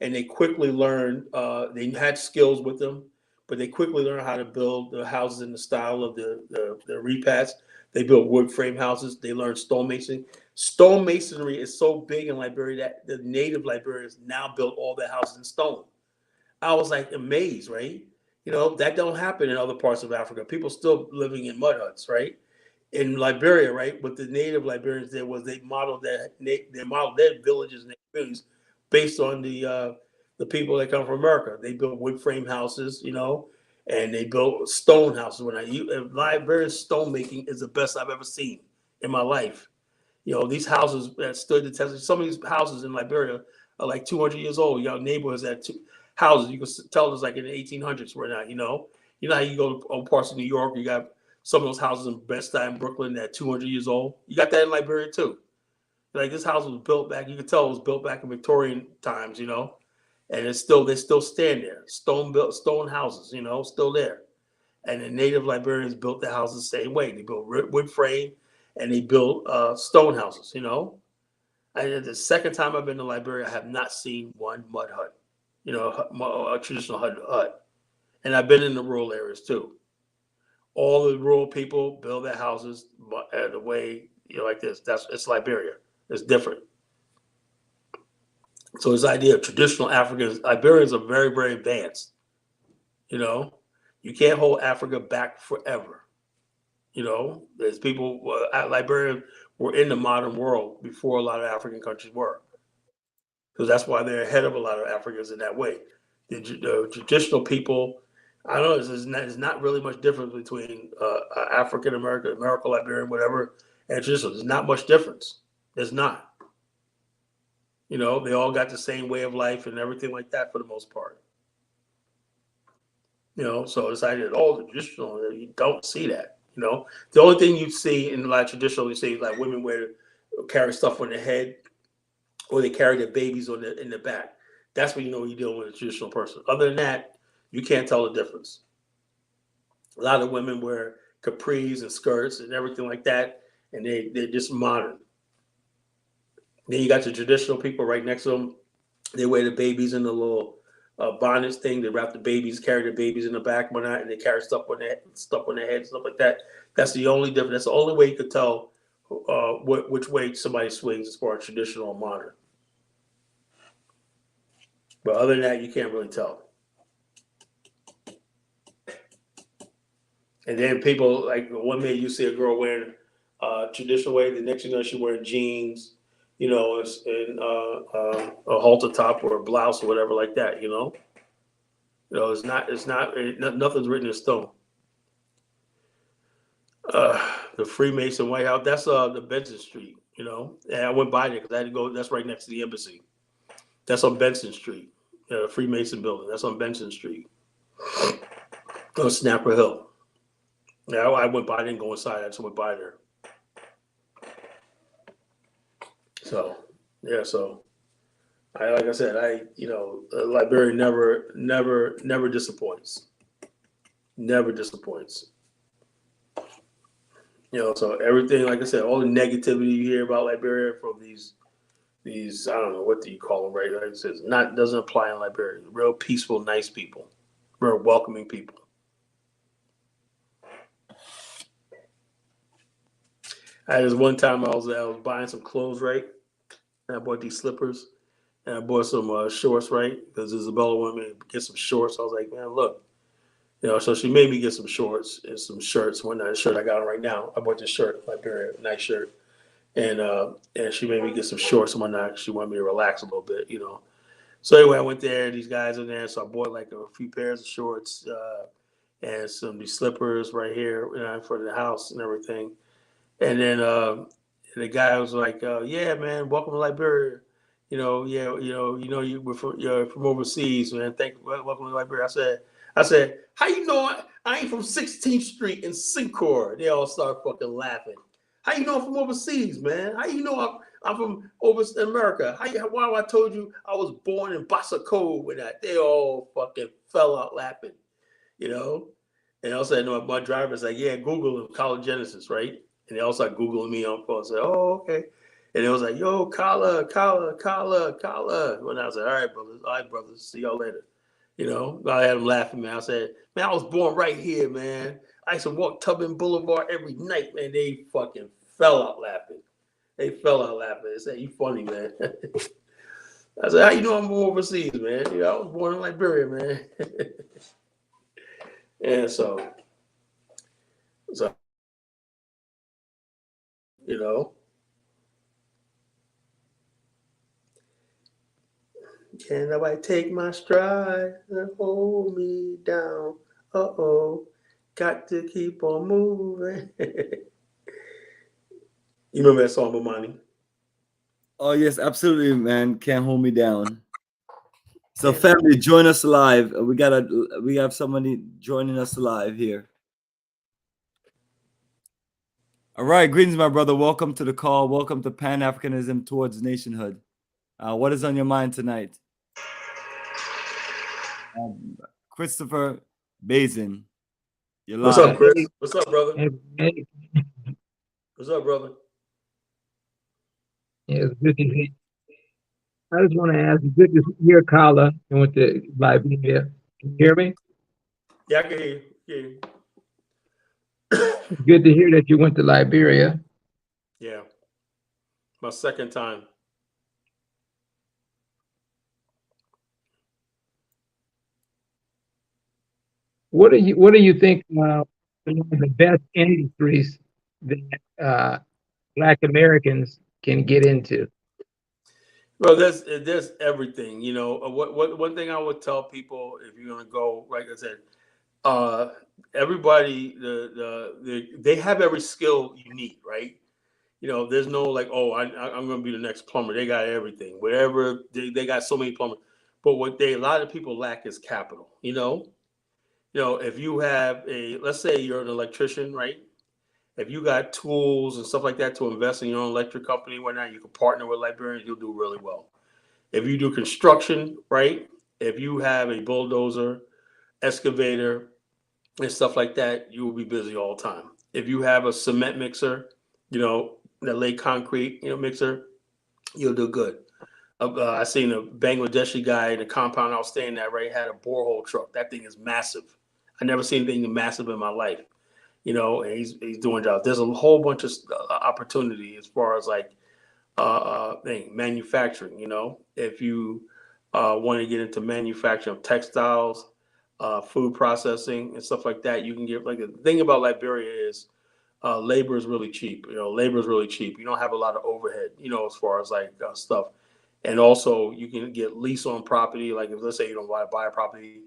And they quickly learned, they had skills with them, but they quickly learned how to build the houses in the style of the repats. They built wood frame houses. They learned stonemasonry. Stonemasonry is so big in Liberia that the native Liberians now build all their houses in stone. I was like amazed, right? You know, that don't happen in other parts of Africa. People still living in mud huts, right? In Liberia, right? What the native Liberians did was they modeled their villages and their communities based on the people that come from America. They built wood frame houses, you know, and they built stone houses. Liberian stone making is the best I've ever seen in my life. You know, these houses that stood the test. Some of these houses in Liberia are like 200 years old. You know, neighborhoods that houses you can tell it's like in the 1800s right now. You know how you go to parts of New York, you got some of those houses in Bed-Stuy and Brooklyn that 200 years old. You got that in Liberia too. Like this house was built back. You can tell it was built back in Victorian times. You know, and they still stand there. Stone houses. You know, still there. And the native Liberians built the houses the same way. They built wood frame and they built stone houses. You know, the second time I've been to Liberia, I have not seen one mud hut. You know, a traditional hut. And I've been in the rural areas too. All the rural people build their houses the way, you know, like this. It's Liberia. It's different. So this idea of traditional Africans, Liberians are very, very advanced. You know, you can't hold Africa back forever. You know, there's people, Liberians were in the modern world before a lot of African countries were. Because that's why they're ahead of a lot of Africans in that way. The traditional people, I don't know, there's not really much difference between African American, Liberian, whatever, and traditional. There's not much difference. There's not. You know, they all got the same way of life and everything like that for the most part. You know, so it's like all the traditional, you don't see that. You know, the only thing you see in a lot of traditional, you see like women carry stuff on their head, or they carry their babies in the back. That's when you know you're dealing with a traditional person. Other than that, you can't tell the difference. A lot of women wear capris and skirts and everything like that, and they're just modern. Then you got the traditional people right next to them. They wear the babies in the little bonnets thing. They wrap the babies, carry the babies in the back, and they carry stuff on their head, stuff like that. That's the only difference. That's the only way you could tell which way somebody swings as far as traditional or modern. But other than that, you can't really tell. And then people, like one minute you see a girl wearing traditional way, the next thing you know she's wearing jeans, you know, and a halter top or a blouse or whatever like that. You know, nothing's written in stone. The Freemason White House, that's the Benson Street. You know, and I went by there because I had to go. That's right next to the embassy. That's on Benson Street. Freemason building. That's on Benson Street. On Snapper Hill. Yeah, I went by. I didn't go inside. I just went by there. So, yeah. So, like I said, Liberia never disappoints. Never disappoints. You know, so everything, like I said, all the negativity you hear about Liberia from these I don't know, what do you call them, right? Like it says, doesn't apply in Liberia. Real peaceful, nice people, real welcoming people. I had this one time I was buying some clothes, right? And I bought these slippers, and I bought some shorts, right? Because Isabella wanted me to get some shorts. I was like, man, look, you know. So she made me get some shorts and some shirts. One nice shirt I got on right now. I bought this shirt, Liberia, nice shirt. And she made me get some shorts and whatnot. She wanted me to relax a little bit, you know. So anyway, I went there. These guys in there, so I bought like a few pairs of shorts and these slippers right here, you know, in front of the house and everything. And then And the guy was like, "Yeah, man, welcome to Liberia. You're from overseas, man. Welcome to Liberia." I said, "How you know I ain't from 16th Street in Syncor?" They all start fucking laughing. How you know I'm from overseas, man? How you know I'm from over America? Why I told you I was born in Bossa Cove with that? They all fucking fell out laughing, you know. And all of a sudden, my driver's like, "Yeah, Google College Genesis, right?" And they all start Googling me on phone. I said, "Oh, okay." And it was like, "Yo, Kala. When I was like, all right, brothers, see y'all later." I had them laughing, man. I said, "Man, I was born right here, man. I used to walk Tubman Boulevard every night, man." They fucking fell out laughing. They said, "You funny, man." I said, "How you know I'm from overseas, man? I was born in Liberia, man." And so, you know, can nobody take my stride and hold me down? Got to keep on moving. You remember that song, Bomani?
Oh yes, absolutely, man. Can't hold me down. So family, join us live. We have somebody joining us live here. All right, greetings, my brother. Welcome to the call. Welcome to Pan-Africanism towards nationhood. What is on your mind tonight? Christopher Bazin, you're live.
What's up, Chris? What's up, brother?
Hey.
What's up, brother?
Yeah, it's good to hear. I just want to ask, good to hear Kala and went to Liberia. Can you hear me?
Yeah, I can hear you. Yeah.
It's good to hear that you went to Liberia.
Yeah. My second time.
What do you think one of the best industries that Black Americans can get into?
Well, there's everything. One thing I would tell people, if you're gonna go, like I said, everybody they have every skill you need, right? There's no like, oh, I'm gonna be the next plumber. They got everything. Whatever they got so many plumbers. But what a lot of people lack is capital. If you have let's say you're an electrician, right? If you got tools and stuff like that to invest in your own electric company, whatnot, you can partner with Liberians, you'll do really well. If you do construction, right? If you have a bulldozer, excavator, and stuff like that, you will be busy all the time. If you have a cement mixer, that lay concrete, mixer, you'll do good. I seen a Bangladeshi guy in the compound I was staying at, right, had a borehole truck. That thing is massive. I never seen anything massive in my life. And he's doing jobs. There's a whole bunch of opportunity as far as like manufacturing. If you want to get into manufacturing of textiles, food processing, and stuff like that, you can get. Like the thing about Liberia is labor is really cheap. Labor is really cheap. You don't have a lot of overhead. As far as like stuff, and also you can get lease on property. Like if let's say you don't want to buy a property.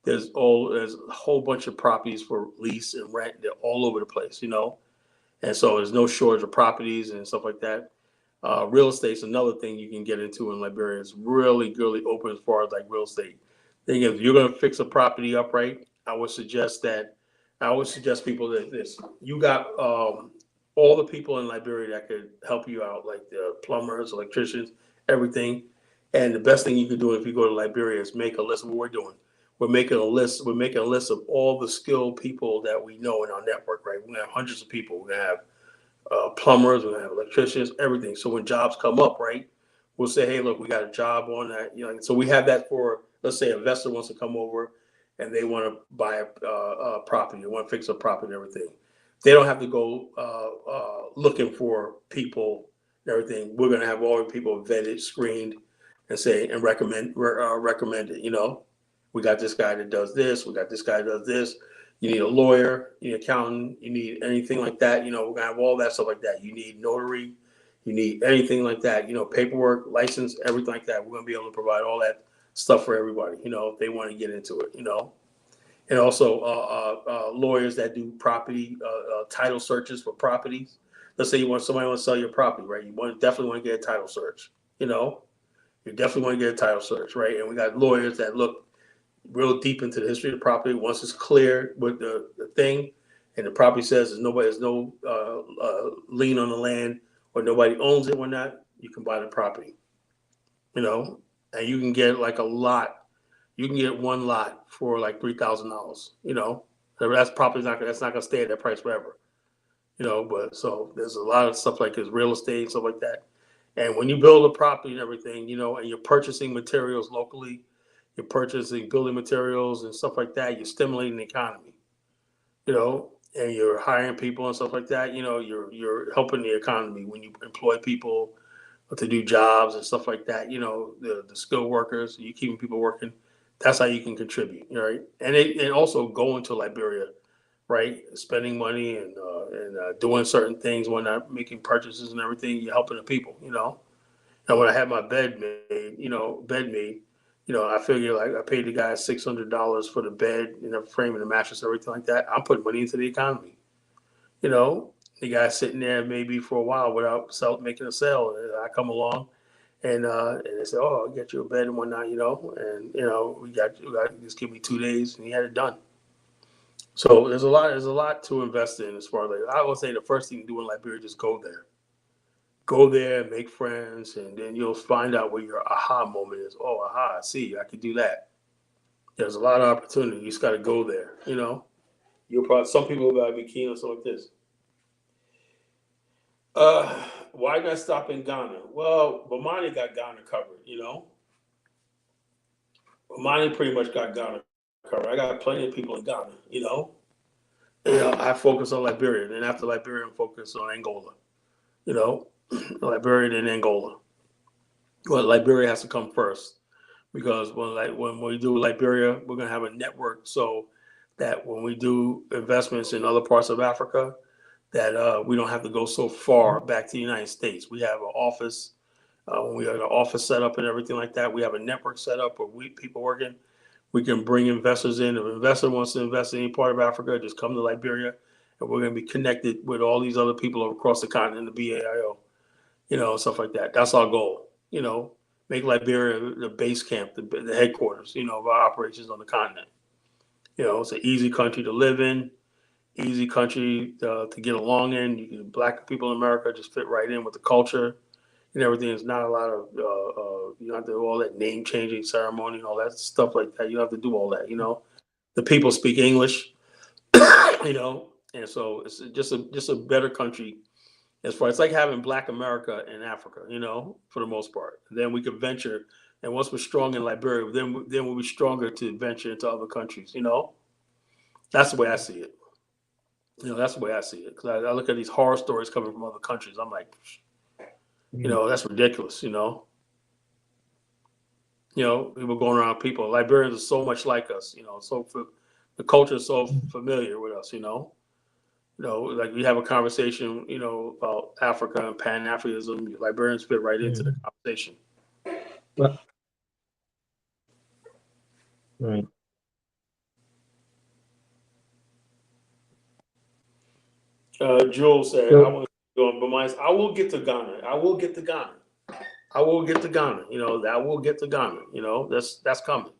There's a whole bunch of properties for lease and rent. They're all over the place, and so there's no shortage of properties and stuff like that. Real estate's another thing you can get into in Liberia. It's really, really open as far as like real estate. Thing is, if you're gonna fix a property up right, I would suggest people that this. You got all the people in Liberia that could help you out, like the plumbers, electricians, everything. And the best thing you can do if you go to Liberia is make a list of what we're doing. We're making a list. We're making a list of all the skilled people that we know in our network. Right, we're gonna have hundreds of people. We're gonna have plumbers. We're gonna have electricians, everything. So when jobs come up, right, we'll say, hey, look, we got a job on that. So we have that for, let's say, an investor wants to come over and they want to buy a property. They want to fix a property and everything. They don't have to go looking for people and everything. We're gonna have all the people vetted, screened, and say and recommend it. We got this guy that does this. We got this guy that does this. You need a lawyer, you need an accountant, you need anything like that. We're gonna have all that stuff like that. You need notary, you need anything like that. Paperwork, license, everything like that. We're gonna be able to provide all that stuff for everybody. If they want to get into it. And also lawyers that do property title searches for properties. let's say somebody wants to sell your property, right? You definitely want to get a title search. You definitely want to get a title search, right? And we got lawyers that look real deep into the history of the property. Once it's clear with the thing, and the property says there's no lien on the land, or nobody owns it or not, you can buy the property. And you can get like a lot. You can get one lot for like $3,000. That's probably not gonna stay at that price forever. But so there's a lot of stuff like this, real estate and stuff like that. And when you build a property and everything, and you're purchasing materials locally, you're purchasing building materials and stuff like that, you're stimulating the economy. And you're hiring people and stuff like that. You're helping the economy when you employ people to do jobs and stuff like that. The skilled workers, you keeping people working. That's how you can contribute, right? And also going to Liberia, right? Spending money and doing certain things, when not making purchases and everything. You're helping the people, And when I had my bed made, I figured like I paid the guy $600 for the bed and the frame and the mattress, everything like that. I'm putting money into the economy. The guy's sitting there maybe for a while without making a sale. And I come along. And they said, "Oh, I'll get you a bed and whatnot, And we got just give me 2 days, and he had it done. So there's a lot to invest in as far as I would say the first thing to do in Liberia, just go there, make friends, and then you'll find out where your aha moment is. Oh, aha! See, I could do that. There's a lot of opportunity. You just got to go there. Some people will be keen on something like this. Why not stop in Ghana? Well, Bomani got Ghana covered, Bomani pretty much got Ghana covered. I got plenty of people in Ghana, I focus on Liberia, and then after Liberia, I focus on Angola, Liberia and Angola. Well, Liberia has to come first, because when we do Liberia, we're gonna have a network so that when we do investments in other parts of Africa, that we don't have to go so far back to the United States. We have an office. When we have an office set up and everything like that, we have a network set up where people working. We can bring investors in. If an investor wants to invest in any part of Africa, just come to Liberia, and we're going to be connected with all these other people across the continent, the BAIO, stuff like that. That's our goal. Make Liberia the base camp, the headquarters, of our operations on the continent. It's an easy country to live in. Easy country to get along in. Black people in America just fit right in with the culture and everything. It's not a lot of you don't have to do all that name changing ceremony and all that stuff like that. You don't have to do all that. The people speak English, and so it's just a better country as far. It's like having Black America in Africa, for the most part. And then we could venture, and once we're strong in Liberia, then we'll be stronger to venture into other countries. That's the way I see it. That's the way I see it. Because I look at these horror stories coming from other countries. I'm like, that's ridiculous. People going around. Liberians are so much like us. The culture is so familiar with us. Like we have a conversation. About Africa and Pan-Africanism. Liberians fit right into the conversation.
Well, right.
Jules said, "I want to go on Bomani. I will get to Ghana. I will get to Ghana. I will get to Ghana. I will get to Ghana. That's coming."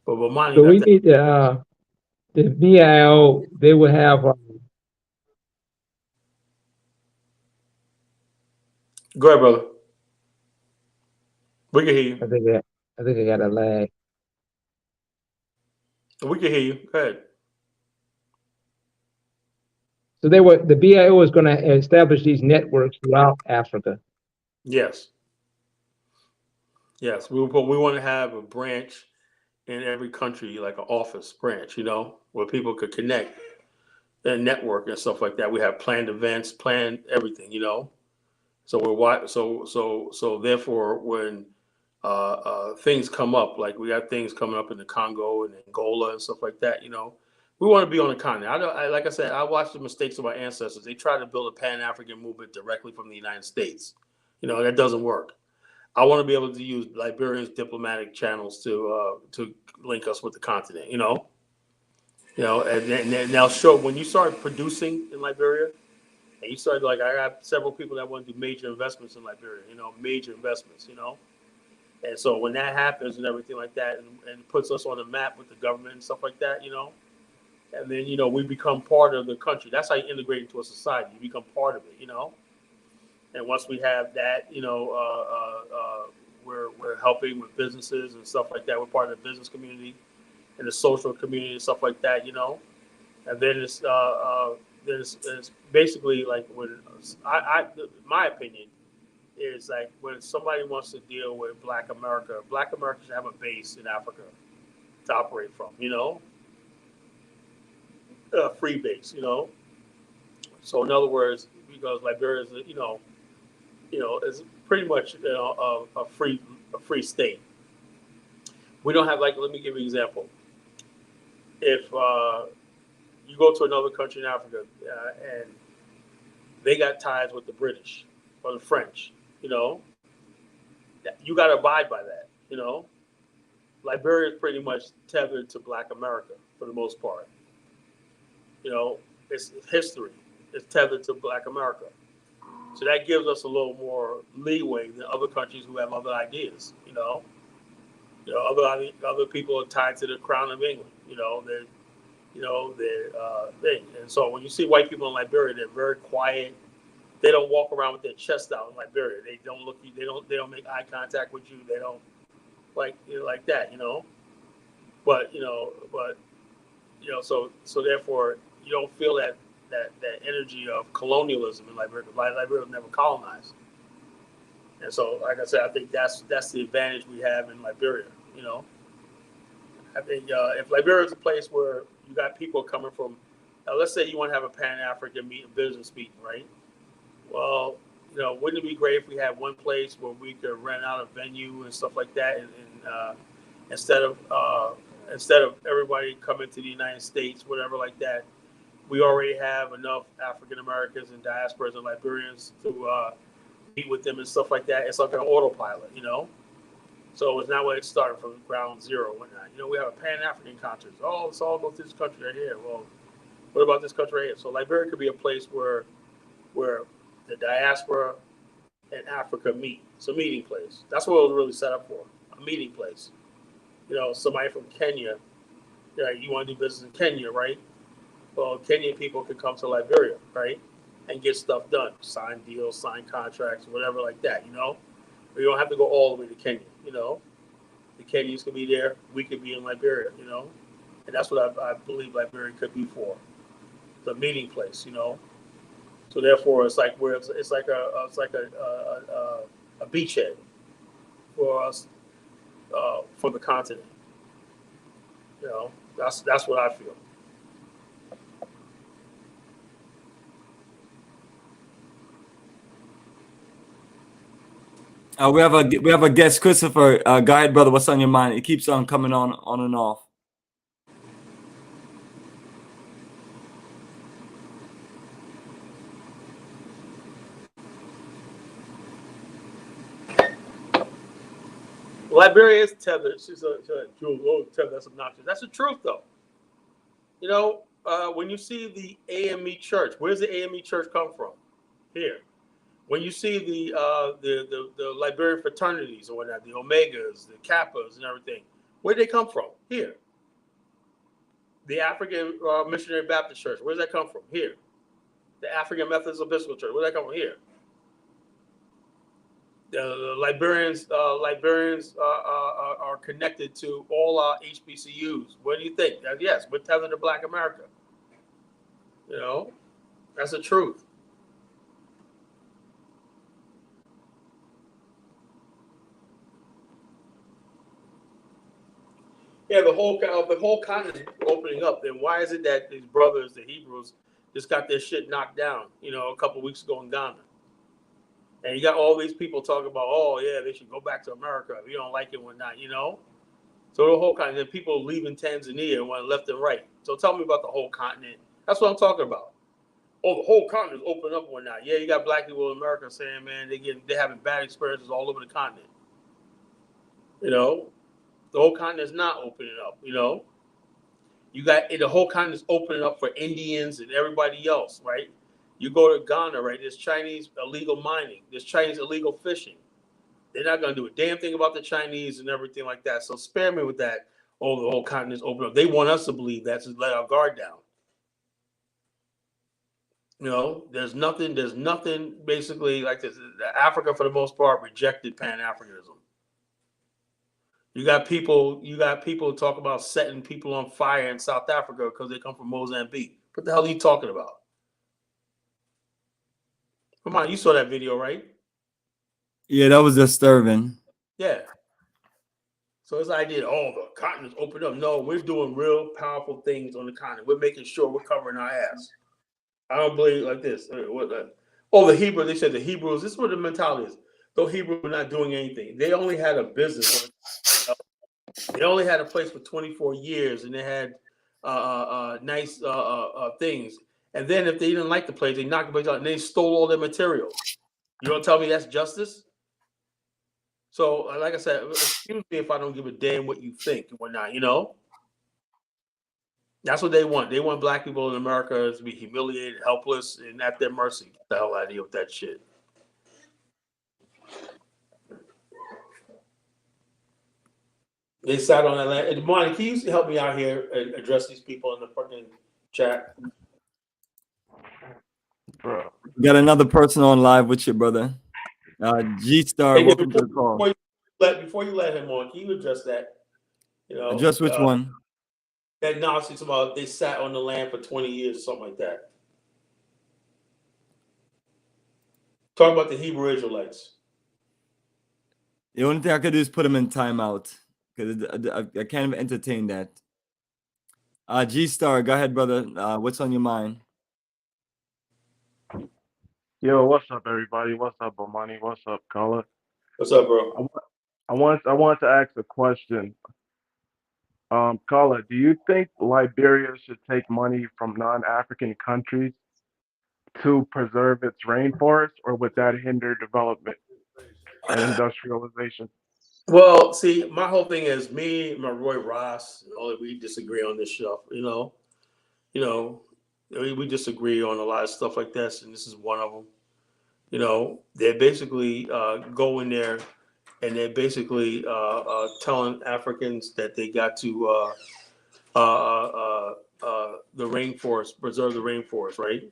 But Bomani,
So we need the BAIO. They will have.
Go ahead, brother. We can hear you.
I think I got a lag.
We can hear you. Go ahead.
So the BAIO is going to establish these networks throughout Africa.
Yes. Yes. We want to have a branch in every country, like an office branch, where people could connect and network and stuff like that. We have planned events, planned everything, So so therefore, when things come up, like we got things coming up in the Congo and Angola and stuff like that, we want to be on the continent. Like I said, I watched the mistakes of our ancestors. They tried to build a Pan-African movement directly from the United States. That doesn't work. I want to be able to use Liberians' diplomatic channels to link us with the continent. And now show when you start producing in Liberia And you start like, I got several people that want to do major investments in Liberia, major investments, And so when that happens and everything like that, and puts us on the map with the government and stuff like that, and then, we become part of the country. That's how you integrate into a society. You become part of it, And once we have that, we're helping with businesses and stuff like that. We're part of the business community and the social community and stuff like that, And then it's basically like when my opinion is like when somebody wants to deal with Black America should have a base in Africa to operate from, a free base, So in other words, because Liberia is, is pretty much a free state. We don't have let me give you an example. If you go to another country in Africa and they got ties with the British or the French, you got to abide by that, Liberia is pretty much tethered to Black America for the most part. Its history is tethered to Black America. So that gives us a little more leeway than other countries who have other ideas, Other people are tied to the Crown of England, their thing. And so when you see white people in Liberia, they're very quiet. They don't walk around with their chest out in Liberia. They don't look. They don't make eye contact with you. They don't like that. But so therefore you don't feel that energy of colonialism in Liberia. Liberia was never colonized. And so, like I said, I think that's the advantage we have in Liberia. I think if Liberia is a place where you got people coming from, let's say you want to have a Pan-African business meeting, right? Well, wouldn't it be great if we had one place where we could rent out a venue and stuff like that, and instead of everybody coming to the United States, whatever like that, we already have enough African Americans and diasporas and Liberians to meet with them and stuff like that. It's like an autopilot, So it's not when it started from ground zero and whatnot. We have a Pan-African conference. Oh, let's all go to this country right here. Well, what about this country right here? So Liberia could be a place where the diaspora and Africa meet. It's a meeting place. That's what it was really set up for, a meeting place. Somebody from Kenya, you want to do business in Kenya, right? Well, Kenyan people could come to Liberia, right? And get stuff done, sign deals, sign contracts, whatever like that, We don't have to go all the way to Kenya, The Kenyans could be there. We could be in Liberia, And that's what I believe Liberia could be for. The meeting place, So therefore, it's like a beachhead for us, for the continent. That's what I feel.
We have a guest, Christopher. Go ahead, brother. What's on your mind? It keeps on coming on and off.
Liberia is tethered. She's tethered. That's obnoxious. That's the truth, though. When you see the AME Church, where's the AME Church come from? Here. When you see the Liberian fraternities or whatnot, the Omegas, the Kappas, and everything, where'd they come from? Here. The African Missionary Baptist Church, where's that come from? Here. The African Methodist Episcopal Church, where's that come from? Here. The Liberians are connected to all our HBCUs. What do you think? Yes, we're tethered to Black America. That's the truth. Yeah, the whole continent opening up. Then why is it that these brothers, the Hebrews, just got their shit knocked down? A couple of weeks ago in Ghana. And you got all these people talking about, oh, yeah, they should go back to America if you don't like it or not, So the whole continent, people leaving Tanzania and went left and right. So tell me about the whole continent. That's what I'm talking about. Oh, the whole continent is opening up or not. Yeah, you got Black people in America saying, man, they're having bad experiences all over the continent. The whole continent is not opening up, You got the whole continent is opening up for Indians and everybody else, right? You go to Ghana, right? There's Chinese illegal mining. There's Chinese illegal fishing. They're not going to do a damn thing about the Chinese and everything like that. So spare me with that. Oh, the whole continent's open up. They want us to believe that, to let our guard down. You know, there's nothing basically like this. Africa, for the most part, rejected Pan-Africanism. You got people talk about setting people on fire in South Africa because they come from Mozambique. What the hell are you talking about? Come on, you saw that video, right?
Yeah, that was disturbing.
Yeah. So this idea, oh, the continent's open up. No, we're doing real powerful things on the continent. We're making sure we're covering our ass. I don't believe like this. The Hebrews, they said the Hebrews, this is what the mentality is. Those Hebrews were not doing anything. They only had a business. They only had a place for 24 years, and they had nice things. And then if they didn't like the place, they knocked the place out, and they stole all their materials. You don't tell me that's justice? So, like I said, excuse me if I don't give a damn what you think and whatnot, you know? That's what they want. They want black people in America to be humiliated, helpless, and at their mercy. Get the hell out of here with that shit. They sat on that land. And Bomani, can you help me out here and address these people in the fucking chat?
Bro.
We got another person on live with you, brother. G-Star,
Hey,
welcome to the call.
Before you let him on, can you address that? You know,
Address which one?
That nonsense about they sat on the land for 20 years or something like that. Talk about the Hebrew Israelites.
The only thing I could do is put them in timeout because I can't even entertain that. G-Star, go ahead, brother. What's on your mind?
Yo, what's up, everybody? What's up, Bomani? What's up, Kala?
What's up, bro?
I want to ask a question. Kala, do you think Liberia should take money from non-African countries to preserve its rainforest, or would that hinder development and industrialization?
Well, see, my whole thing is me, my Roy Ross, we disagree on this stuff, you know, we disagree on a lot of stuff like this, and this is one of them. You know, they basically go in there and they're basically telling Africans that they got to the rainforest, preserve the rainforest, right?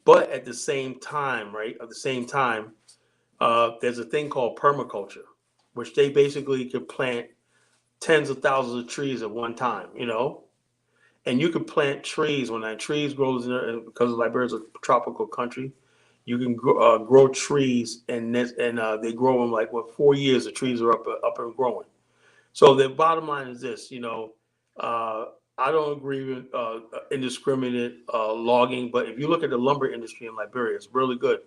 But at the same time, there's a thing called permaculture, which they basically could plant tens of thousands of trees at one time, you know? And you can plant trees when that trees grows in there, because Liberia's a tropical country. You can grow trees, and they grow them like 4 years. The trees are up and growing. So the bottom line is this, you know, I don't agree with indiscriminate logging, but if you look at the lumber industry in Liberia, it's really good.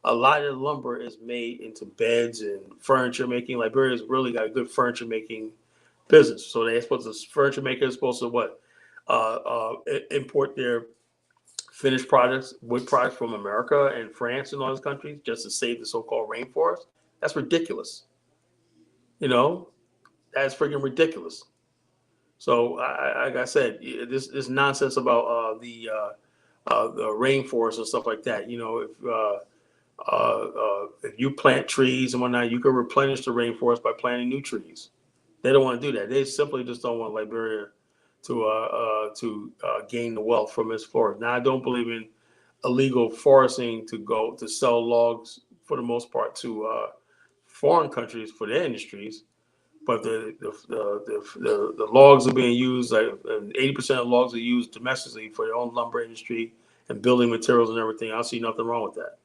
A lot of the lumber is made into beds and furniture making. Liberia's really got a good furniture making business. So they're supposed to, furniture makers supposed to import their finished products, wood products from America and France and all those countries just to save the so-called rainforest. That's ridiculous. You know, that's freaking ridiculous. So, like I said, this nonsense about the rainforest and stuff like that. You know, if you plant trees and whatnot, you can replenish the rainforest by planting new trees. They don't want to do that. They simply just don't want Liberia to gain the wealth from its forest. Now, I don't believe in illegal foresting to sell logs for the most part to foreign countries for their industries. But the logs are being used, like 80% of logs are used domestically for their own lumber industry and building materials and everything. I see nothing wrong with that.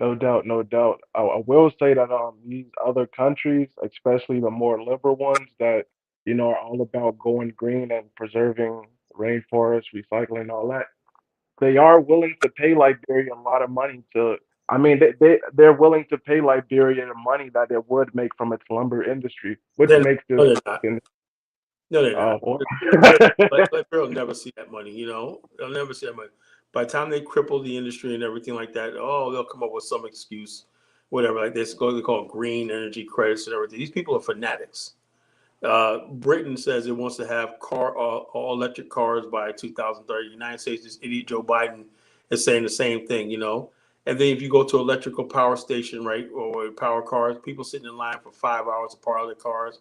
No doubt, no doubt. I will say that these other countries, especially the more liberal ones that are all about going green and preserving rainforests, recycling, all that, they are willing to pay Liberia a lot of money to. I mean, they're willing to pay Liberia the money that it would make from its lumber industry, which makes this.
They're not. No, they're not.
Or,
Liberia will never see that money. You know, they'll never see that money. By the time they cripple the industry and everything like that, they'll come up with some excuse, whatever. Like they call it green energy credits and everything. These people are fanatics. Britain says it wants to have all electric cars by 2030. The United States, this idiot Joe Biden is saying the same thing, you know. And then if you go to electrical power station, right, or power cars, people sitting in line for 5 hours to power their cars.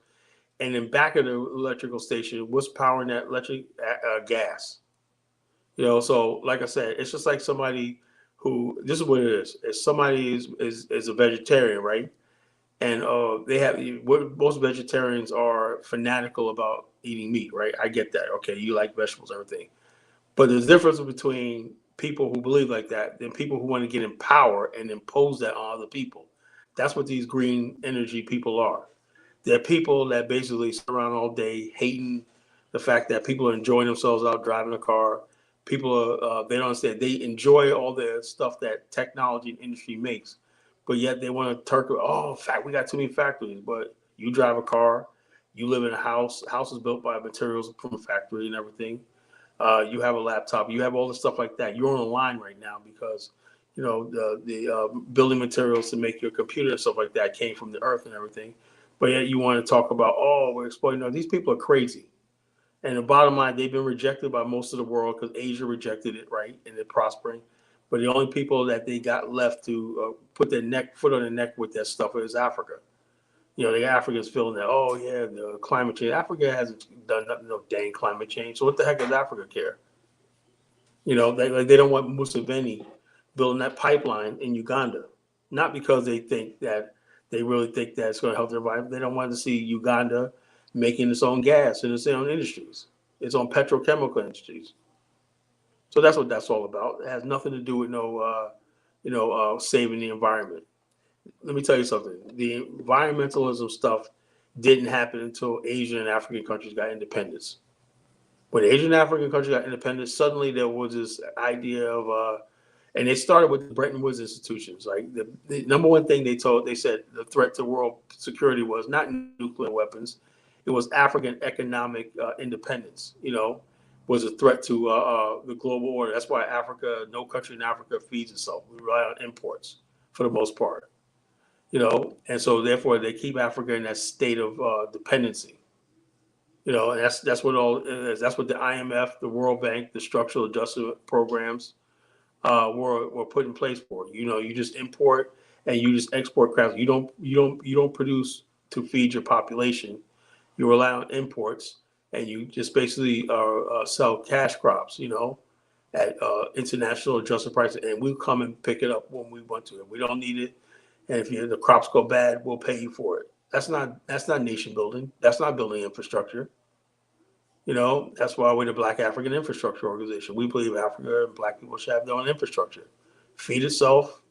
And then back of the electrical station, what's powering that electric gas? You know, so like I said, it's just like somebody who, this is what it is. If somebody is a vegetarian, right? And they have what most vegetarians are fanatical about eating meat, right? I get that. Okay, you like vegetables, everything. But there's a difference between people who believe like that and people who want to get in power and impose that on other people. That's what these green energy people are. They're people that basically sit around all day hating the fact that people are enjoying themselves out driving a car. People are, they don't understand. They enjoy all the stuff that technology and industry makes, but yet they want to oh, in fact, we got too many factories. But you drive a car, you live in a house. House is built by materials from a factory and everything. You have a laptop. You have all the stuff like that. You're on the line right now because you know the building materials to make your computer and stuff like that came from the earth and everything. But yet you want to talk about, oh, we're exploiting. No, these people are crazy. And the bottom line, they've been rejected by most of the world because Asia rejected it, right? And they're prospering. But the only people that they got left to put their foot on their neck with that stuff is Africa. You know, the Africans feeling that, oh, yeah, the climate change. Africa hasn't done nothing, no dang climate change. So what the heck does Africa care? You know, they don't want Museveni building that pipeline in Uganda, not because they really think that it's going to help their environment. They don't want to see Uganda making its own gas and its own industries, its own petrochemical industries. So that's what that's all about. It has nothing to do with saving the environment. Let me tell you something. The environmentalism stuff didn't happen until Asian and African countries got independence. When Asian and African countries got independence, suddenly there was this idea of, and it started with the Bretton Woods institutions. Like the number one thing they said the threat to world security was not nuclear weapons, it was African economic independence. You know, was a threat to the global order. That's why no country in Africa feeds itself. We rely on imports for the most part. You know, and so therefore they keep Africa in that state of dependency. You know, and that's what all that's what the IMF, the World Bank, the structural adjustment programs were put in place for. You know, you just import and you just export crap. You don't produce to feed your population. You rely on imports and you just basically sell cash crops. You know, at international adjusted prices, and we'll come and pick it up when we want to. If we don't need it, and if the crops go bad, we'll pay you for it. That's not nation building. That's not building infrastructure. You know, that's why we're the Black African Infrastructure Organization. We believe Africa and Black people should have their own infrastructure, feed itself,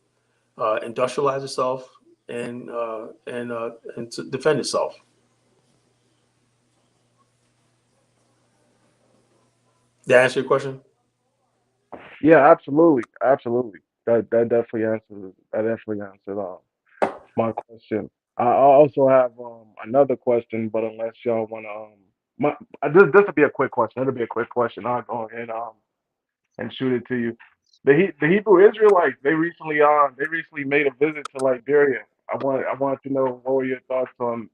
industrialize itself, and to defend itself. Did that answer your question?
Yeah, absolutely, absolutely. That definitely answered my question. I also have another question, but unless y'all want to my this will be a quick question. It'll be a quick question. I'll go ahead and shoot it to you. The Hebrew Israelites they recently made a visit to Liberia. I wanted to know what were your thoughts on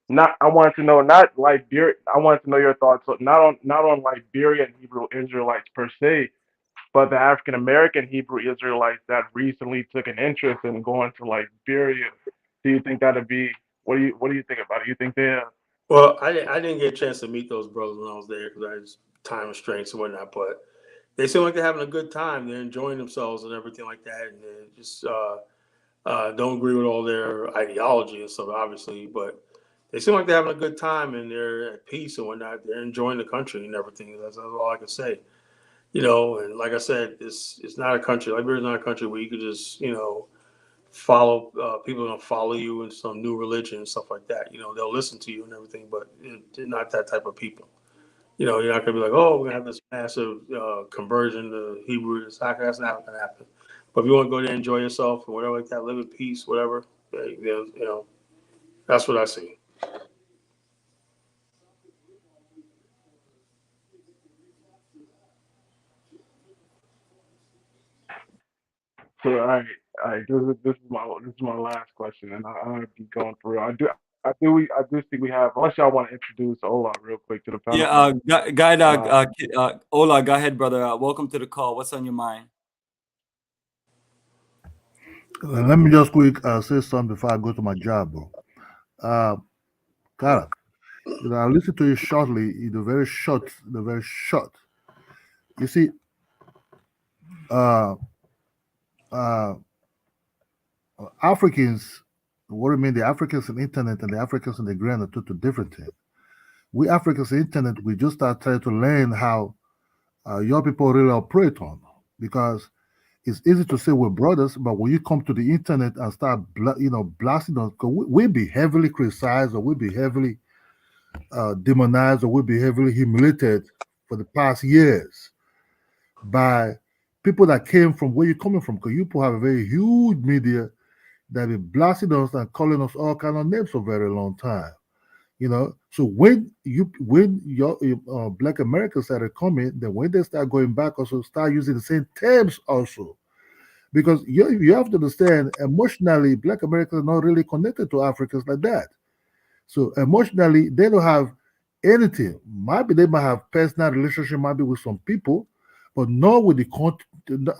not I wanted to know not Liberia I wanted to know your thoughts not on Liberian Hebrew Israelites per se, but the African American Hebrew Israelites that recently took an interest in going to Liberia. Do you think that'd be what do you think about it? You think they
Well, I didn't get a chance to meet those brothers when I was there because I was time restraints and whatnot. But they seem like they're having a good time. They're enjoying themselves and everything like that, and they just don't agree with all their ideology and stuff, obviously. But they seem like they're having a good time and they're at peace and whatnot. They're enjoying the country and everything. That's all I can say. You know, and like I said, it's not a country. Liberia's not a country where you could just follow people don't follow you in some new religion and stuff like that. You know, they'll listen to you and everything, but they're not that type of people. You know, you're not gonna be like, oh, we're gonna have this massive conversion to Hebrew. That's not gonna happen. But if you want to go there, enjoy yourself and whatever like that, live in peace, whatever. That's what I see.
so? All right, all right. This is my last question, and I'll be going through. I do think we have. Unless y'all want to introduce Ola real quick to the panel.
Ola, go ahead, brother. Welcome to the call. What's on your mind?
Let me just quick say something before I go to my job, bro. Cara, I listened to you shortly. The very short. You see, Africans. What do you mean? The Africans on the internet and the Africans on the ground are two different things. We Africans on the internet, we just start trying to learn how your people really operate on, because it's easy to say we're brothers, but when you come to the internet and start, blasting us, because we be heavily criticized, or we be heavily demonized, or we be heavily humiliated for the past years by people that came from where you're coming from, because you people have a very huge media that be blasting us and calling us all kind of names for a very long time. So when your Black Americans started coming, then when they start going back, also start using the same terms also, because you have to understand, emotionally, Black Americans are not really connected to Africans like that. So emotionally, they don't have anything. Maybe they might have personal relationship, maybe with some people, but not with the content.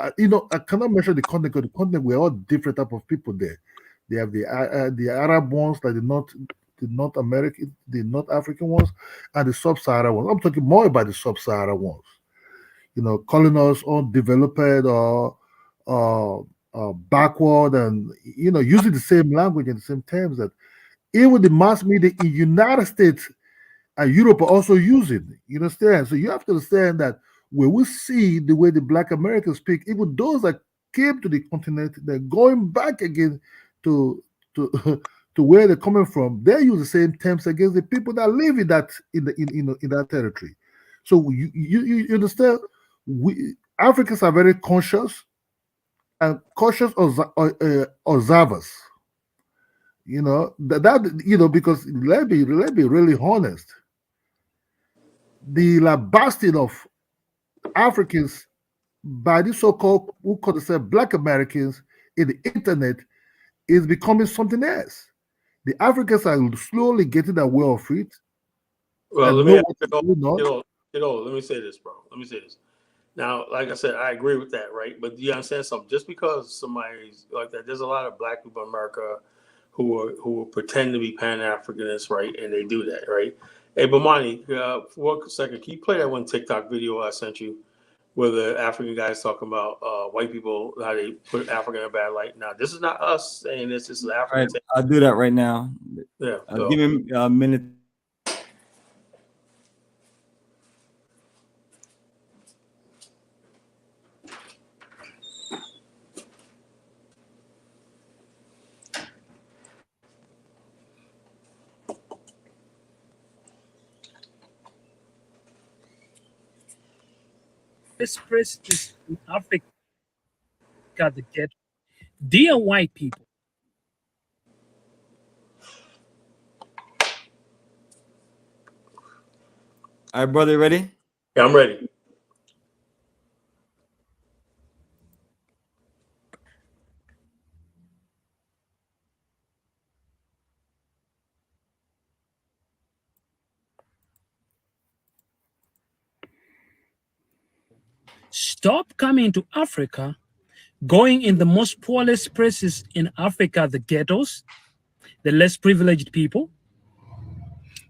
I cannot mention the content, because the content, we're all different type of people there. They have the Arab ones, like the North American, the North African ones, and the Sub-Saharan ones. I'm talking more about the Sub-Saharan ones. Calling us undeveloped or backward, and using the same language and the same terms that even the mass media in United States and Europe are also using. You understand? So you have to understand that when we see the way the Black Americans speak, even those that came to the continent, they're going back again to to where they're coming from. They use the same terms against the people that live in that territory. So you understand? We Africans are very conscious and cautious observers. Because let's be really honest. The busting of Africans by the so-called, who call themselves Black Americans in the internet, is becoming something else. The Africans are slowly getting aware of it.
Well, let me say this, bro. Let me say this. Now, like I said, I agree with that, right? But you understand something? Just because somebody's like that, there's a lot of Black people in America who pretend to be Pan-Africanists, right? And they do that, right? Hey, Bomani, for 1 second, can you play that one TikTok video I sent you, where the African guys talking about white people, how they put Africa in a bad light? Now, this is not us saying this. This is African.
Right, I'll do that right now.
Yeah.
Give me a minute.
This press is in Africa, the ghetto. Dear white people,
All right, brother, you ready?
Yeah, I'm ready.
stop coming to Africa, going in the most poorest places in Africa, the ghettos, the less privileged people.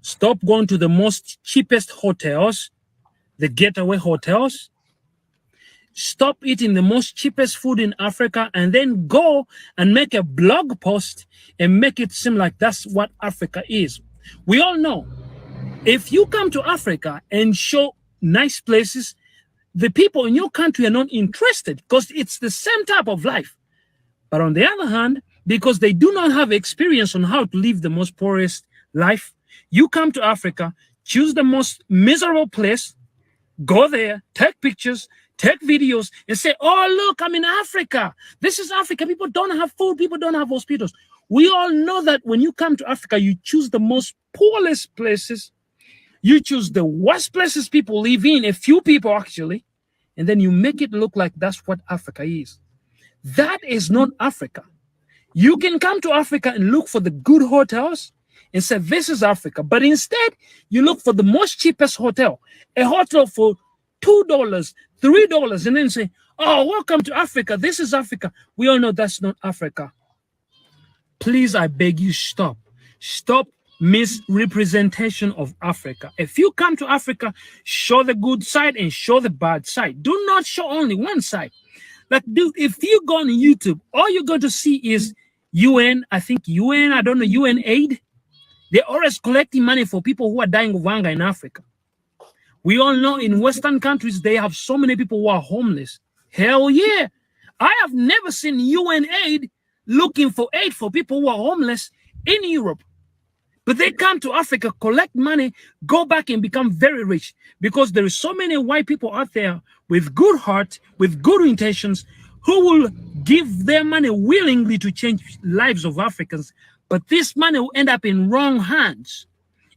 Stop going to the most cheapest hotels, the getaway hotels. Stop eating the most cheapest food in Africa, and then go and make a blog post and make it seem like that's what Africa is. We all know, if you come to Africa and show nice places, the people in your country are not interested, because it's the same type of life. But on the other hand, because they do not have experience on how to live the most poorest life, you come to Africa, choose the most miserable place, go there, take pictures, take videos, and say, oh, look, I'm in Africa. This is Africa. People don't have food. People don't have hospitals. We all know that when you come to Africa, you choose the most poorest places. You choose the worst places people live in, a few people actually, and then you make it look like that's what Africa is. That is not Africa. You can come to Africa and look for the good hotels and say, this is Africa. But instead, you look for the most cheapest hotel, a hotel for $2, $3, and then say, oh, welcome to Africa. This is Africa. We all know that's not Africa. Please, I beg you, stop. Stop misrepresentation of Africa. If you come to Africa, show the good side and show the bad side. Do not show only one side. Like, dude, if you go on YouTube, all you're going to see is UN, I don't know, UN aid. They're always collecting money for people who are dying of hunger in Africa. We all know in Western countries, they have so many people who are homeless. Hell yeah. I have never seen UN aid looking for aid for people who are homeless in Europe. But they come to Africa, collect money, go back and become very rich because there is so many white people out there with good heart, with good intentions, who will give their money willingly to change lives of Africans. But this money will end up in wrong hands.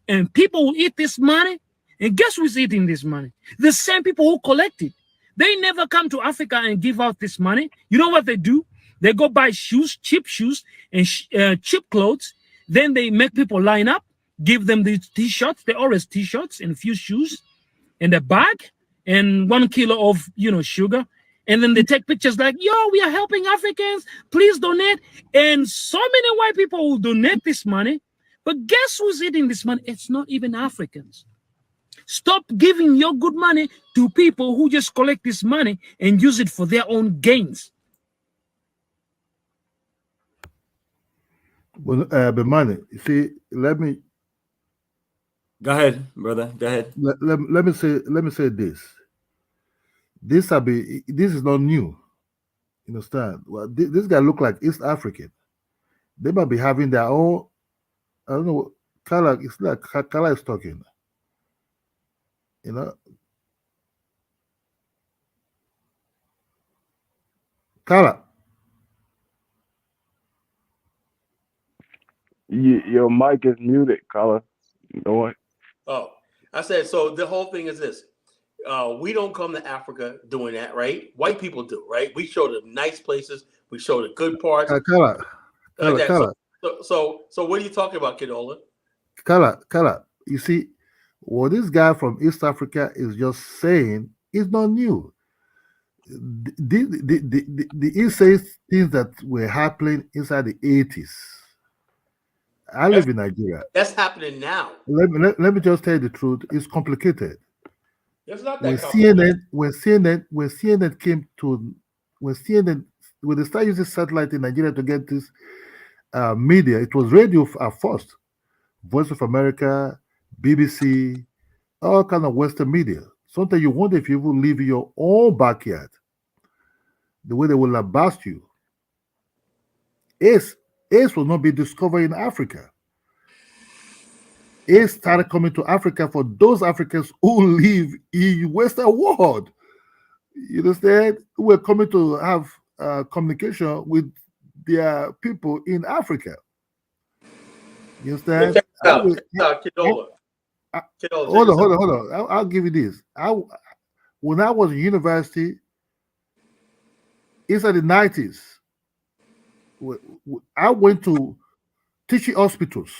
And people will eat this money. And guess who's eating this money? The same people who collect it. They never come to Africa and give out this money. You know what they do? They go buy shoes, cheap shoes, and cheap clothes. Then they make people line up, give them the t-shirts, the orange t-shirts and a few shoes and a bag and 1 kilo of, sugar. And then they take pictures like, yo, we are helping Africans. Please donate. And so many white people will donate this money. But guess who's eating this money? It's not even Africans. Stop giving your good money to people who just collect this money and use it for their own gains.
Well, Bomani, you see, let me
Go ahead, brother. Go ahead.
let me say this. This is not new. You understand? Well, this guy look like East African. They might be having their own. I don't know. Kala, it's like Kala is talking. You know, Kala.
Your mic is muted, Colin. You know what?
Oh, I said, so the whole thing is this. We don't come to Africa doing that, right? White people do, right? We show the nice places. We show the good parts.
Kala.
So what are you talking about, Kidola?
Kala. You see, what this guy from East Africa is just saying is not new. The East says things that were happening inside the 80s. I live in Nigeria.
That's happening now.
Let me just tell you the truth. It's complicated.
It's not
When
that complicated.
CNN came to, when they started using satellite in Nigeria to get this media, it was radio at first. Voice of America, BBC, all kind of Western media. Sometimes you wonder if you even live in your own backyard, the way they will lambast you. AIDS will not be discovered in Africa. AIDS started coming to Africa for those Africans who live in the Western world. You understand? Who were coming to have communication with their people in Africa. You understand?
Check it out, Kidola.
Hold on. I'll give you this. When I was in university, inside the 90s, I went to teaching hospitals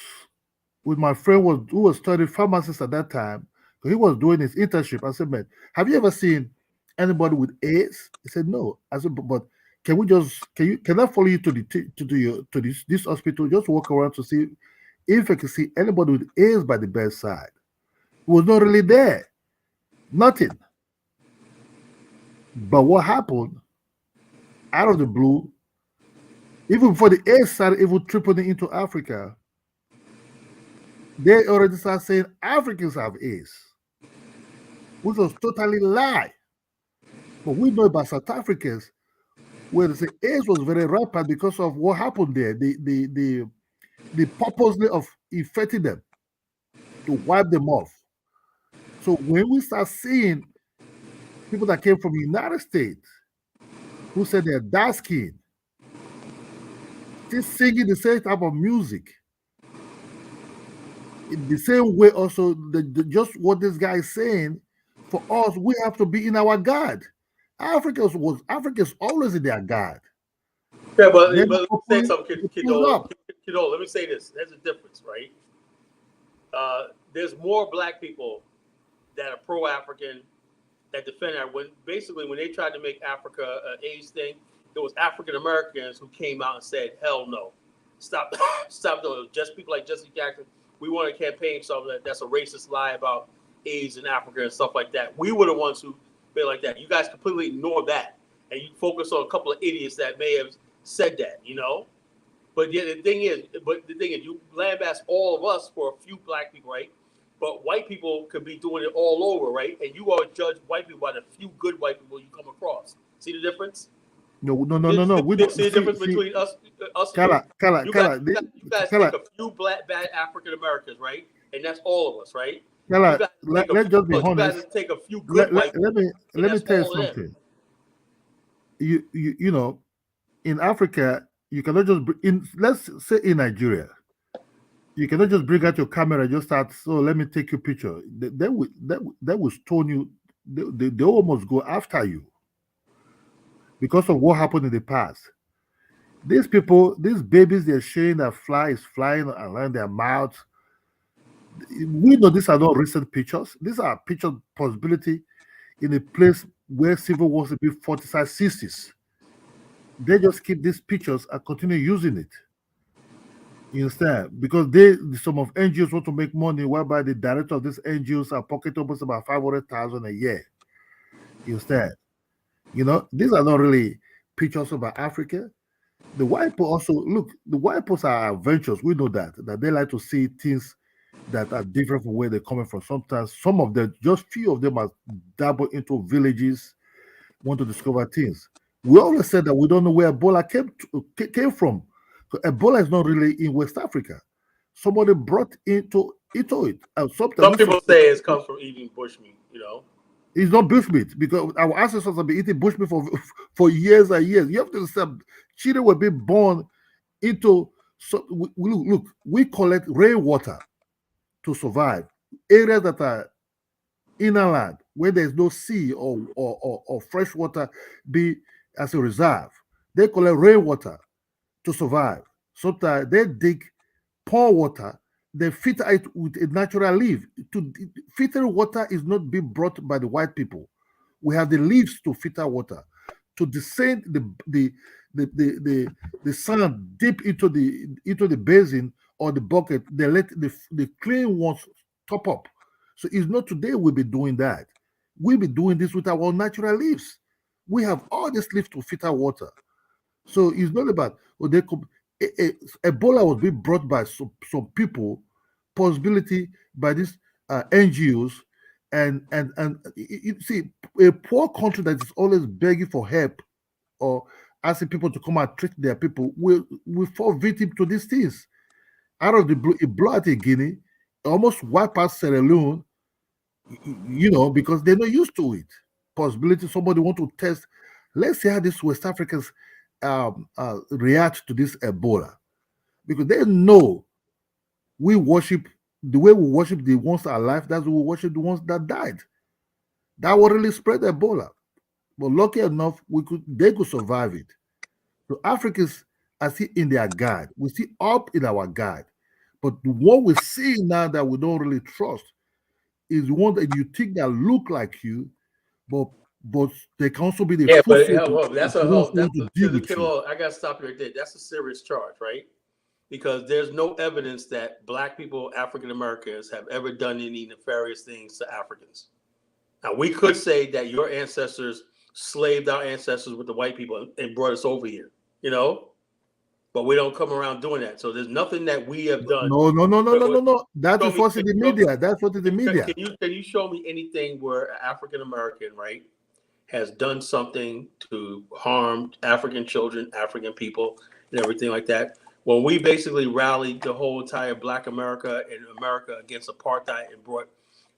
with my friend who was studying pharmacist at that time. So he was doing his internship. I said, man, have you ever seen anybody with AIDS? He said, no. I said, but can I follow you to this hospital? Just walk around to see if I can see anybody with AIDS by the bedside. It was not really there. Nothing. But what happened out of the blue, even before the AIDS started even tripling into Africa, they already started saying Africans have AIDS, which was totally lie. But we know about South Africans, where they say AIDS was very rampant because of what happened there. The purposely of infecting them to wipe them off. So when we start seeing people that came from the United States who said they're dark skinned, still singing the same type of music, in the same way also, just what this guy is saying, for us, we have to be in our guard. Africans always in their guard.
Yeah, but let me say something, Kidola. Let me say this. There's a difference, right? there's more black people that are pro-African that defend that. When they tried to make Africa an AIDS thing, it was African Americans who came out and said, "Hell no, stop doing it." Just people like Jesse Jackson. We want to campaign something that's a racist lie about AIDS in Africa and stuff like that. We were the ones who made like that. You guys completely ignore that, and you focus on a couple of idiots that may have said that, you know. But yeah, the thing is, you lambast all of us for a few black people, right? But white people could be doing it all over, right? And you always judge white people by the few good white people you come across. See the difference?
No. We
don't see the difference between us.
Kala,
you guys take a few bad African Americans, right? And that's all of us, right?
Kala, let's just be honest.
You guys take a few good white people.
Let me tell you something. You know, in Africa, you cannot just let's say in Nigeria, you cannot just bring out your camera and just start. So let me take your picture. They will stone you. They almost go after you because of what happened in the past. These people, these babies, they're showing that fly is flying around their mouths. We know these are not recent pictures. These are picture possibility in a place where civil wars have been 45, 60s. They just keep these pictures and continue using it. You understand? Because some of NGOs want to make money, whereby the director of these NGOs are pocketing almost about 500,000 a year. You understand? You know, these are not really pictures about Africa. The white people also look. The white people are adventurous. We know that they like to see things that are different from where they're coming from. Sometimes some of them, just few of them, are dabble into villages, want to discover things. We always said that we don't know where Ebola came from. Ebola is not really in West Africa. Somebody brought into it. And
some people say it comes from eating bushmeat, you know.
It's not bushmeat because our ancestors have been eating bushmeat for years and years. You have to understand, children were being born into. So look, we collect rainwater to survive. Areas that are inland, where there's no sea or fresh water, be as a reserve. They collect rainwater to survive. Sometimes they dig pond water, they filter it with a natural leaf. Filter water is not being brought by the white people. We have the leaves to filter water. To descend the sand deep into the basin or the bucket, they let the clean ones top up. So it's not today we'll be doing that. We'll be doing this with our natural leaves. We have all these leaves to filter water. So it's not about Ebola was being brought by some people, possibility by these NGOs, and you see, a poor country that is always begging for help or asking people to come and treat their people will fall victim to these things. Out of the blue, it blew out in Guinea, almost wipe out Sierra Leone, you know, because they're not used to it. Possibility somebody want to test. Let's see how these West Africans react to this Ebola, because they know we worship the way we worship the ones alive. That's what we worship the ones that died. That would really spread Ebola. But lucky enough, they could survive it. So Africans are still in their guard. We see up in our guard. But what we see now that we don't really trust is one that you think that look like you, but they can also be the
I gotta stop you right there. That's a serious charge, right? Because there's no evidence that black people, African Americans, have ever done any nefarious things to Africans. Now we could say that your ancestors slaved our ancestors with the white people and brought us over here, you know, but we don't come around doing that. So there's nothing that we have done.
No. That is what's in the media. That's what in the media.
Can you show me anything where an African American, right, has done something to harm African children, African people, and everything like that? When we basically rallied the whole entire Black America and America against apartheid and brought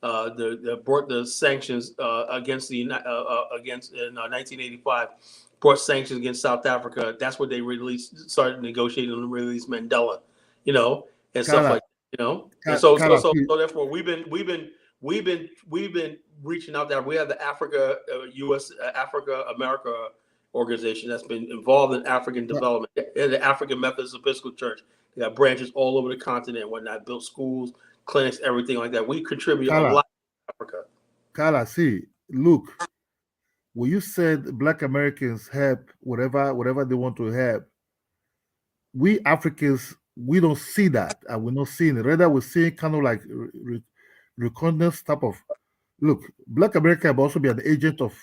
the sanctions against in 1985, brought sanctions against South Africa. That's what they started negotiating and release Mandela, you know, and stuff like that, you know. And so therefore we've been reaching out there. We have the Africa America organization that's been involved in African development, and the African Methodist Episcopal Church. They got branches all over the continent and whatnot, built schools, clinics, everything like that. We contribute a
Kala,
lot to Africa.
Kala, see, look, when you said Black Americans help whatever they want to help, we Africans, we don't see that, and we're not seeing it. Rather, we're seeing kind of like recondance type of look. Black America will also be an agent of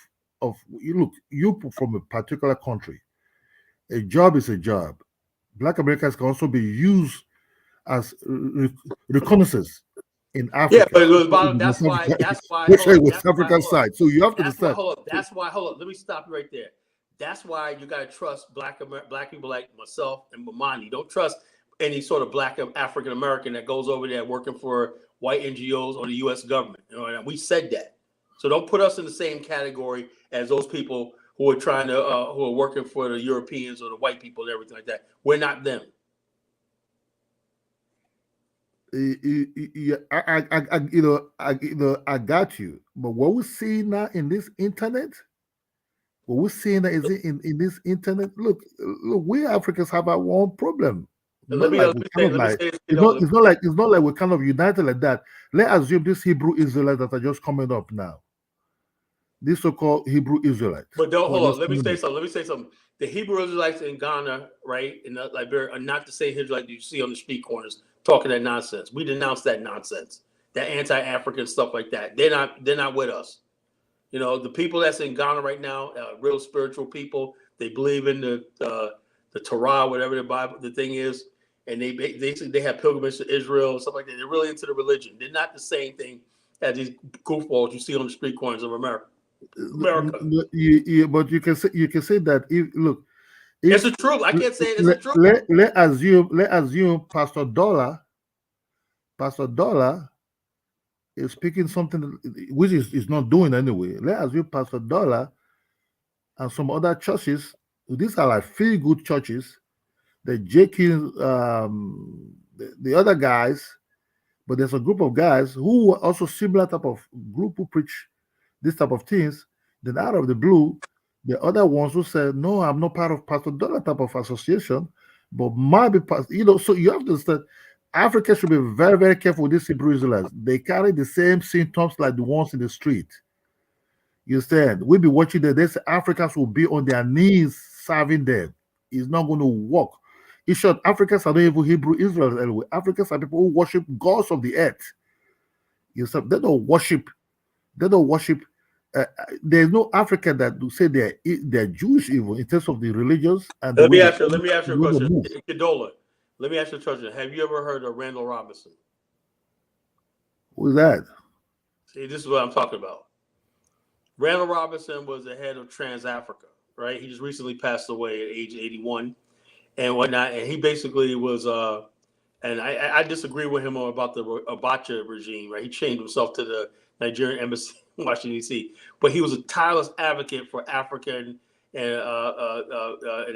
look. You from a particular country, a job is a job. Black Americans can also be used as reconnaissance in Africa.
Yeah, but it was about, that's why
West African side. So you have to understand.
That's why. Hold up. Let me stop you right there. That's why you got to trust black people like myself and Bomani. Don't trust any sort of black African American that goes over there working for white NGOs or the U.S. government. You know, and we said that. So don't put us in the same category as those people who are trying to who are working for the Europeans or the white people and everything like that. We're not them.
I got you. But what we're seeing now in this internet, what we're seeing that is in this internet. Look, we Africans have our own problem. It's not like we're kind of united like that. Let's assume this Hebrew Israelites that are just coming up now. These so-called Hebrew Israelites.
But don't hold on. Let me say something. The Hebrew Israelites in Ghana, right, in Liberia, are not the same Israelites you see on the street corners talking that nonsense. We denounce that nonsense, that anti-African stuff like that. They're not with us. You know, the people that's in Ghana right now, real spiritual people. They believe in the Torah, whatever the Bible, the thing is, and they have pilgrimage to Israel and stuff like that. They're really into the religion. They're not the same thing as these goofballs you see on the street corners of America.
Yeah, but you can say that
it's the truth. I can't say it's the truth.
Let assume Pastor Dollar is speaking something which is not doing anyway. Let assume Pastor Dollar and some other churches. These are like feel good churches. The Jenkins, the other guys, but there's a group of guys who are also similar type of group who preach this type of things. Then out of the blue, the other ones who said, "No, I'm not part of Pastor Dollar type of association, but might be part." You know, so you have to understand. Africa should be very, very careful with these Hebrew Israelites. They carry the same symptoms like the ones in the street. You understand? We'll be watching them. These Africans will be on their knees serving them. It's not going to work. In short, Africans are not even Hebrew Israelites anyway. Africans are people who worship gods of the earth. You understand? They don't worship. There's no African that do say they're Jewish even in terms of the religions. And
let me ask you a question. Kadola, let me ask you a question. Have you ever heard of Randall Robinson?
Who's that?
See, this is what I'm talking about. Randall Robinson was the head of Trans Africa, right? He just recently passed away at age 81 and whatnot. And he basically was, and I disagree with him about the Abacha regime, right? He changed himself to the Nigerian embassy in Washington, D.C. But he was a tireless advocate for African and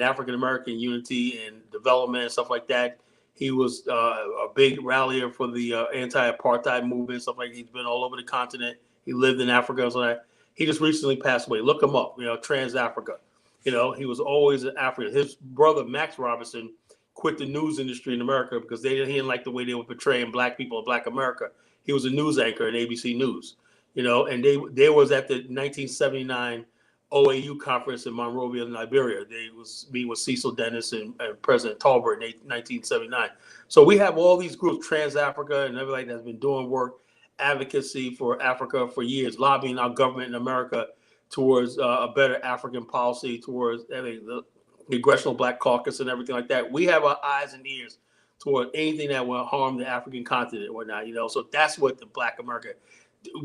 African American unity and development and stuff like that. He was a big rallier for the anti-apartheid movement, stuff like that. He's been all over the continent. He lived in Africa and stuff like that. He just recently passed away. Look him up, Trans Africa. He was always an African. His brother, Max Robinson, quit the news industry in America because he didn't like the way they were portraying black people in Black America. He was a news anchor at ABC News, and they was at the 1979 OAU conference in Monrovia, Liberia. They was meeting with Cecil Dennis and President Talbert in 1979. So we have all these groups, Trans Africa and everybody that's been doing work, advocacy for Africa for years, lobbying our government in America towards a better African policy, towards the Congressional Black Caucus and everything like that. We have our eyes and ears toward anything that will harm the African continent or not, So that's what the Black America,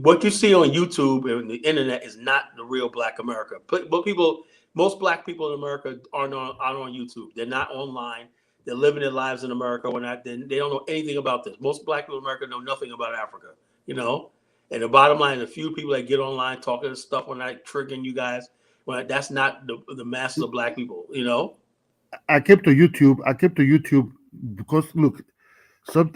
what you see on YouTube and the internet is not the real Black America. But most Black people in America aren't on YouTube. They're not online. They're living their lives in America or not. They don't know anything about this. Most Black people in America know nothing about Africa, And the bottom line, the few people that get online talking stuff when I triggering you guys, that's not the masses of Black people,
I kept to YouTube because look,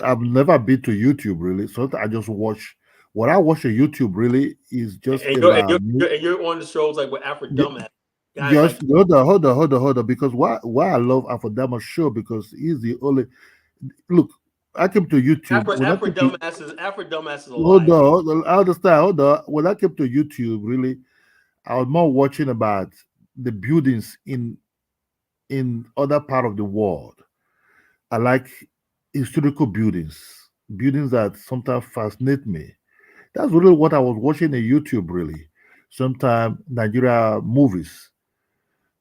I've never been to YouTube really. So I just watch. What I watch on YouTube really is just.
And you're on the shows like with African
Just hold on. Because why I love Afrodama show because he's the only. Look, I came to YouTube. When I
Afro
came to,
dumbasses are
hold
lying.
on, I understand. Hold on. When I came to YouTube, really, I was more watching about the buildings in other part of the world. I like historical buildings, buildings that sometimes fascinate me. That's really what I was watching on YouTube. Really, sometimes Nigeria movies,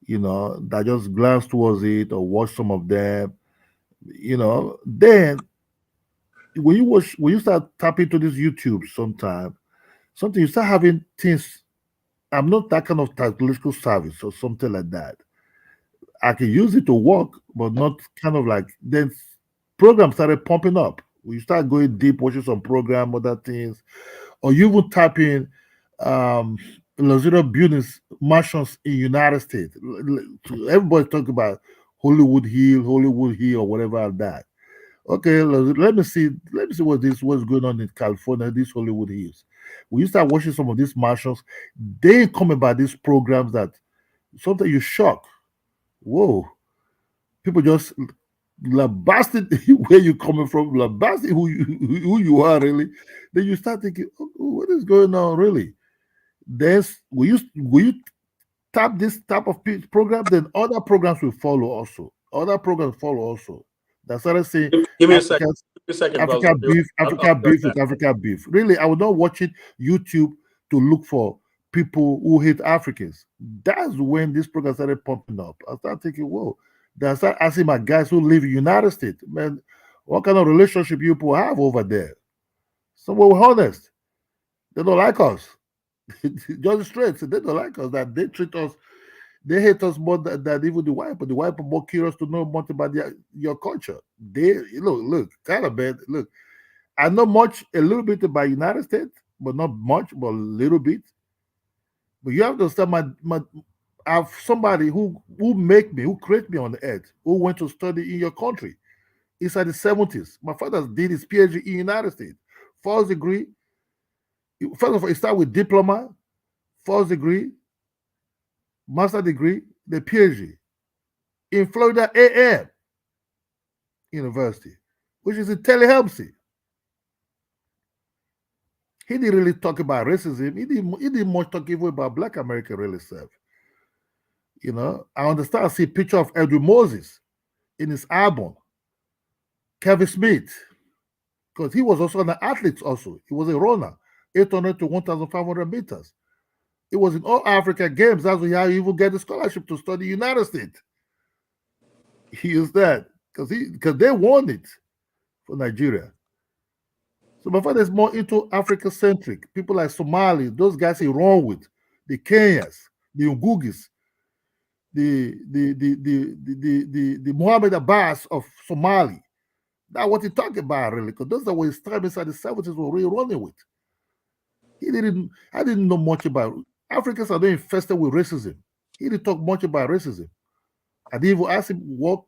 that just glance towards it or watch some of them. Then when you start tapping to this YouTube, something you start having things. I'm not that kind of technological service or something like that. I can use it to work, but not kind of like then programs started pumping up. We start going deep, watching some program, other things, or you even type in luxury buildings, mansions in United States. Everybody talk about Hollywood Hill, or whatever like that. Okay, let me see. Let me see what's going on in California. These Hollywood Hills. When you start watching some of these mansions, they come about these programs that sometimes you shock. Whoa, people just lambasted where you coming from, lambasted who you are really. Then you start thinking, oh, what is going on really? There's will you tap this type of program, then other programs will follow also. Other programs follow also. That started saying
Give me a second.
Africa,
Give me a second, brother.
Africa beef,
I'll
Africa
be right
beef
back.
with Africa beef. Really, I was not watching YouTube to look for people who hate Africans. That's when this program started pumping up. I started thinking, whoa. Then I started asking my guys who live in the United States, man, what kind of relationship you people have over there? So we're honest. They don't like us. Just straight. So they don't like us. That they treat us, they hate us more than even the white, but the white are more curious to know much about your culture. They look, kind of bad. Look, I know a little bit about United States, but not much, but a little bit. But you have to understand I have somebody who create me on the earth, who went to study in your country. Inside the 70s. My father did his PhD in the United States. First degree, first of all, he started with diploma, first degree, master degree, the PhD in Florida A&M University, which is in Tallahassee. He didn't really talk about racism. He didn't much talk even about Black America really self. I understand. I see a picture of Edwin Moses in his album, Kevin Smith, because he was also an athlete also. He was a runner, 800 to 1,500 meters. It was in all Africa games. That's how he even get a scholarship to study United States. He used that because they won it for Nigeria. So my father is more into Africa centric. People like Somali, those guys he run with, the Kenyans, the Ngugis, the Muhammad Abbas of Somali. That's what he talking about really, because those are what his tribe inside the 70s were really running with. I didn't know much about Africans are not infested with racism. He didn't talk much about racism. I didn't even ask him what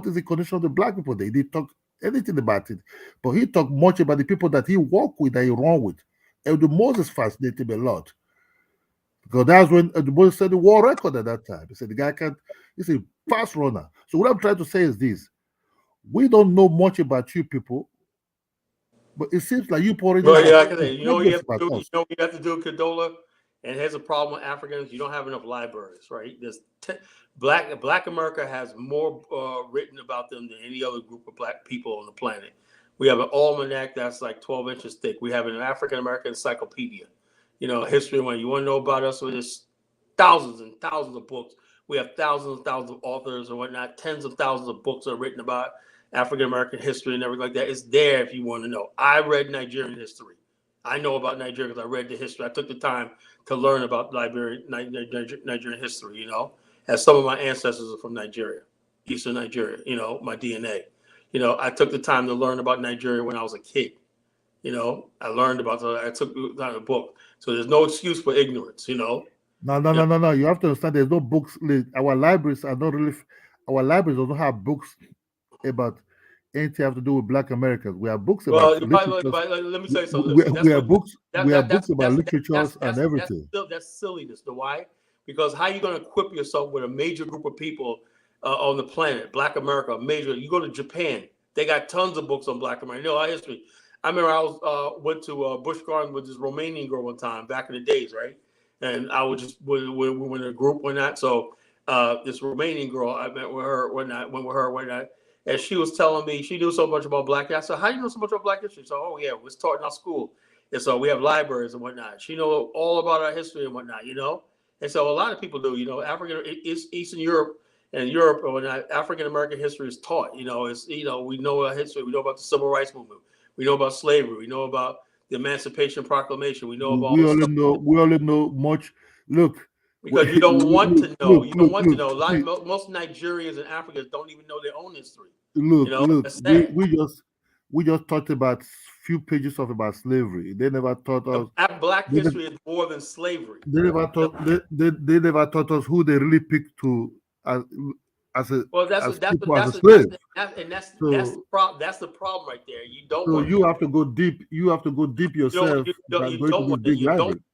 is the condition of the Black people there. He didn't talk anything about it. But he talked much about the people that he worked with, that he run with. And the Moses fascinated him a lot. Because that's when the Moses set the world record at that time. He said the guy he's a fast runner. So what I'm trying to say is this. We don't know much about you people, but it seems like you already
Well, yeah, I
have
can say, you know what you have to do? You know what you have to do, Condola? And here's a problem with Africans: you don't have enough libraries, right? Black America has more written about them than any other group of Black people on the planet. We have an almanac that's like 12 inches thick. We have an African American encyclopedia. History. When you want to know about us, there's thousands and thousands of books. We have thousands and thousands of authors and whatnot. Tens of thousands of books are written about African American history and everything like that. It's there if you want to know. I read Nigerian history. I know about Nigeria because I read the history. I took the time to learn about Nigerian history, as some of my ancestors are from Nigeria, Eastern Nigeria, my DNA. I took the time to learn about Nigeria when I was a kid. I learned about I took the book. So there's no excuse for ignorance,
No. You have to understand there's no books. Our libraries are not really, our libraries don't have books about anything have to do with Black Americans. We have books about literature.
Let me say something.
We have books about literatures and everything.
That's silliness. The why? Because how are you going to equip yourself with a major group of people on the planet, Black America, major? You go to Japan. They got tons of books on Black America. You know our history. I remember I was went to Busch Gardens with this Romanian girl one time back in the days, right? And I was just we went in a group one night. So this Romanian girl, I met with her one night, went with her one night, and she was telling me she knew so much about Black. I said, "How do you know so much about Black history?" So, "Oh yeah, it was taught in our school, and so we have libraries and whatnot." She know all about our history and whatnot, you know. And so a lot of people do, you know, Eastern Europe and Europe or whatnot, African American history is taught. You know, it's we know our history. We know about the Civil Rights Movement. We know about slavery. We know about the Emancipation Proclamation. We know about
we only know much. Look,
because you don't want to know. You don't want to know. Most Nigerians and Africans don't even know their own history.
Look. We just talked about few pages about slavery. They never taught us.
Black history is more than slavery.
They never taught. They never taught us who they really picked to as a slave.
That's the problem right there. You don't.
So you have to go deep. You have to go deep yourself.
You don't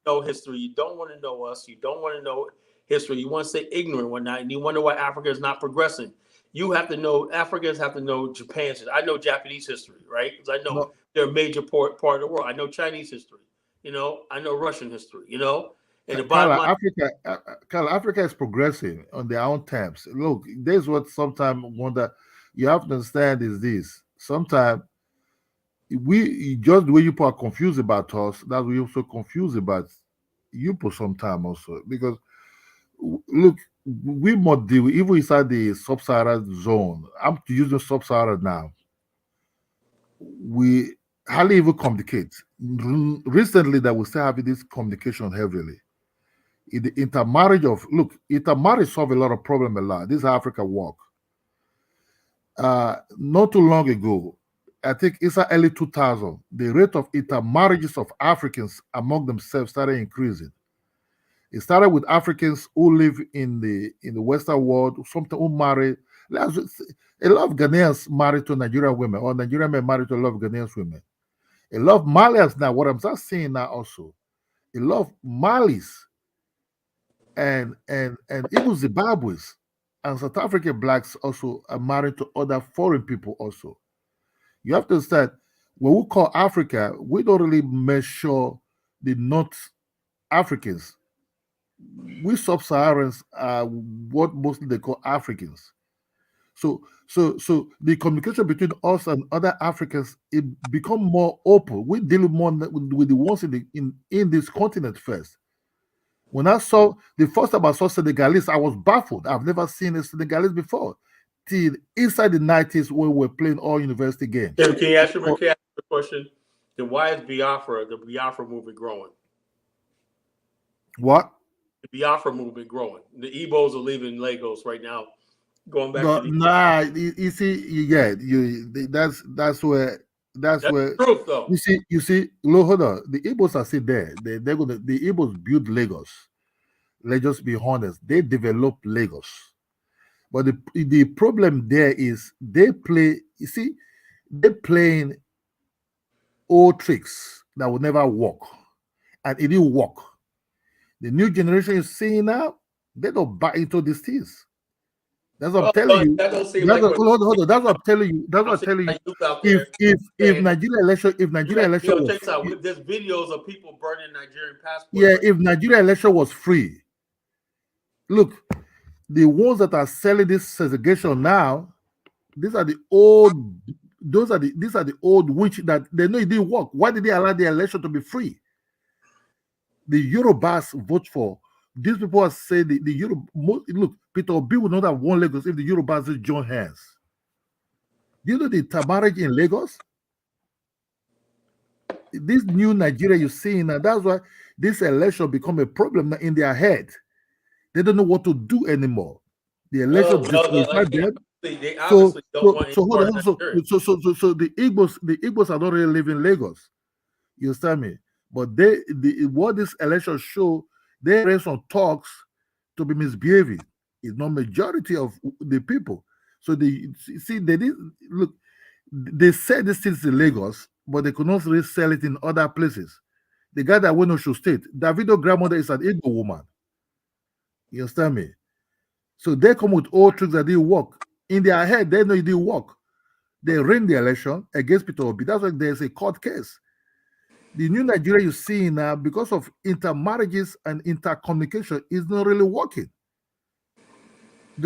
know history. You don't want to know us. You don't want to know history. You want to stay ignorant one night, and you wonder why Africa is not progressing. You have to know. Africans have to know Japan's. I know Japanese history, right? Because I know they're a major part of the world. I know Chinese history. You know, I know Russian history. You know. And
Africa is progressing on their own terms. Look, there's what sometimes wonder you have to understand is this. Sometimes we just the way you people are confused about us, that's we also confused about you people sometimes also. Because look, we must deal even inside the sub-Saharan zone. I'm using sub-Saharan now. We hardly even communicate. Recently that we still having this communication heavily. In the intermarriage intermarriage solve a lot of problem a lot. This is how Africa work. Not too long ago, I think it's early 2000, the rate of intermarriages of Africans among themselves started increasing. It started with Africans who live in the Western world, something who marry. A lot of Ghanaians married to Nigerian women, or Nigerian men married to a lot of Ghanaian women. A lot of Malians now, what I'm just seeing now also, a lot of Malis and even Zimbabweans and South African blacks also are married to other foreign people also. You have to understand, when we call Africa, we don't really measure the North Africans. We sub-Saharans are what mostly they call Africans. So the communication between us and other Africans, it become more open. We deal more with the ones in this continent first. When I saw the first time I saw Senegalese, I was baffled. I've never seen a Senegalese before. Till inside the 90s when we were playing all university games.
Can you ask the question? Then why is the Biafra movement growing?
What?
The Biafra movement growing. The Igbos are leaving Lagos right now, going back to
the you see, that's where
the truth though.
You see, look, hold on. The Igbos are still there. The Igbos build Lagos. Let's just be honest. They develop Lagos. But the problem there is they're playing old tricks that will never work. And it didn't work. The new generation is seeing now, they don't buy into these things. That's what I'm telling you. Hold on. That's what I'm telling you. That's what I'm telling you. If Nigeria election was free,
there's videos of people burning Nigerian passports.
Yeah, if Nigeria election was free, look, the ones that are selling this segregation now, these are the old witch that they know it didn't work. Why did they allow the election to be free? The Yorubas vote for. These people are saying the Yoruba. Look, Peter Obi would not have won Lagos if the Yorubas didn't join hands. Do you know the intermarriage in Lagos? This new Nigeria you're seeing now, that's why this election become a problem in their head. They don't know what to do anymore. The election disqualified them.
They obviously don't want
so the Igbos are not really living in Lagos. You understand me? But what this election show, there are some talks to be misbehaving. It's not majority of the people. So they said this things in Lagos, but they could not really sell it in other places. The guy that went to Osho State, Davido's grandmother is an Igbo woman. You understand me? So they come with old tricks that didn't work. In their head, they know it didn't work. They ran the election against Peter Obi. That's why there's a court case. The new Nigeria you see now, because of intermarriages and intercommunication, is not really working.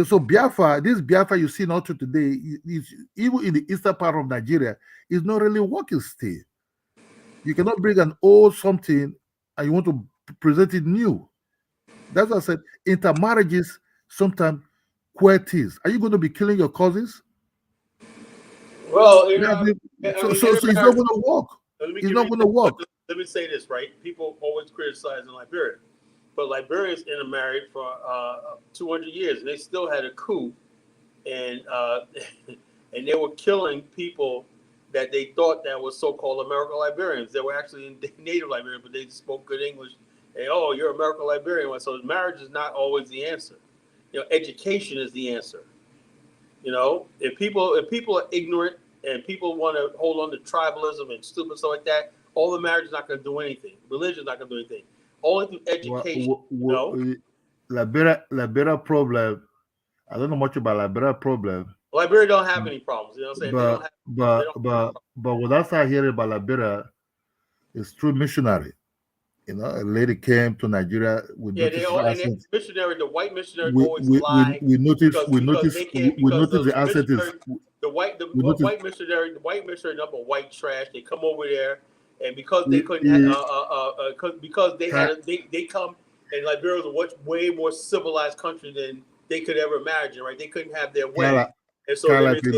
So Biafra, this Biafra you see now today, is even in the eastern part of Nigeria, is not really working still. You cannot bring an old something and you want to present it new. That's what I said. Intermarriages sometimes queerties. Are you going to be killing your cousins?
Well,
So it's not going to work. It's not going to work.
Let me say this, right? People always criticize in Liberia, but Liberians intermarried for 200 years, and they still had a coup, and and they were killing people that they thought that was so-called American Liberians. They were actually native Liberians, but they spoke good English. And, oh, you're American Liberian. So marriage is not always the answer. Education is the answer. If people are ignorant and people want to hold on to tribalism and stupid stuff like that, all the marriage is not going to do anything. Religion is not going to do anything. Only through education.
Liberia problem. I don't know much about Liberia problem.
Liberia don't have any problems. You know what I'm saying?
But what I start hearing about Liberia is through missionary. A lady came to Nigeria with
missionary. The white missionary always lie.
We noticed the accent is
the white missionary. The white missionary number white trash. They come over there, and because they couldn't because they come, and Liberia was a way more civilized country than they could ever imagine. Right? They couldn't have their way, and so they would say,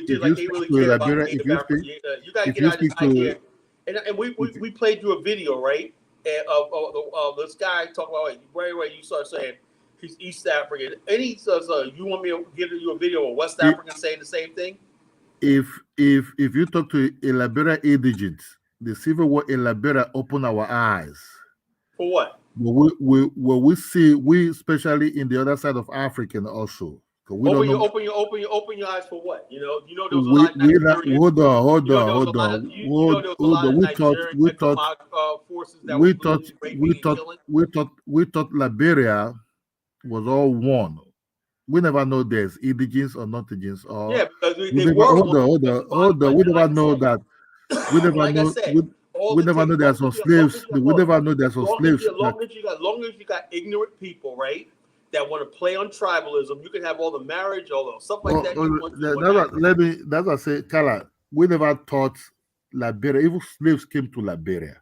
they really care about Native Africa. You gotta get out of this idea. And we played you a video, right? Of this guy talking about right. You start saying he's East African, and he says, "You want me to give you a video of West Africans saying the same thing?"
If you talk to a Liberia indigents, the civil war in Liberia opened our eyes.
For what?
We especially in the other side of Africa also.
Open your eyes for what? There was a lot of Nigerian. Hold on.
We thought Liberia was all one. We never know there's indigents or not indigents.
Because
we never know that. We never know. We never know there's some slaves. We never know there's some slaves.
Long as you got ignorant people, right? That want to play on tribalism, you can have all the marriage, all the stuff like that.
That's what I say, Kala. We never thought Liberia, even slaves came to Liberia.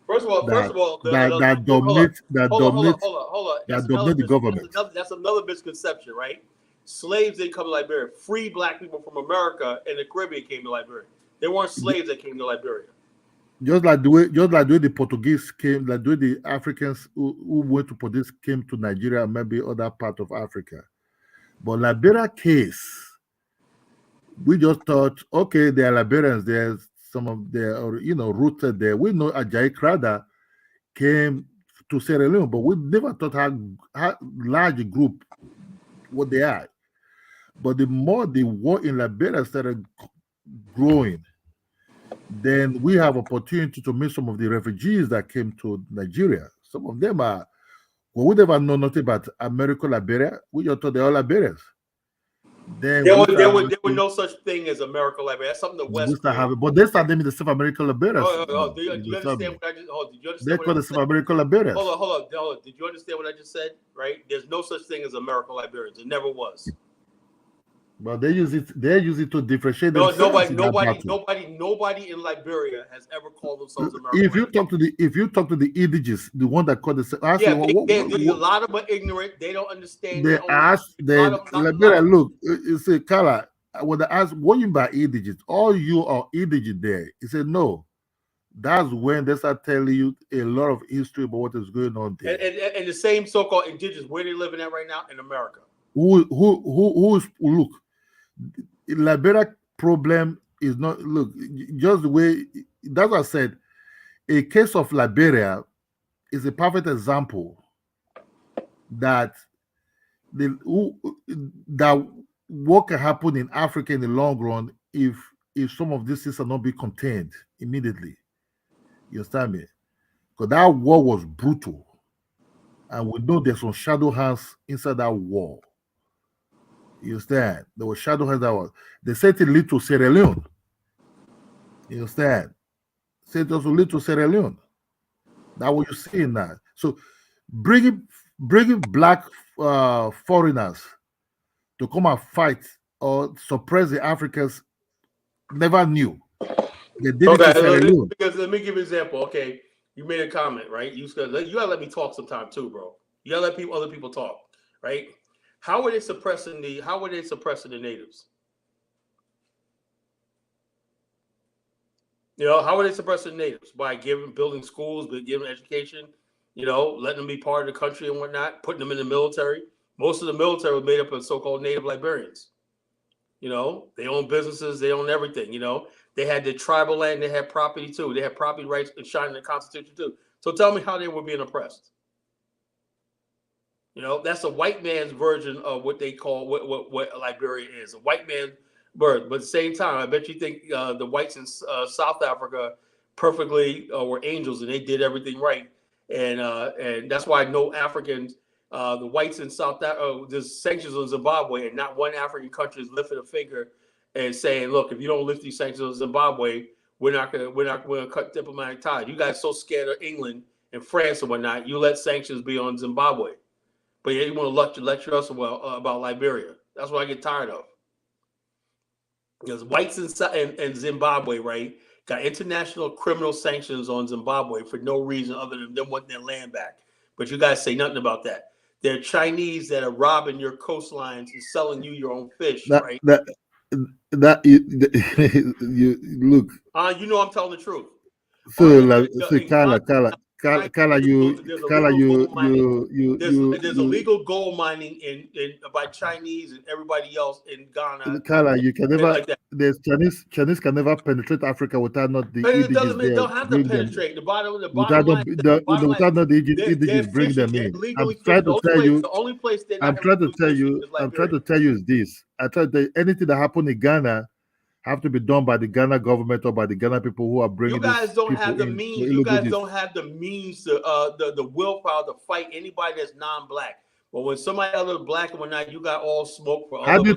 First of all,
that dominate the government.
That's another misconception, right? Slaves didn't come to Liberia. Free black people from America and the Caribbean came to Liberia. They weren't slaves that came to Liberia.
Just like the way the Portuguese came, like the way the Africans who went to Portuguese came to Nigeria and maybe other part of Africa. But Liberia case, we just thought, okay, they are Liberians. There's some of their, rooted there. We know Ajayi Crowther came to Sierra Leone, but we never thought how large a group what they are. But the more the war in Liberia started growing, then we have opportunity to meet some of the refugees that came to Nigeria. Some of them are, we never know nothing about American Liberia. We just thought they're all Liberians.
Then there were no such thing as American Liberia. That's something the West.
But they started naming the South American Liberians.
Do you understand what I just? Did you understand?
They call the South American Liberians.
Hold on. Did you understand what I just said? Right? There's no such thing as American Liberians. It never was.
But they use it to differentiate themselves.
Nobody in Liberia has ever called themselves American.
If you talk to the indigents, the one that called themselves,
a lot of them are ignorant. They don't understand.
They ask them, Liberia, look, you say, Kala, when they ask, what you by indigents? All you are indigent there. He said, no. That's when they start telling you a lot of history about what is going on there.
And the same so-called indigenous, where they living at right now in America.
Look, Liberia problem is not, look, just the way, that's what I said, a case of Liberia is a perfect example that what can happen in Africa in the long run if some of these things are not be contained immediately. You understand me? Because that war was brutal. And we know there's some shadow hands inside that war. You understand? There was shadow hands that was. They sent it lead to Sierra Leone. You understand? Sent us to lead to Sierra Leone. That's what you're seeing now. So bringing black foreigners to come and fight or suppress the Africans never knew. They did it to Sierra Leone.
Because let me give you an example. Okay, you made a comment, right? You gotta let me talk sometime too, bro. You gotta let other people talk, right? How were they suppressing the natives? You know, how are they suppressing natives? By building schools, by giving education, you know, letting them be part of the country and whatnot, putting them in the military. Most of the military was made up of so-called native Liberians. You know, they own businesses, they own everything, you know. They had the tribal land, they had property too. They had property rights enshrined in the Constitution too. So tell me how they were being oppressed. You know, that's a white man's version of what they call what Liberia is. A white man's birth. But at the same time, I bet you think the whites in South Africa perfectly were angels and they did everything right. And that's why no Africans, the whites in South Africa, there's sanctions on Zimbabwe, and not one African country is lifting a finger and saying, "Look, if you don't lift these sanctions on Zimbabwe, we're not gonna cut diplomatic ties." You guys so scared of England and France and whatnot, you let sanctions be on Zimbabwe, but you want to lecture us about Liberia. That's what I get tired of. Because whites in Zimbabwe, right, got international criminal sanctions on Zimbabwe for no reason other than them wanting their land back. But you guys say nothing about that. They're Chinese that are robbing your coastlines and selling you your own fish, right?
You look.
You know I'm telling the truth.
So, there's
illegal gold mining in by Chinese and everybody else in Ghana.
Kala, you can never. Like there's Chinese can never penetrate Africa without not the indigenous.
They don't have to penetrate. The bottom line,
without not the indigenous bring them in. I'm trying to tell you.
The only place
I'm trying to tell you is this. Anything that happened in Ghana have to be done by the Ghana government or by the Ghana people who are bringing.
You guys don't have the means. You guys don't have the means to the willpower to fight anybody that's non-black. But when somebody other black and whatnot, you got all smoke for.
How do you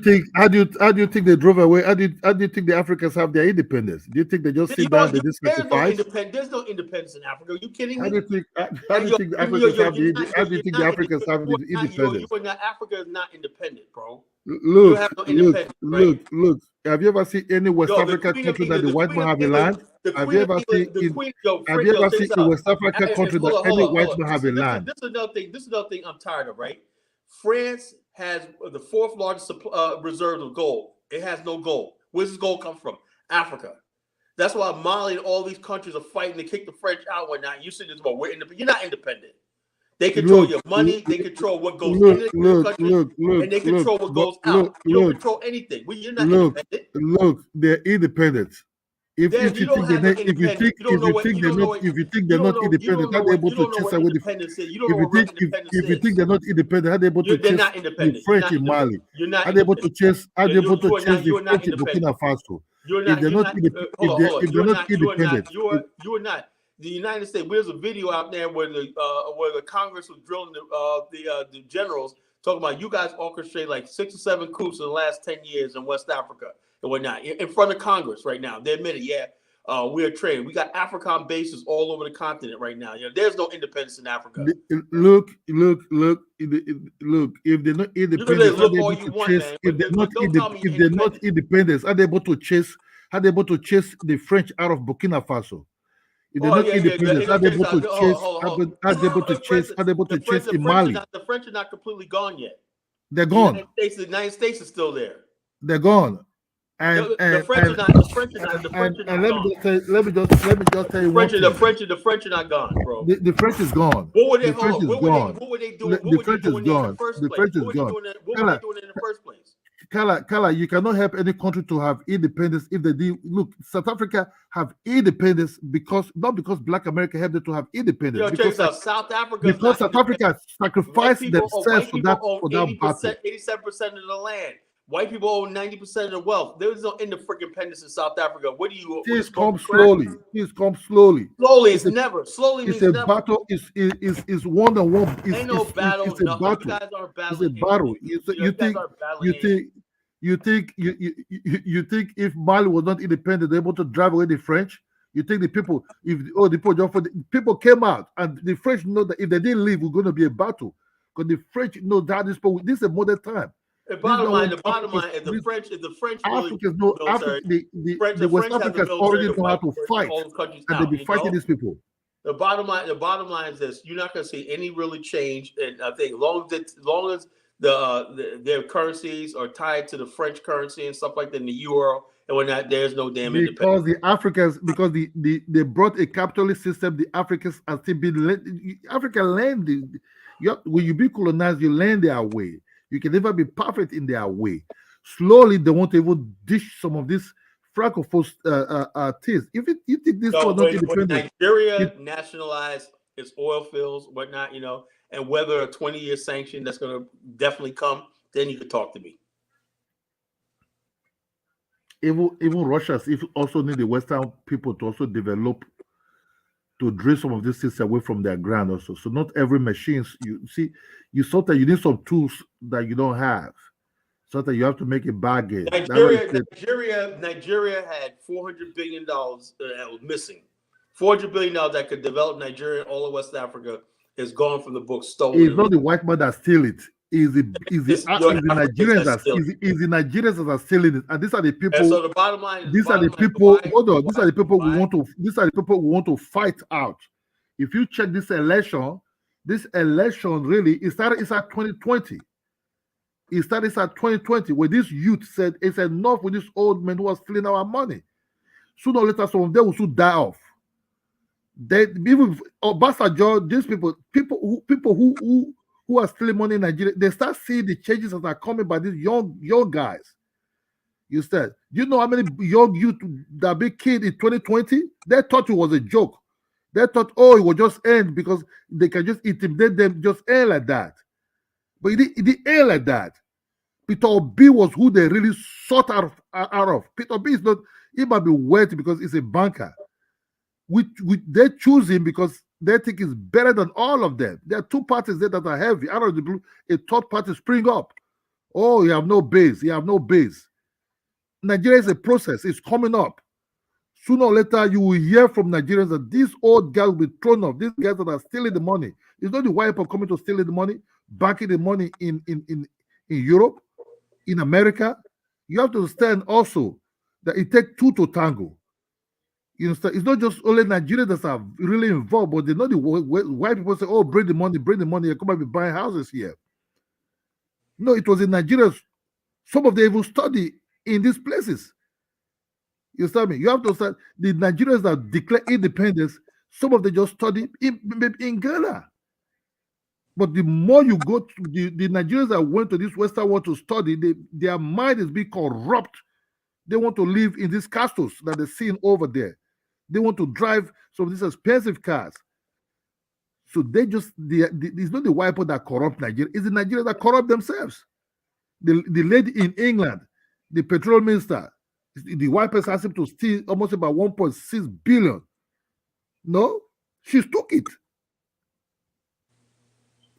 think they drove away? How do you think the Africans have their independence? Do you think they just sit down and they just sacrifice?
There's no independence in Africa. Are you kidding me?
How do you think the Africans have the? How do you think the Africans have the independence?
Africa is not independent, bro.
Look. Have you ever seen any West African country that the white man have a land? Have you ever seen a West African country that any white man have a land?
This is another thing I'm tired of, right? France has the fourth largest reserve of gold. It has no gold. Where does this gold come from? Africa. That's why Mali and all these countries are fighting to kick the French out and whatnot. You say this, well, we're independent. You're not independent. They control your money. They control what goes into the country, and they control what goes out. You don't control anything. You're not independent.
Look, they're independent. If you think they're not independent, how they able to chase away the? If you think they're not independent, how they able to chase the French in Mali? How they able to chase? How they able to chase the French in Burkina Faso? If they're not independent,
you are not. The United States, there's a video out there where the Congress was drilling the generals, talking about you guys orchestrate like 6 or 7 coups in the last 10 years in West Africa and whatnot in front of Congress right now. They admit it, we are trained. We got African bases all over the continent right now. You know, there's no independence in Africa.
Look. If they're not independent, if they're not independent, are they able to chase? How they able to chase the French out of Burkina Faso? If they're not independent, are they able to chase? Are they able to chase in Mali?
The French are not completely gone yet.
They're gone.
The United States is still there.
They're gone. And
the French are not.
Let me just tell you one thing.
The French are not gone, bro.
The French is gone.
What were they?
What
were they doing?
The French is gone. The French is gone.
What were they doing in the first place?
Kala, you cannot help any country to have independence if they do. Look, South Africa have independence not because Black America helped them to have independence.
South Africa
sacrificed themselves for that battle.
87% of the land. White people own 90% of the wealth. There's no independence in South Africa. What do you?
Things come slowly. Things come slowly.
Slowly, it's never. Slowly
It's
means
a
never.
battle. It's one on one.
Ain't no battle.
It's a
Nothing.
battle.
You guys aren't
It's a
battling.
battle. You think if Mali was not independent, able to drive away the French, you think the people, people came out and the French know that if they didn't leave, we're going to be a battle because the French know that this is a modern time.
The bottom line, if the French
Africans know, the West Africans already know how to fight, and they be fighting these people.
The bottom line is this: you're not going to see any really change, and I think long as their currencies are tied to the French currency and stuff like that, in the euro and whatnot, there's no damn
because the Africans, because they brought a capitalist system, the Africans are still being African land. When you be colonized, you land their way. You can never be perfect in their way. Slowly, they want to even dish some of this francophone things. If you think this was not independent,
Nigeria nationalized its oil fields, whatnot, and whether a 20-year sanction that's going to definitely come, then you could talk to me.
Even Russia also need the Western people to also develop to drill some of these things away from their ground also. So not every machines you saw that you need some tools that you don't have. So that you have to make a bargain.
Nigeria had $400 billion that was missing. $400 billion that could develop Nigeria and all of West Africa is gone from the book, stolen.
It's not the white man that steal it. Is the Nigerians that are stealing it, and these are the people.
And so the bottom line.
These are the people. Hold on. These are the people we want to. These are the people we want to fight out. If you check this election really it started. It's at 2020. It started at 2020, where this youth said it's enough with this old man who was stealing our money. Sooner or later, some of them will soon die off. They even Obasanjo, these people who are stealing money in Nigeria, they start seeing the changes that are coming by these young guys. You said, you know how many young youth that big kid in 2020? They thought it was a joke. They thought, oh, it will just end because they can just intimidate them, just end like that. But it didn't end like that. Peter Obi was who they really sought out of. Peter Obi is not, he might be wealthy because he's a banker. They choose him because they think he's better than all of them. There are two parties there that are heavy. Out of the blue, a third party spring up. Oh, you have no base. You have no base. Nigeria is a process. It's coming up. Sooner or later, you will hear from Nigerians that these old guys will be thrown off. These guys that are stealing the money. It's not the white people coming to steal the money, banking the money in Europe, in America. You have to understand also that it takes two to tango. You understand? It's not just only Nigerians that are really involved, but they're not the white people say, oh, bring the money, come and be buying houses here. No, it was the Nigerians. Some of them even study in these places. You understand me? You have to understand the Nigerians that declare independence, some of them just study in Ghana. But the more you go to the Nigerians that went to this Western world to study, their mind is being corrupt. They want to live in these castles that they're seeing over there. They want to drive some of these expensive cars. So it's not the white people that corrupt Nigeria, it's the Nigerians that corrupt themselves. The lady in England, the petroleum minister, the white person asked him to steal almost about 1.6 billion. No, she took it.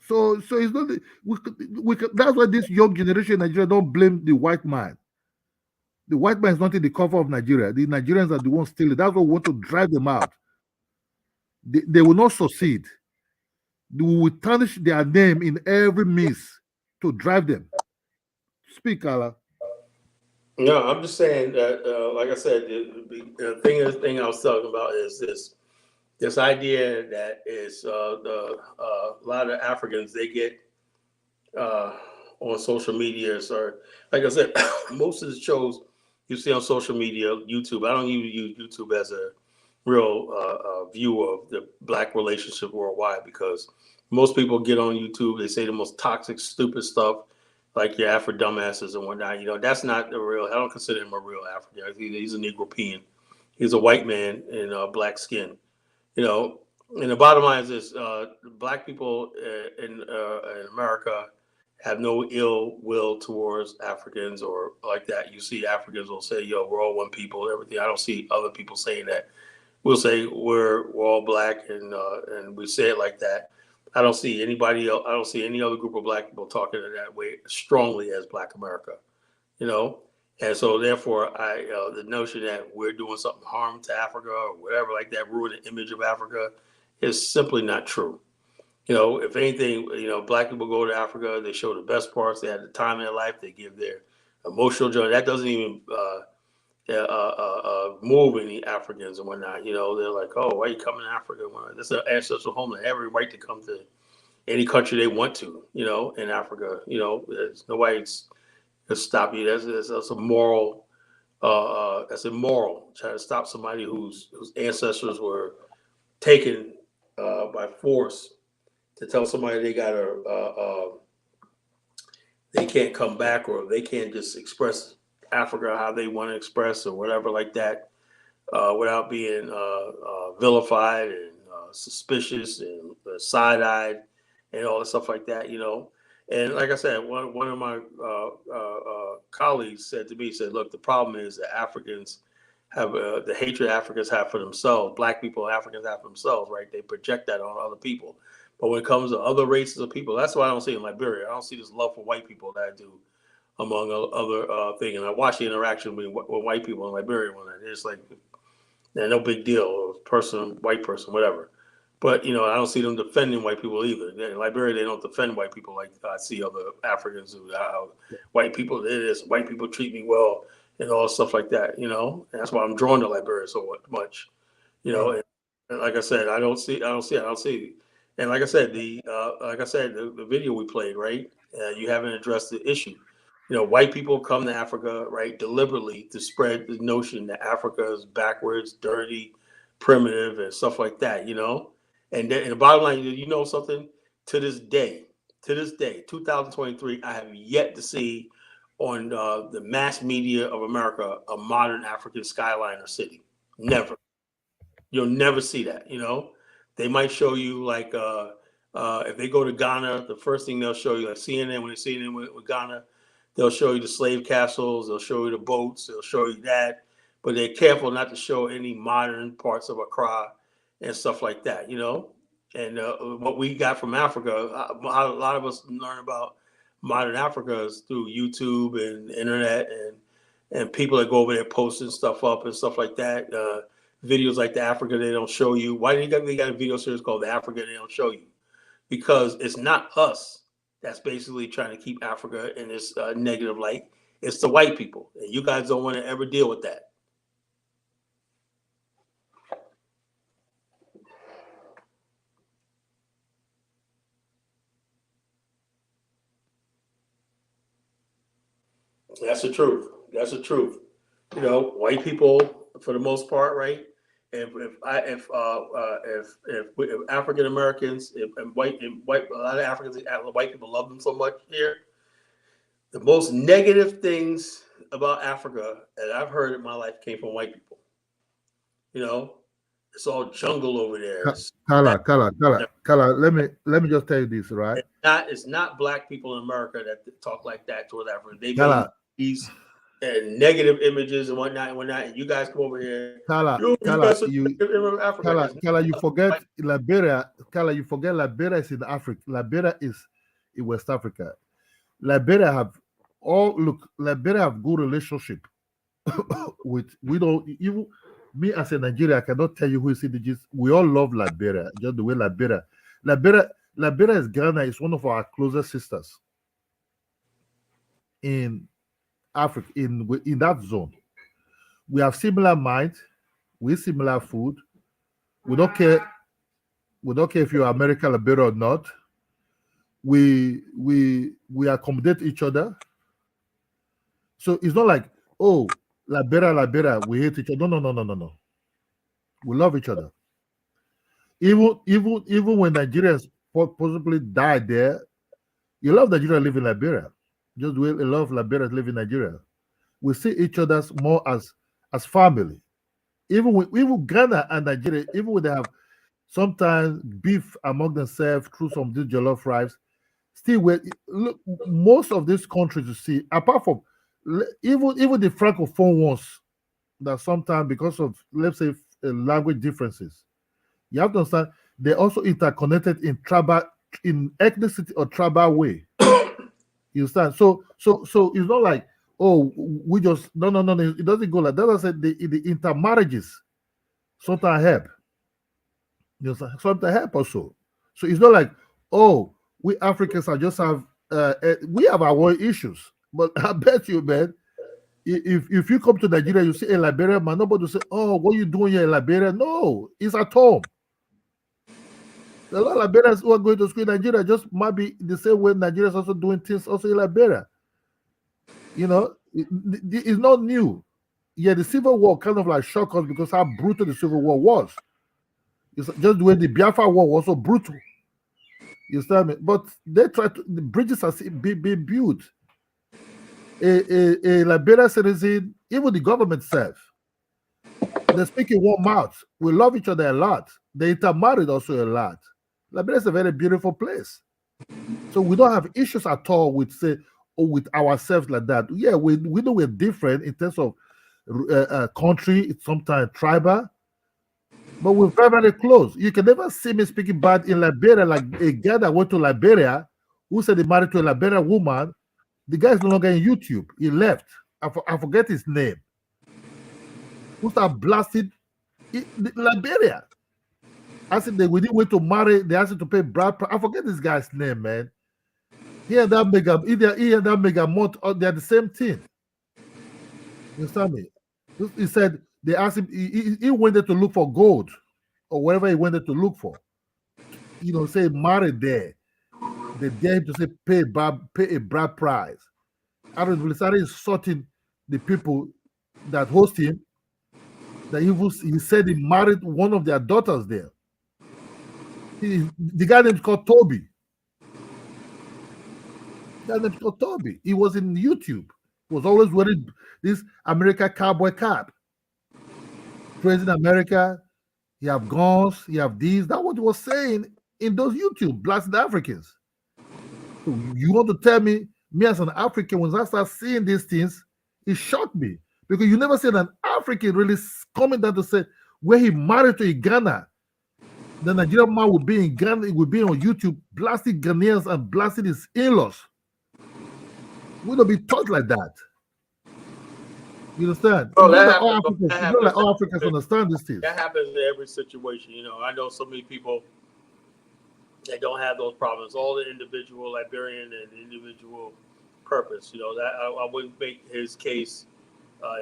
So it's not that's why this young generation in Nigeria don't blame the white man. The white man is not in the cover of Nigeria. The Nigerians are the ones stealing. That's why we want to drive them out. They will not succeed. We will tarnish their name in every means to drive them. Speak, Allah.
No, I'm just saying that, like I said, the thing I was talking about is this idea that is a lot of Africans, they get on social media, or like I said, most of the shows you see on social media, YouTube. I don't even use YouTube as a real view of the Black relationship worldwide, because most people get on YouTube, they say the most toxic, stupid stuff, like your Afro dumbasses and whatnot. That's not the real. I don't consider him a real African. He's a Negropean. He's a white man in black skin. And the bottom line is this: Black people in America have no ill will towards Africans or like that. You see Africans will say, yo, we're all one people and everything. I don't see other people saying that. We'll say we're all black and we say it like that. I don't see anybody else. I don't see any other group of black people talking in that way strongly as Black America, you know? And so therefore, the notion that we're doing something harm to Africa or whatever like that, ruin the image of Africa is simply not true. You know, if anything, you know, black people go to Africa, they show the best parts. They had the time in their life. They give their emotional joy. That doesn't even move any Africans and whatnot. You know, they're like, oh, why are you coming to Africa? Well, this is an ancestral homeland. They have every right to come to any country they want to, you know, in Africa. You know, there's nobody's to stop you. That's a moral. That's immoral. Trying to stop somebody whose ancestors were taken by force. To tell somebody they they can't come back or they can't just express Africa how they want to express or whatever like that, without being vilified and suspicious and side-eyed and all that stuff like that, you know. And like I said, one of my colleagues said to me, he said, look, the problem is that Africans have the hatred Africans have for themselves, black people, Africans have for themselves, right? They project that on other people. But when it comes to other races of people, that's why I don't see in Liberia. I don't see this love for white people that I do among other things. And I watch the interaction with white people in Liberia when it's like, no big deal, white person, whatever. But, you know, I don't see them defending white people either. In Liberia, they don't defend white people like I see other Africans who, white people did this, white people treat me well, and all stuff like that, you know. And that's why I'm drawn to Liberia so much, you know. And like I said, I don't see. And like I said, the video we played, right? You haven't addressed the issue. You know, white people come to Africa, right, deliberately to spread the notion that Africa is backwards, dirty, primitive, and stuff like that. You know, and the bottom line, you know something? To this day, 2023, I have yet to see on the mass media of America a modern African skyline or city. Never. You'll never see that. You know. They might show you like if they go to Ghana, the first thing they'll show you, like CNN, when they see CNN with Ghana, they'll show you the slave castles, they'll show you the boats, they'll show you that, but they're careful not to show any modern parts of Accra and stuff like that, you know. And what we got from Africa, a lot of us learn about modern Africa is through YouTube and internet and people that go over there posting stuff up and stuff like that. Videos like the Africa They Don't Show You. Why do they got a video series called The Africa They Don't Show You? Because it's not us that's basically trying to keep Africa in this negative light. It's the white people. And you guys don't want to ever deal with that. That's the truth. That's the truth. You know, white people, for the most part, right? If African Americans, a lot of Africans, white people love them so much here. The most negative things about Africa that I've heard in my life came from white people. You know, it's all jungle over there.
Kala, let me just tell you this, right?
It's not black people in America that talk like that toward Africa. They bring these and negative images and whatnot and you guys come over here.
You forget Liberia. Kala, you forget Liberia is in Africa. Liberia is in West Africa. Liberia have good relationship with, we don't even, me as a Nigerian, I cannot tell you who is indigenous. We all love Liberia, just the way Liberia is Ghana, is one of our closest sisters in Africa, in that zone. We have similar mind, we eat similar food. We don't care if you're American, Liberia or not. We accommodate each other. So it's not like, oh, Liberia, we hate each other. No. We love each other. Even when Nigerians possibly die there, you love Nigeria live in Liberia. Just the way you love Liberia live in Nigeria. We see each other more as family. Even Ghana and Nigeria, even when they have sometimes beef among themselves through some of these jollof rice, still, look, most of these countries you see, apart from even the francophone ones, that sometimes because of, let's say, language differences, you have to understand they're also interconnected in tribal, in ethnicity or tribal way. You understand? So it's not like, oh, we just no. It doesn't go like that. I said the intermarriages sometimes help. You know, sometimes help also. So it's not like, oh, we Africans are just have we have our own issues. But I bet you, man, if you come to Nigeria, you see a Liberian man, nobody will say, oh, what are you doing here in Liberia? No, it's at home. A lot of Liberians who are going to school in Nigeria just might be the same way Nigeria is also doing things also in Liberia. You know, it's not new. Yeah, the Civil War kind of like shocked us because how brutal the Civil War was. It's just the way the Biafra War was so brutal. You understand me? But they try to, the bridges are being built. A Liberian citizen, even the government itself, they speak in one mouth. We love each other a lot. They intermarried also a lot. Liberia is a very beautiful place. So we don't have issues at all with, say, or with ourselves like that. Yeah, we know we're different in terms of country, sometimes tribal, but we're very, very close. You can never see me speaking bad in Liberia, like a guy that went to Liberia who said he married to a Liberian woman. The guy is no longer in YouTube. He left. I forget his name. Who started blasting Liberia? I said they didn't wait to marry. They asked him to pay bride price. I forget this guy's name, man. He and that mega month, they're the same thing. You understand me? He said they asked him. He went there to look for gold or whatever he went there to look for. You know, say marry there. They dare him to say pay a bride price. I don't really started insulting the people that host him. That he said he married one of their daughters there. The guy named called Toby. He was in YouTube. He was always wearing this American cowboy cap. Praising America. You have guns, you have these. That's what he was saying in those YouTube, blasting Africans. So you want to tell me as an African, when I start seeing these things, it shocked me. Because you never said an African really coming down to say where he married to a Ghana. The Nigerian man would be in Ghana, it would be on YouTube blasting Ghanaians and blasting his in-laws. We don't be taught like that. You understand?
Oh,
all Africans understand these things.
That happens in every situation. You know, I know so many people that don't have those problems. All the individual Liberian and individual purpose. You know, that I wouldn't make his case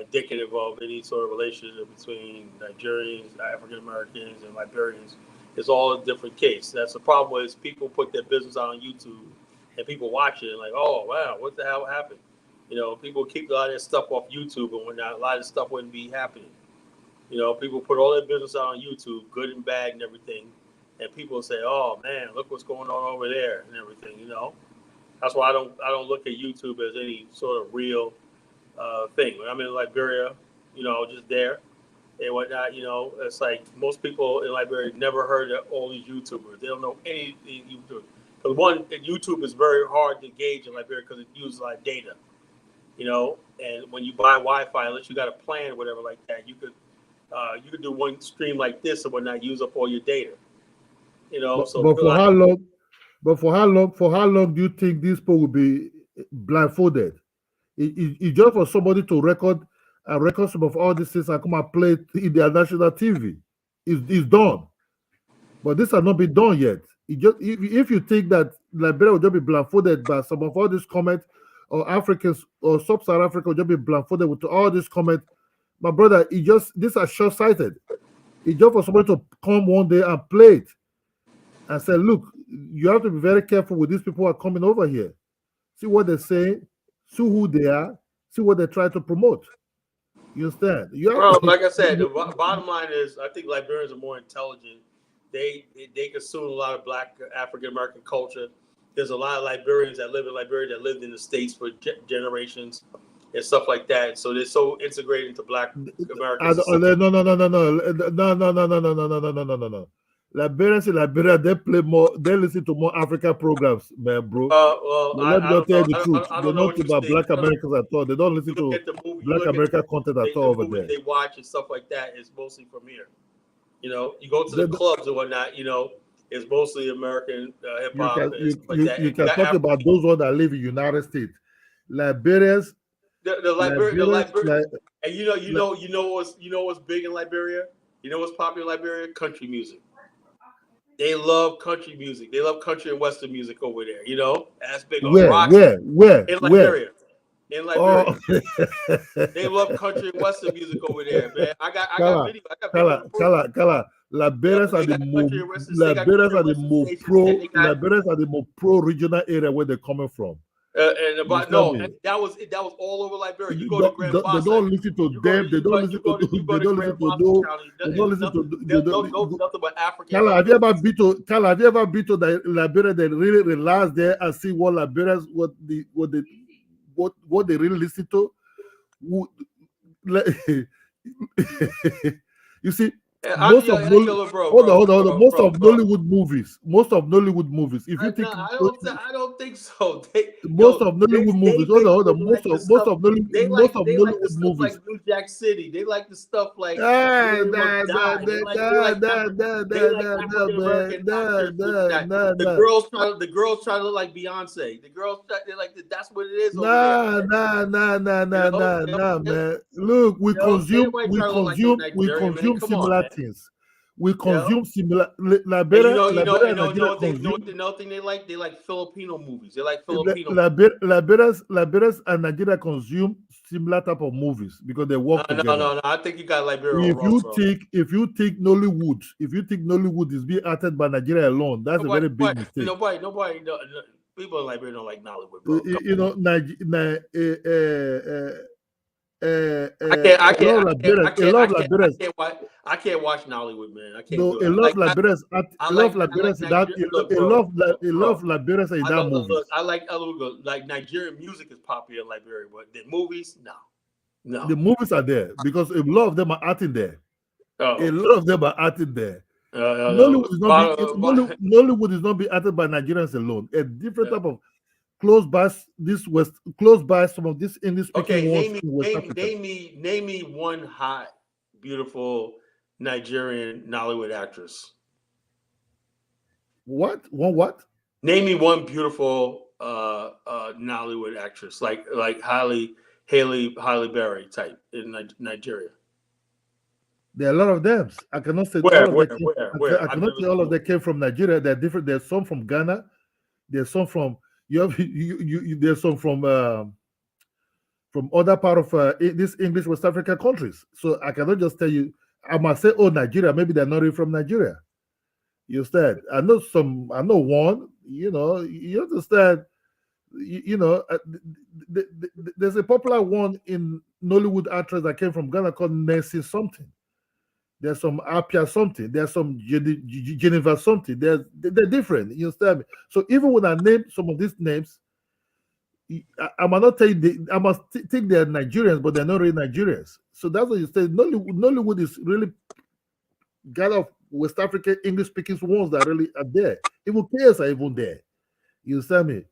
indicative of any sort of relationship between Nigerians, African Americans, and Liberians. It's all a different case. That's the problem is people put their business out on YouTube and people watch it and like, oh wow, what the hell happened? You know, people keep a lot of their stuff off YouTube and whatnot. A lot of stuff wouldn't be happening. You know, people put all their business out on YouTube, good and bad and everything. And people say, oh man, look what's going on over there and everything, you know. That's why I don't look at YouTube as any sort of real thing. When I'm in Liberia, you know, just there and whatnot, you know, it's like most people in Liberia never heard of all these YouTubers. They don't know anything YouTubers. Because one, YouTube is very hard to gauge in Liberia because it uses a lot of data. You know, and when you buy Wi-Fi, unless you got a plan or whatever like that, you could do one stream like this and whatnot, use up all your data. You know,
but for how long? But for how long do you think these people will be blindfolded? It's just for somebody to record some of all these things and come and play it in their national TV. It's done, but this has not been done yet. If you think that Liberia will just be blindfolded by some of all these comments, or Africans or sub-Saharan Africa will just be blindfolded with all these comments, my brother, these are short-sighted. It's just for somebody to come one day and play it and say, look, you have to be very careful with these people who are coming over here. See what they say, see who they are, see what they try to promote. You understand?
Well, like I said, the bottom line is I think Liberians are more intelligent. They consume a lot of Black African American culture. There's a lot of Liberians that live in Liberia that lived in the States for generations and stuff like that. So they're so integrated into Black Americans.
No. Liberians in Liberia, they play more, they listen to more African programs, man, bro.
Well,
But let me
I
just
don't
tell you
know.
the truth.
I
They
don't know
don't
what
think
you
about
see.
Black Americans at all. They don't
You
listen
look
to
at the movie. You
Black
look at
American content at all
the
over
movies
there.
they watch and stuff like that is mostly from here. You know, you go to
They,
the clubs and whatnot. You know, it's mostly American hip
you
hop
can
and stuff like that.
you
And
can
got
talk about those ones that live in United States. Liberians,
the
Liberians,
Liberian, and you know what's big in Liberia. You know what's popular in Liberia? Country music. They love country music. They love country and western music over there. You know, that's big on rock in Liberia. In Liberia, they love country and western music over there, man. I got video. I got video to prove.
Kala. Liberians are
They
the
got
more
country and western. They got country and western stations. And they got
Liberians are the more pro regional area where they're coming from.
and about
Understand
no,
me?
that was all over Liberia. You go to Grand
They
Bassa.
don't listen to them. They don't listen to.
You go
They
to
don't
Grand
listen to
Bassa
no.
County.
They don't listen to. They don't.
Nothing but African.
Kala, have you ever been to the Liberia? They really relax there and see what Liberians what they really listen to. You see, most of Nollywood movies. If you think
I don't think so.
Most of Nollywood movies.
They like the stuff like New Jack City. They like the stuff like the girls try to look like Beyonce. The girls they like that's what it is over there.
Man. Look, we consume similar things. We consume similar. Liberia
another thing they like Filipino movies. They like Filipino.
Liberians and Nigeria consume similar type of movies because they work together.
No. I think you got Liberia.
If you think Nollywood is being acted by Nigeria alone, that's a very big mistake.
Nobody. People in Liberia don't like Nollywood, bro. I can't watch Nollywood, man. I can't do it.
Liberians in that movie.
I like Nigerian music is popular in Liberia, but the movies, no.
The movies are there because a lot of them are acting there. Nollywood is not being acted by Nigerians alone. A different type of close by some of this English speaking ones in West Africa.
Name me one hot, beautiful Nigerian Nollywood actress.
What? What?
Name me one beautiful Nollywood actress like Halle Berry type in Nigeria.
There are a lot of them. I cannot say
where.
I cannot say all of them came from Nigeria. They're different. There's some from Ghana. There's some from there's some from other part of this English West African countries. So I cannot just tell you. I must say, oh, Nigeria. Maybe they're not really from Nigeria. You understand? I know one. You understand? There's a popular one in Nollywood actress that came from Ghana called Nancy something. There's some Apia something. There's some Geneva something. They're different. You understand me? So even when I name some of these names, I might not tell you. I must think they're Nigerians, but they're not really Nigerians. So that's what you say. Nollywood is really got of West African English-speaking ones that really are there. Even players are even there. You understand me?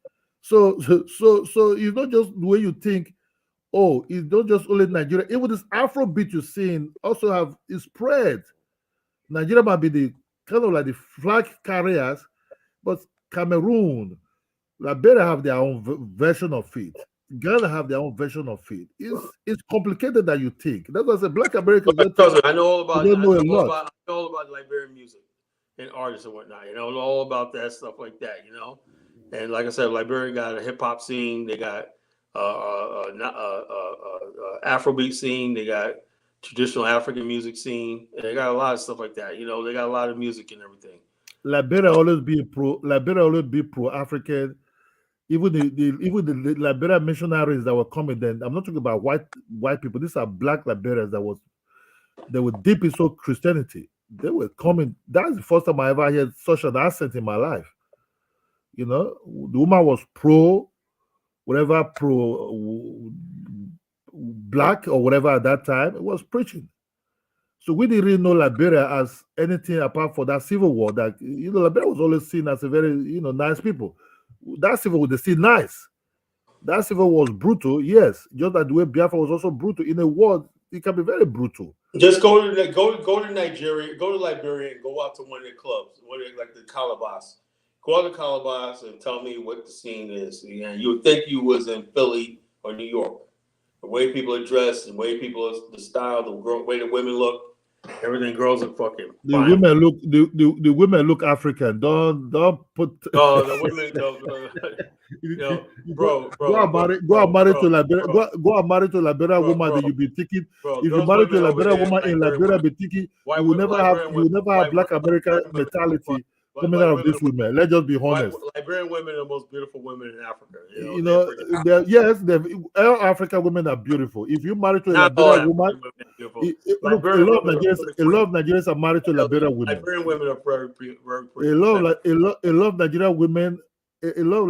So it's not just the way you think. Oh, it's not just only Nigeria. Even this Afrobeat you're seeing also have is spread. Nigeria might be the kind of like the flag carriers, but Cameroon, Liberia have their own version of it. Ghana have their own version of it. It's complicated than you think. That's why I said Black Americans.
I know all about. I know all about Liberian music and artists and whatnot. All about that stuff like that. And like I said, Liberia got a hip hop scene. They got Afrobeat scene. They got traditional African music scene. And they got a lot of stuff like that. They got a lot of music and everything.
Liberia always be pro African. Even the Liberian missionaries that were coming then. I'm not talking about white people. These are black Liberians they were deep into Christianity. They were coming. That's the first time I ever heard such an accent in my life. The woman was pro black or whatever at that time. It was preaching. So we didn't really know Liberia as anything apart from that civil war. That Liberia was always seen as a very nice people. That civil war, they still nice. That civil war was brutal, yes. Just that the way Biafra was also brutal. In a war, it can be very brutal.
Just go to Nigeria, go to Liberia, and go out to one of their clubs, like the Calabas. Go out to Calabas and tell me what the scene is. And you would think you was in Philly or New York. The way people are dressed, the way the style, the way the women look, everything. Girls are fucking.
The women look. The women look African. Don't put.
Oh, the women. Bro. Go and marry
to Liberia. Go and marry to Liberian woman that you be thinking. If you marry to a Liberian woman in Liberia, be thinking you will never have Black American mentality coming out of these women. Let's just be honest.
Liberian women are the most beautiful women in Africa.
All African women are beautiful. If you marry to a Liberian woman, a lot of Nigerians are married to Liberian women.
Liberian women are very pretty.
A lot of Nigerian women. A lot of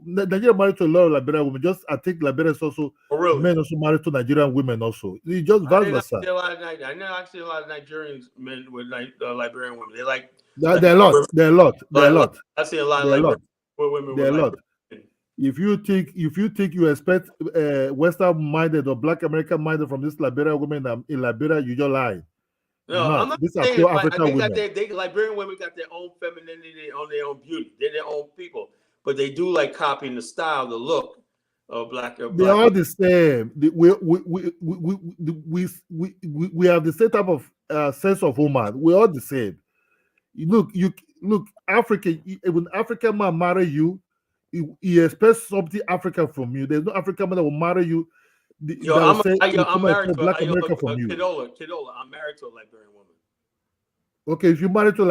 Nigeria married to a lot of Liberian women. Just I think Liberia is also men also married to Nigerian women also. It's just vice versa.
I know I see a lot of Nigerian men with Liberian women. They like.
They're a lot.
I see a lot of women.
They're a lot. If you think you expect Western-minded or Black American-minded from this Liberian women in Liberia, you just lie.
No, I'm not saying pure African women. Liberian women got their own femininity, on their own beauty. They're their own people, but they do like copying the style, the look of Black.
They're all the same. We have the same type of sense of woman. We're all the same. Look, African. When African man marry you, he expects something African from you. There's no African man that will marry you. I'm married to Black American from you.
Kidola, I'm married to a Liberian woman.
Okay, if you married to a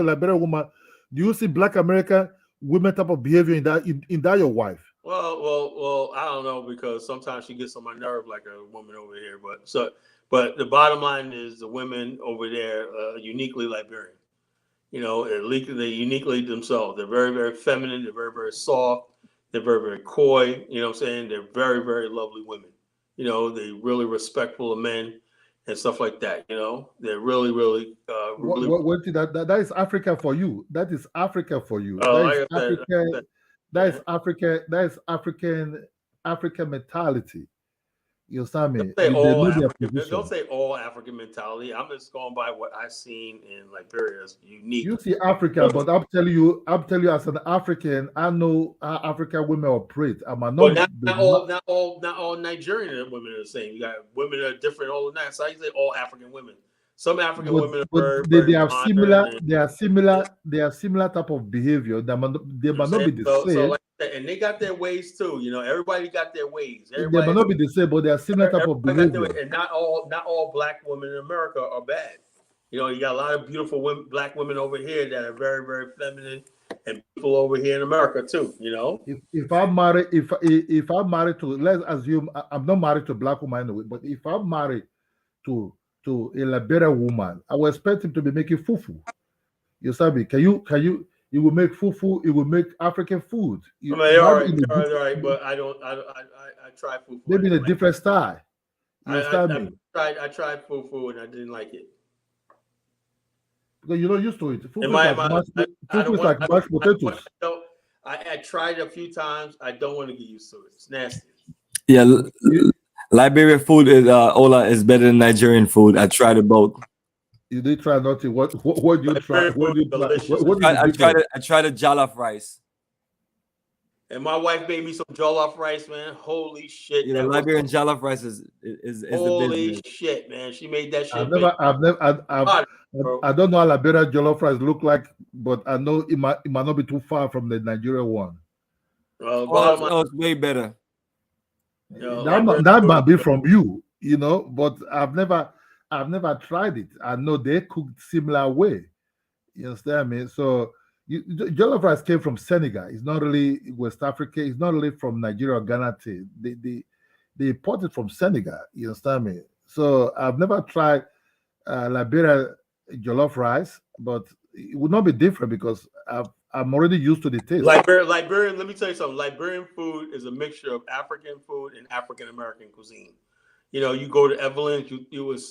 Liberian woman, do you see Black American women type of behavior in that your wife?
Well, I don't know, because sometimes she gets on my nerve like a woman over here. But the bottom line is the women over there are uniquely Liberian. They're uniquely themselves. They're very, very feminine. They're very, very soft. They're very, very coy. You know what I'm saying? They're very, very lovely women. They're really respectful of men and stuff like that. They're really, really.
That is Africa for you. That is Africa for you. That is African mentality. You understand me?
Don't say all African mentality. I'm just going by what I've seen in Liberia as unique.
You see Africa, but I'm telling you as an African, I know how African women operate.
Not all Nigerian women are the same. You got women that are different all the time. So I say all African women. Some African women are
they are similar. They are similar type of behavior. They might not be the same.
And they got their ways too. Everybody got their ways.
They might not be the same, but they are similar type of behavior.
And not all Black women in America are bad. You got a lot of beautiful Black women over here that are very, very feminine, and people over here in America too.
If I'm married, if I'm married to, let's assume I'm not married to a Black woman anyway, but if I'm married to a Liberian woman, I will expect him to be making fufu. You sabi? You will make fufu. It will make African food.
All right, but I tried fufu.
Maybe in a different style. You understand me?
I tried fufu and I didn't like it.
Because you're not used to it. Fufu is like mashed potatoes.
I tried it a few times. I don't want to get used to it. It's nasty.
Yeah, Liberian food is better than Nigerian food. I tried it both.
You did try nothing. What do you try?
I tried a jollof rice.
And my wife made me some jollof rice, man. Holy shit!
Liberian jollof rice is
holy shit, man. She made that shit.
I don't know how Liberian jollof rice look like, but I know it might not be too far from the Nigerian one.
It's way better.
That might be from you, but I've never tried it. I know they cook similar way. You understand me? So jollof rice came from Senegal. It's not really West Africa. It's not really from Nigeria or Ghana. They imported from Senegal. You understand me? So I've never tried Liberia jollof rice, but it would not be different because I'm already used to the taste.
Liberian. Let me tell you something. Liberian food is a mixture of African food and African American cuisine. You know, you go to Evelyn's,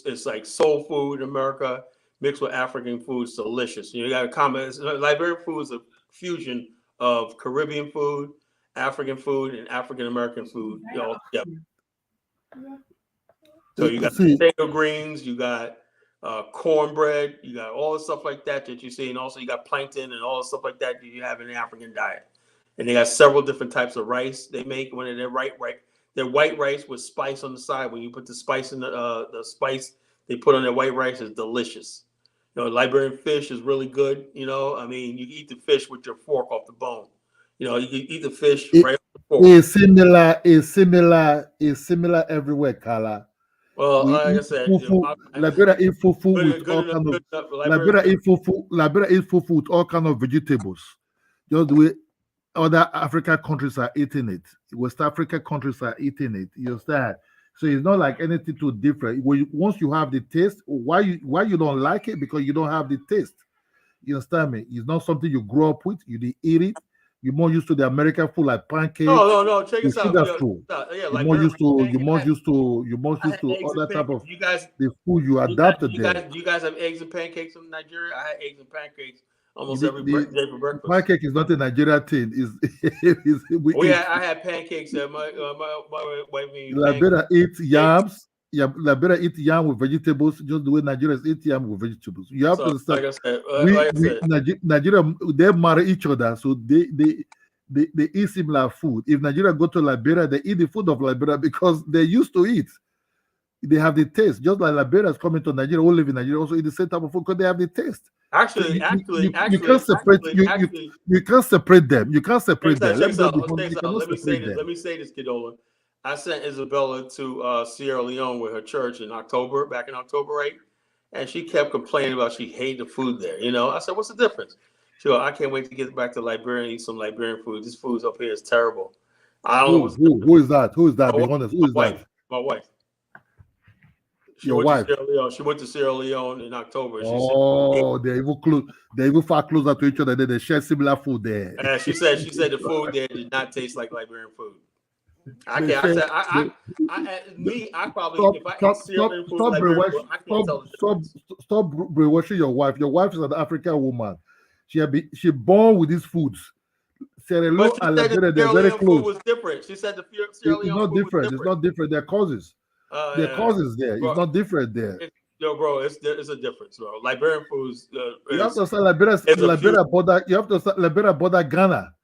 it's like soul food in America mixed with African food. It's delicious. You got a comment. Liberian food is a fusion of Caribbean food, African food, and African American food. You know, yeah. So you got potato greens, you got cornbread, you got all the stuff like that you see, and also you got plankton and all the stuff like that you have in the African diet. And they got several different types of rice they make when they're they're white rice with spice on the side. When you put the spice in the spice they put on their white rice is delicious. You know, Liberian fish is really good. You know, I mean, you can eat the fish with your fork off the bone. You know, you can eat the fish right off the fork.
It's similar everywhere, Kala.
Well, like I said,
Liberia eat fufu with all kind of Liberia eat fufu with all kind of vegetables. Just the way other African countries are eating it. West African countries are eating it. You understand? So it's not like anything too different. Once you have the taste, why you don't like it? Because you don't have the taste. You understand me? It's not something you grew up with. You didn't eat it. You're more used to the American food like pancakes.
No. Check this out.
That's true.
Yeah,
you're more used to other type of the food you adapted there.
Do you guys have eggs and pancakes in Nigeria? I had eggs and pancakes almost every day for breakfast.
Pancake is not a Nigeria thing.
I had pancakes at my wife.
Liberia eats yams. Yeah, Liberia eat yam with vegetables, just the way Nigerians eat yam with vegetables. You have to understand. Nigeria, they marry each other, so they eat similar food. If Nigeria go to Liberia, they eat the food of Liberia because they're used to it. They have the taste. Just like Liberians coming to Nigeria, all live in Nigeria, also eat the same type of food because they have the taste.
Actually,
you can't separate. You can't separate them. You can't separate them.
Let me say this, Kidola. I sent Isabella to Sierra Leone with her church back in October, right? And she kept complaining about she hated the food there. You know, I said, "What's the difference?" She goes, "I can't wait to get back to Liberia and eat some Liberian food. This food up here is terrible." I don't know.
Who is that? Who is that? Be honest. Who is that?
My wife.
Your wife.
She went to Sierra Leone in October.
They're even far closer to each other. They share similar food there.
And she said the food there did not taste like Liberian food. Stop
brainwashing your wife. Your wife is an African woman. She born with these foods. Sierra Leone and Liberia, they're very close.
Was different. She said the Sierra Leone food was different.
It's not different. They're causes. Their causes there. Bro, it's not different there.
It's a difference, bro. Liberian foods.
You have to say Liberia border Ghana.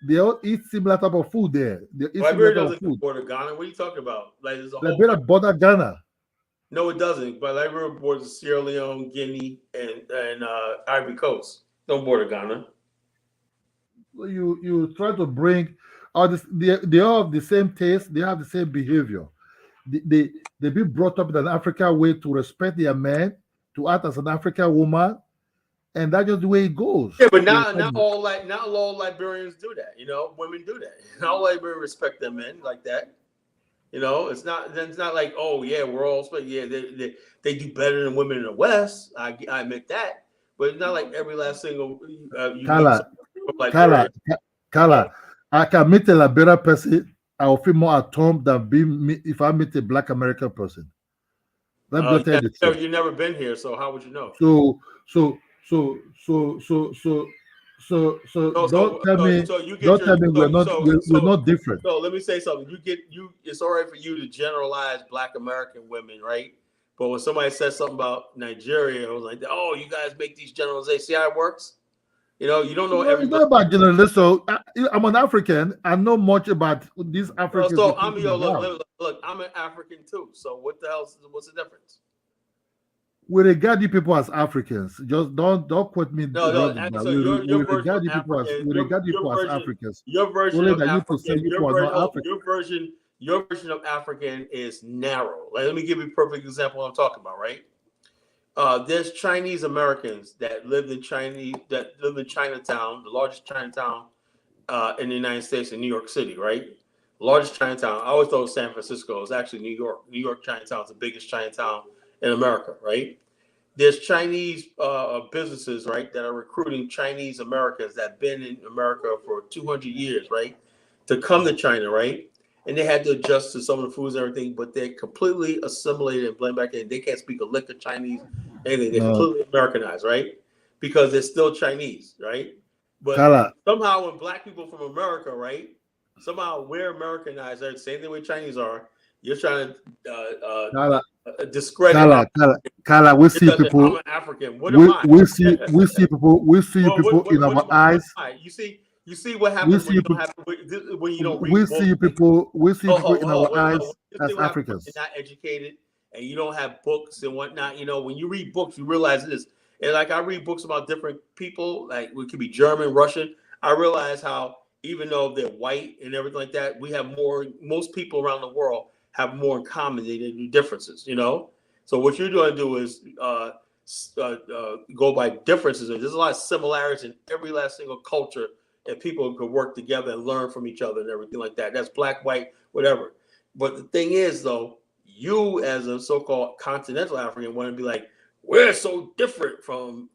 They all eat similar type of food there.
Liberia doesn't border Ghana. What are you talking about? Like
Liberia border Ghana.
No, it doesn't. But Liberia borders Sierra Leone, Guinea, and Ivory Coast. Don't border Ghana.
You try to bring all this. They all have the same taste. They have the same behavior. They be brought up in an African way to respect their man, to act as an African woman. And that's just the way it goes.
Yeah, but not all Liberians do that. You know, women do that. Not all Liberians respect their men like that. You know, it's not like, oh yeah, we're all they do better than women in the West. I admit that, but it's not like every last single.
Kala, I can meet a Liberian person. I will feel more at home than if I meet a Black American person. Let me tell you the truth.
You've never been here, so how would you know?
So don't tell me we're not different.
So let me say something. It's all right for you to generalize Black American women, right? But when somebody says something about Nigeria, it was like, oh, you guys make these generalizations. See how it works? You know, you don't know everything.
It's not about generalization. So I'm an African. I know much about these Africans.
So look, I'm an African too. So what's the difference?
We regard you people as Africans. Just don't quote me.
No. So
we regard you people as Africans.
Your version of African is narrow. Like, let me give you a perfect example of what I'm talking about, right? There's Chinese Americans that lived in Chinatown, the largest Chinatown in the United States, in New York City, right? Largest Chinatown. I always thought it was San Francisco. It's actually New York. New York Chinatown is the biggest Chinatown in America, right? There's Chinese businesses, right, that are recruiting Chinese Americans that have been in America for 200 years, right, to come to China, right? and they had to adjust to some of the foods and everything, but they're completely assimilated and blend back in. They can't speak a lick of Chinese, anything. They're completely Americanized, right? Because they're still Chinese, right? But somehow when black people from America, right? Somehow we're Americanized. Right? Same thing with Chinese are. You're trying to discredit.
Kala, we see people.
I'm an African. What am I?
We see people. We see people in our eyes.
You see what happens when you don't have when you don't read.
We see people. We see people in our eyes as Africans.
You're not educated, and you don't have books and whatnot. You know, when you read books, you realize this. And like I read books about different people, like it could be German, Russian. I realize how even though they're white and everything like that, we have more. Most people around the world have more in common than they do differences. You know. So what you're going to do is go by differences. There's a lot of similarities in every last single culture, and people could work together and learn from each other and everything like that. That's black, white, whatever. But the thing is, though, you as a so-called continental African want to be like, we're so different from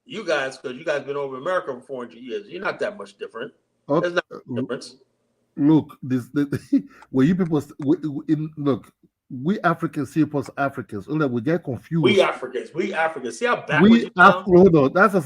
you guys because you guys been over America for 400 years. You're not that much different. There's not much difference.
Look, when you people look. We Africans see us Africans. Only we get confused.
We Africans. See how backwards you sound?
Hold on. That's I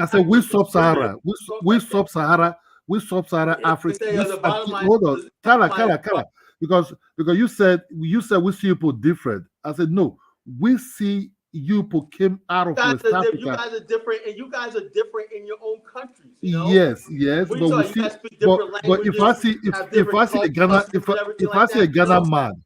said we sub-Sahara. We sub-Sahara. We sub-Sahara Africa. Hold on. Kala. Because you said we see people different. I said no. We see you people came out of West Africa.
You guys are different, and you guys are different in your own countries. You know?
Yes. But we see. But if I see a Ghana, if I see a Ghana man,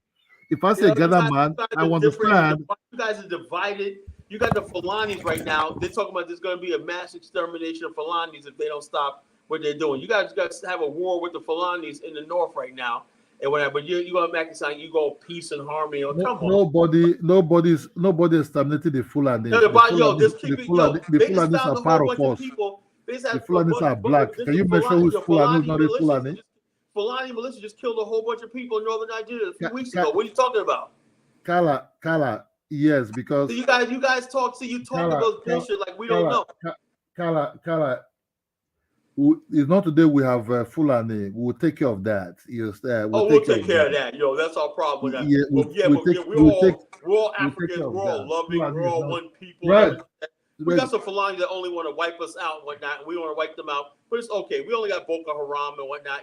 I understand.
You guys are divided. You got the Fulanis right now. They're talking about there's going to be a mass extermination of Fulanis if they don't stop what they're doing. You guys got to have a war with the Fulanis in the north right now. And whatever, but you go back and say you go peace and harmony. Come on.
Nobody exterminated the Fulani.
The
Fulanis are part of us. The Fulanis are black. Can you make sure who's Fulani, not a Fulani?
Fulani militia just killed a whole bunch of people in northern Nigeria a few weeks ago. What are you talking about?
Kala, yes, because
so you guys talk. So you talk about bullshit like we don't know.
Kala. It's not today we have Fulani. We will take care of that.
We'll take care of that. Yo, that's our problem with that. We're all Africans. We're all loving. We're all one people.
Right.
We got some Fulani that only want to wipe us out and whatnot. And we want to wipe them out. But it's okay. We only got Boko Haram and whatnot,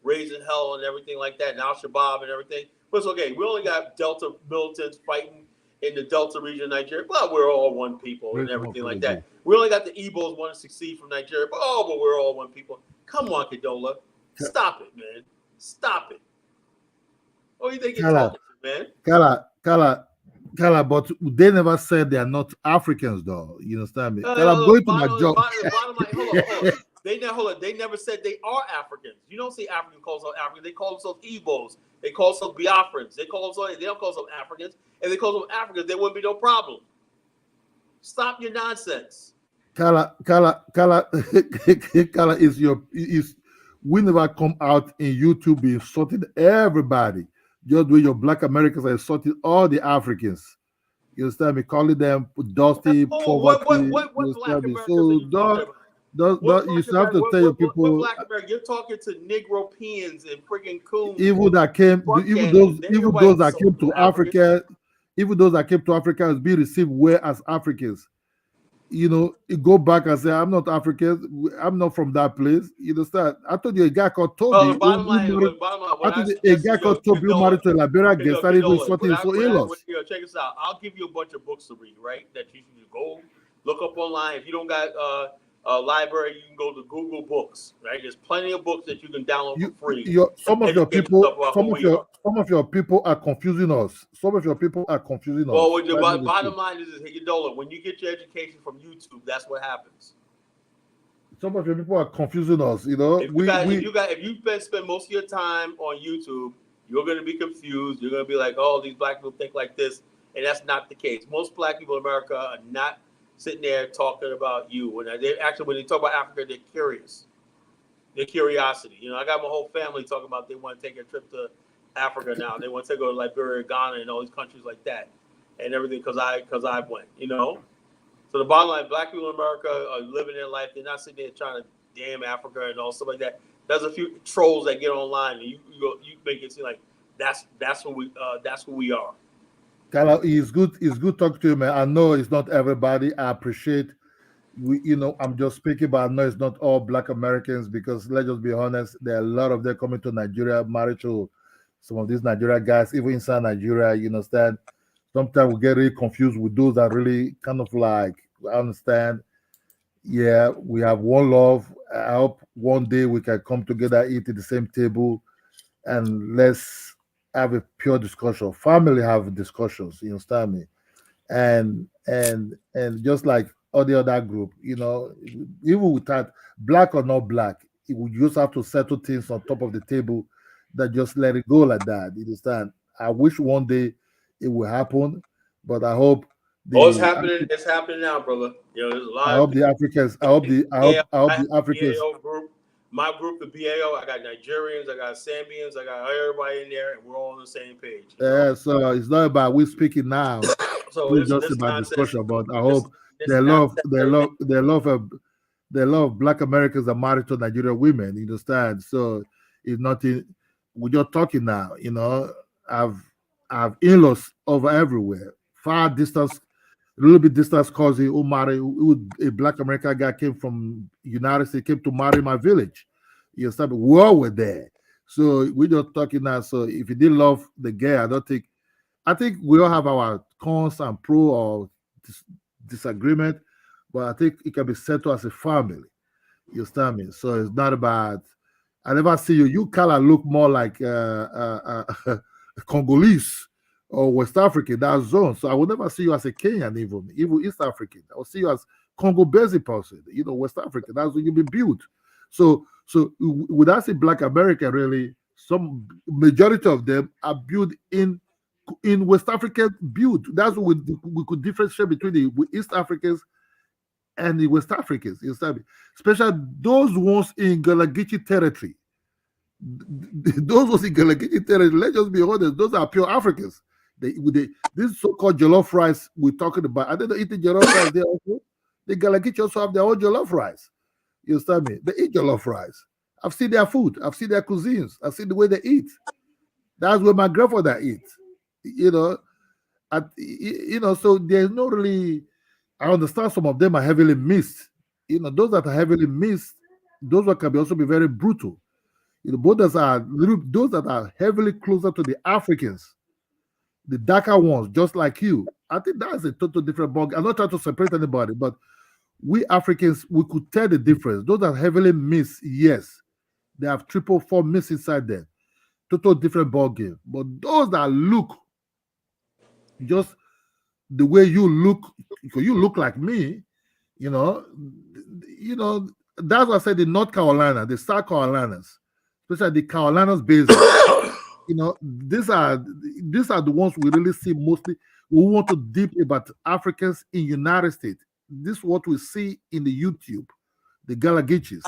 raising hell and everything like that, and Al-Shabaab and everything. But it's okay. We only got Delta militants fighting in the Delta region of Nigeria. But we're all one people and everything like that. We only got the Igbos want to succeed from Nigeria, but we're all one people. Come on, Kadola. Stop it, man. Stop it. Oh, you think you're talking, man?
Kala, but they never said they are not Africans, though. You understand me? I'm going to my job.
Hold on. They never said they are Africans. You don't see African call themselves Africans. They call themselves Igbos. They call themselves Biafrans. They don't call themselves Africans. If they call them Africans, there wouldn't be no problem. Stop your nonsense.
Kala is we never come out in YouTube be insulting everybody. Just when your black Americans are insulting all the Africans. You understand me? Calling them dusty, poverty.
What black Americans
you have to tell your people.
What black America? You're talking to Negropeans and freaking coons.
Even those that came to Africa, even those that came to Africa has been received well as Africans. You go back and say, I'm not African, I'm not from that place. You understand? I told you a guy called Toby. A guy called Toby who married to a Liberian girl started doing something so in-laws.
Check this out. I'll give you a bunch of books to read, right? That you should go look up online. If you don't got a library, you can go to Google Books, right? There's plenty of books that you can download for free.
Some of your people are confusing us. Well,
the bottom line is Higgindola, when you get your education from YouTube, that's what happens.
Some of your people are confusing us.
If you spend most of your time on YouTube, you're going to be confused. You're going to be like, oh, these black people think like this, and that's not the case. Most black people in America are not sitting there talking about you. When they talk about Africa, they're curious. Their curiosity. I got my whole family talking about they want to take a trip to Africa now. They want to go to Liberia, Ghana, and all these countries like that, and everything because I went. So the bottom line, black people in America are living their life. They're not sitting there trying to damn Africa and all stuff like that. there's a few trolls that get online and you make it seem like that's who we are.
Kala, it's good talking to you, man. I know it's not everybody. I appreciate I'm just speaking, but I know it's not all Black Americans, because let's just be honest, there are a lot of them coming to Nigeria, married to some of these Nigeria guys, even inside Nigeria. You understand? Sometimes we get really confused with those that really kind of like, I understand. Yeah, we have one love. I hope one day we can come together, eat at the same table, and let's have a pure discussion. Family have discussions, you understand me? And just like all the other group, even without black or not black, we just have to settle things on top of the table, that just let it go like that. You understand? I wish one day it will happen, but I hope
It's happening now, brother. There's a lot.
I hope the Africans. I hope the Africans.
BAO group, my group, the BAO. I got Nigerians, I got Zambians, I got everybody in there, and we're all on the same page.
Yeah, so it's not about we speaking now.
So
it's just about discussion. But I hope they love Black Americans are married to Nigerian women. You understand? So it's nothing. We're just talking now. I've in-laws over everywhere, far distance. A little bit distance cousin who married, a Black American guy came from United States, came to marry my village. You understand? We all were there. So we're just talking now. So if you didn't love the gay, I think we all have our cons and pro or disagreement, but I think it can be settled as a family. You understand me? So it's not about, I never see you. You kind of look more like Congolese or West African, that zone. So I will never see you as a Kenyan, even East African. I will see you as Congo-based person, West African. That's where you've been built. So would I say Black America, really, some majority of them are built in West African build. That's what we could differentiate between the East Africans and the West Africans, especially those ones in Galagichi territory. Those ones in Galagichi territory, let's just be honest, those are pure Africans. This so-called jollof rice we're talking about, I don't eat the jollof rice there also. The Galagichi also have their own jollof rice. You understand me? They eat jollof rice. I've seen their food. I've seen their cuisines. I've seen the way they eat. That's where my grandfather eats. So there's no really. I understand some of them are heavily missed. Those that are heavily missed, those that can also be very brutal. Both those that are heavily closer to the Africans, the darker ones, just like you. I think that's a total different bug. I'm not trying to separate anybody, but we Africans, we could tell the difference. Those that heavily miss, yes, they have 4 miss inside them. Total different ball game. But those that look just the way you look, because you look like me, that's what I said. The North Carolina, the South Carolinas, especially the Carolinas basin, these are the ones we really see mostly. We want to deep about Africans in United States. This is what we see in the YouTube, the Galagichis,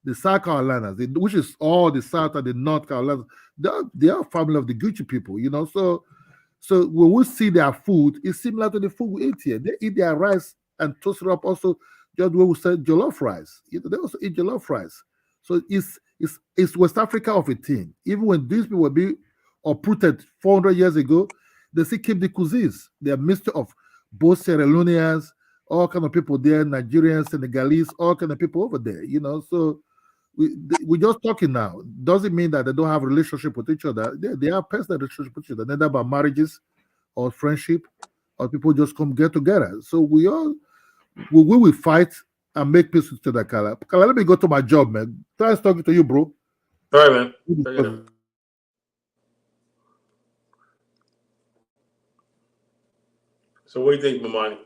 the South Carolinas, which is all the South and the North Carolinas. They are family of the Gucci people, So when we see their food, it's similar to the food we eat here. They eat their rice and toast it up also, just where we said jollof rice. They also eat jollof rice. So it's West Africa of a thing. Even when these people were being uprooted 400 years ago, they still keep the cuisines. They're a mixture of both Sierra Leoneans, all kind of people there, Nigerians, Senegalese, all kind of people over there, So we're just talking now. Doesn't mean that they don't have a relationship with each other. They have personal relationship with each other, neither about marriages or friendship, or people just come get together. So we will fight and make peace with each other, Kala. Kala, let me go to my job, man. Thanks talking to you, bro.
All right, man. So what do you think, Bomani?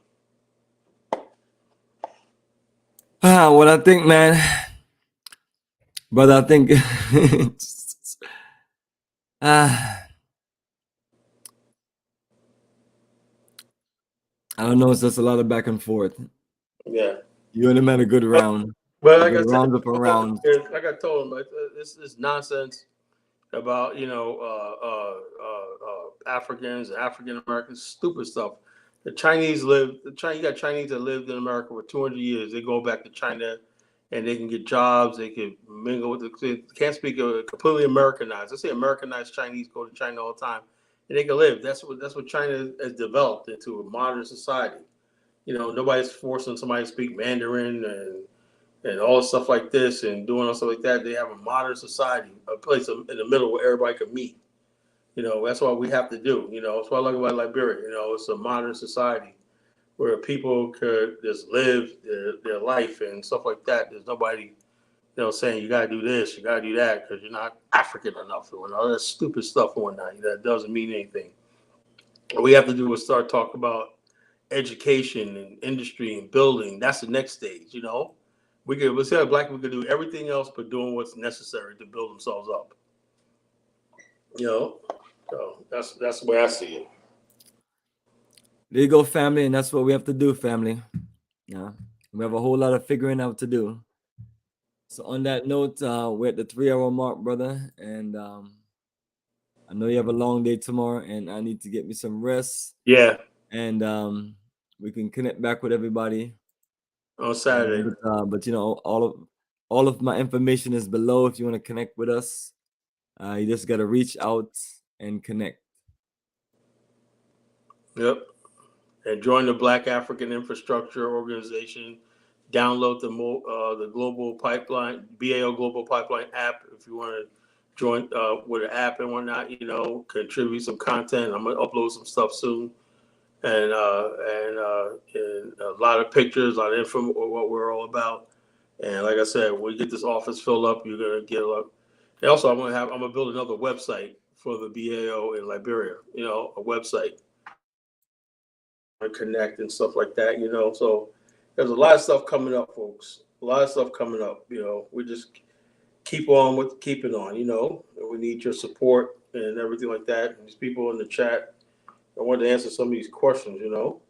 What I think, man, but I think I don't know. It's just a lot of back and forth.
Yeah,
you and him had a good round.
But like I said,
rounds up and rounds.
Like I told him, this is nonsense about Africans, African Americans, stupid stuff. You got Chinese that lived in America for 200 years. They go back to China, and they can get jobs. They can mingle with they can't speak completely Americanized. I say Americanized Chinese go to China all the time, and they can live. That's what China has developed into a modern society. You know, nobody's forcing somebody to speak Mandarin and all stuff like this and doing all stuff like that. They have a modern society, a place in the middle where everybody can meet. You know, that's what we have to do. You know, that's what I like about Liberia. You know, it's a modern society where people could just live their life and stuff like that. There's nobody, you know, saying you got to do this, you got to do that because you're not African enough and all that stupid stuff and whatnot. That doesn't mean anything. What we have to do is start talking about education and industry and building. That's the next stage, you know. Let's say black people could do everything else but doing what's necessary to build themselves up. You know, so that's the way I see it.
There you go, family, and that's what we have to do, family. Yeah, we have a whole lot of figuring out to do. So on that note, we're at the 3-hour mark, brother, and I know you have a long day tomorrow, and I need to get me some rest.
Yeah.
And we can connect back with everybody
on Saturday.
But you know, all of my information is below. If you want to connect with us, you just got to reach out and connect.
Yep. And join the Black African Infrastructure Organization. Download the Global Pipeline, BAIO Global Pipeline app if you want to join with an app and whatnot. You know, contribute some content. I'm gonna upload some stuff soon, and a lot of pictures, a lot of info on what we're all about. And like I said, when we get this office filled up, you're gonna get a lot. And also, I'm gonna build another website for the BAIO in Liberia. You know, a website. Connect and stuff like that, you know. So there's a lot of stuff coming up, folks. A lot of stuff coming up, you know. We just keep on with keeping on, you know. And we need your support and everything like that. And these people in the chat, I want to answer some of these questions, you know.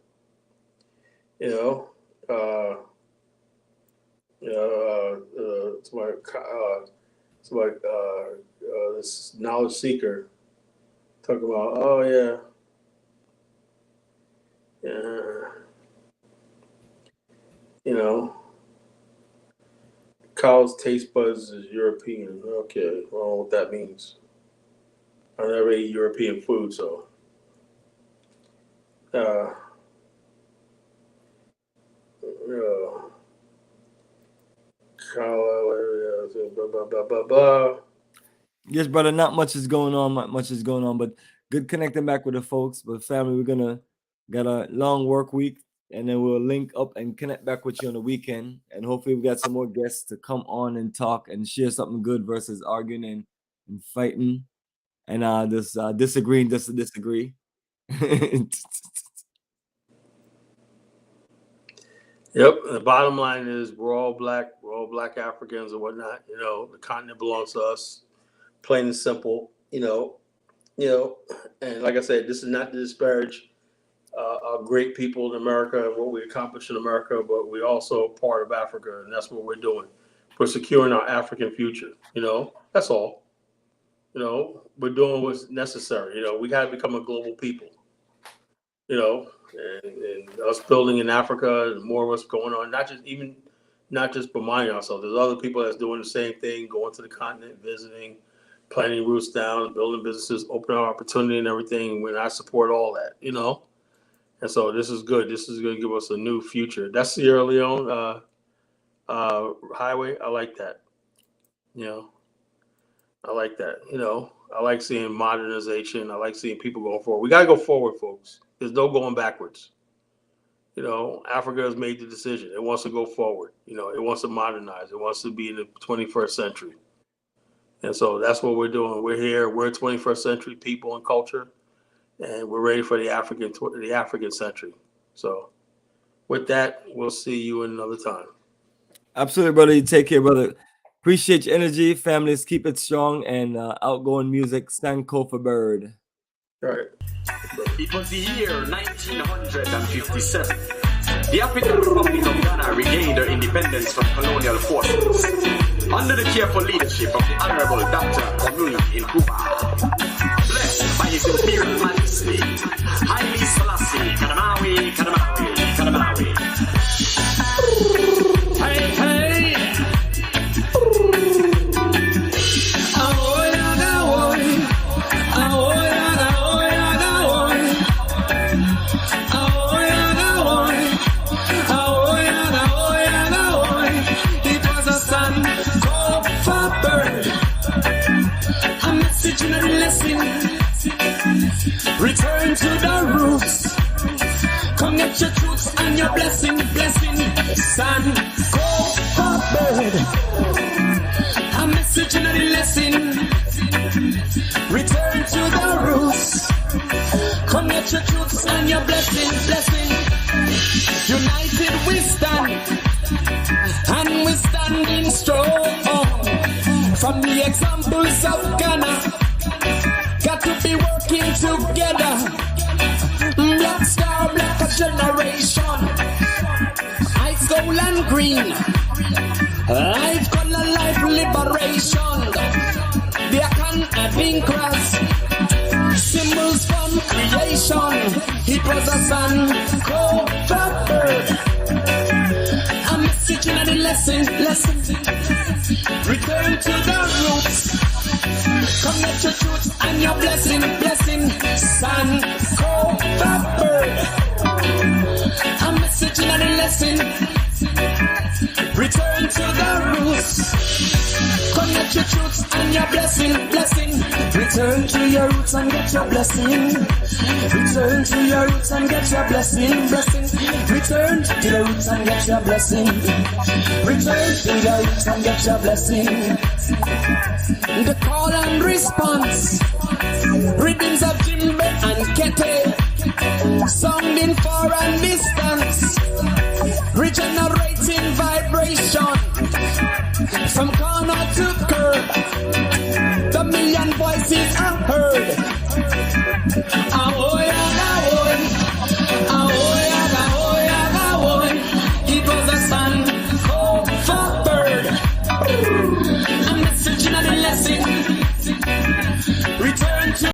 This knowledge seeker talking about, oh yeah. You know, Kyle's taste buds is European. Okay, I don't know what that means. I never ate European food, so.
Yes, brother, not much is going on, but good connecting back with the folks. But family, we're got a long work week, and then we'll link up and connect back with you on the weekend. And hopefully we got some more guests to come on and talk and share something good versus arguing and fighting and disagreeing just to disagree.
Yep. The bottom line is we're all black Africans and whatnot. You know, the continent belongs to us, plain and simple. You know, and like I said, this is not to disparage our great people in America and what we accomplish in America, but we're also part of Africa, and that's what we're doing. We're securing our African future. You know, that's all. You know, we're doing what's necessary. You know, we got to become a global people. You know, and us building in Africa, and more of us going on, not just Bomani ourselves. There's other people that's doing the same thing, going to the continent, visiting, planting roots down, building businesses, opening our opportunity and everything. When I support all that, you know. And so this is good. This is going to give us a new future. That's Sierra Leone highway. I like that. You know, I like that. You know, I like seeing modernization. I like seeing people going forward. We got to go forward, folks. There's no going backwards. You know, Africa has made the decision. It wants to go forward. You know, it wants to modernize. It wants to be in the 21st century. And so that's what we're doing. We're here. We're 21st century people and culture. And we're ready for the African century. So with that, we'll see you another time.
Absolutely, brother. You take care, brother. Appreciate your energy. Families, keep it strong, and outgoing music. Stand cold for bird.
All right.
It was the year 1957. The African Republic of Ghana regained her independence from colonial forces under the careful leadership of the Honorable Dr. Bomani in Cuba. Blessed by His Imperial Majesty, Haile Selassie, Kadamawi, Kadamawi, Kadamawi. Hey, hey!
truths and your blessing, son, go bird. A message in the lesson. Return to the roots. Connect your truths and your blessing. United we stand, and we standing strong. From the examples of Ghana, got to be working together. Black star, black generation. Ice, gold and green. Life, color, life, liberation. There can having cross. Symbols from creation. It was a sun, cold bird. A message in the lesson. Return to the roots. Connect your truth and your blessing. Sun, cold bird. A message in the lesson. Return to the roots. Connect your truth and your blessing. Return to your roots and get your blessing. Return to your roots and get your blessing. Return to the roots and get your blessing. Return to your roots and get your blessing. The call and response. Rhythms of Jimbe and Kete. Sounding far and distance.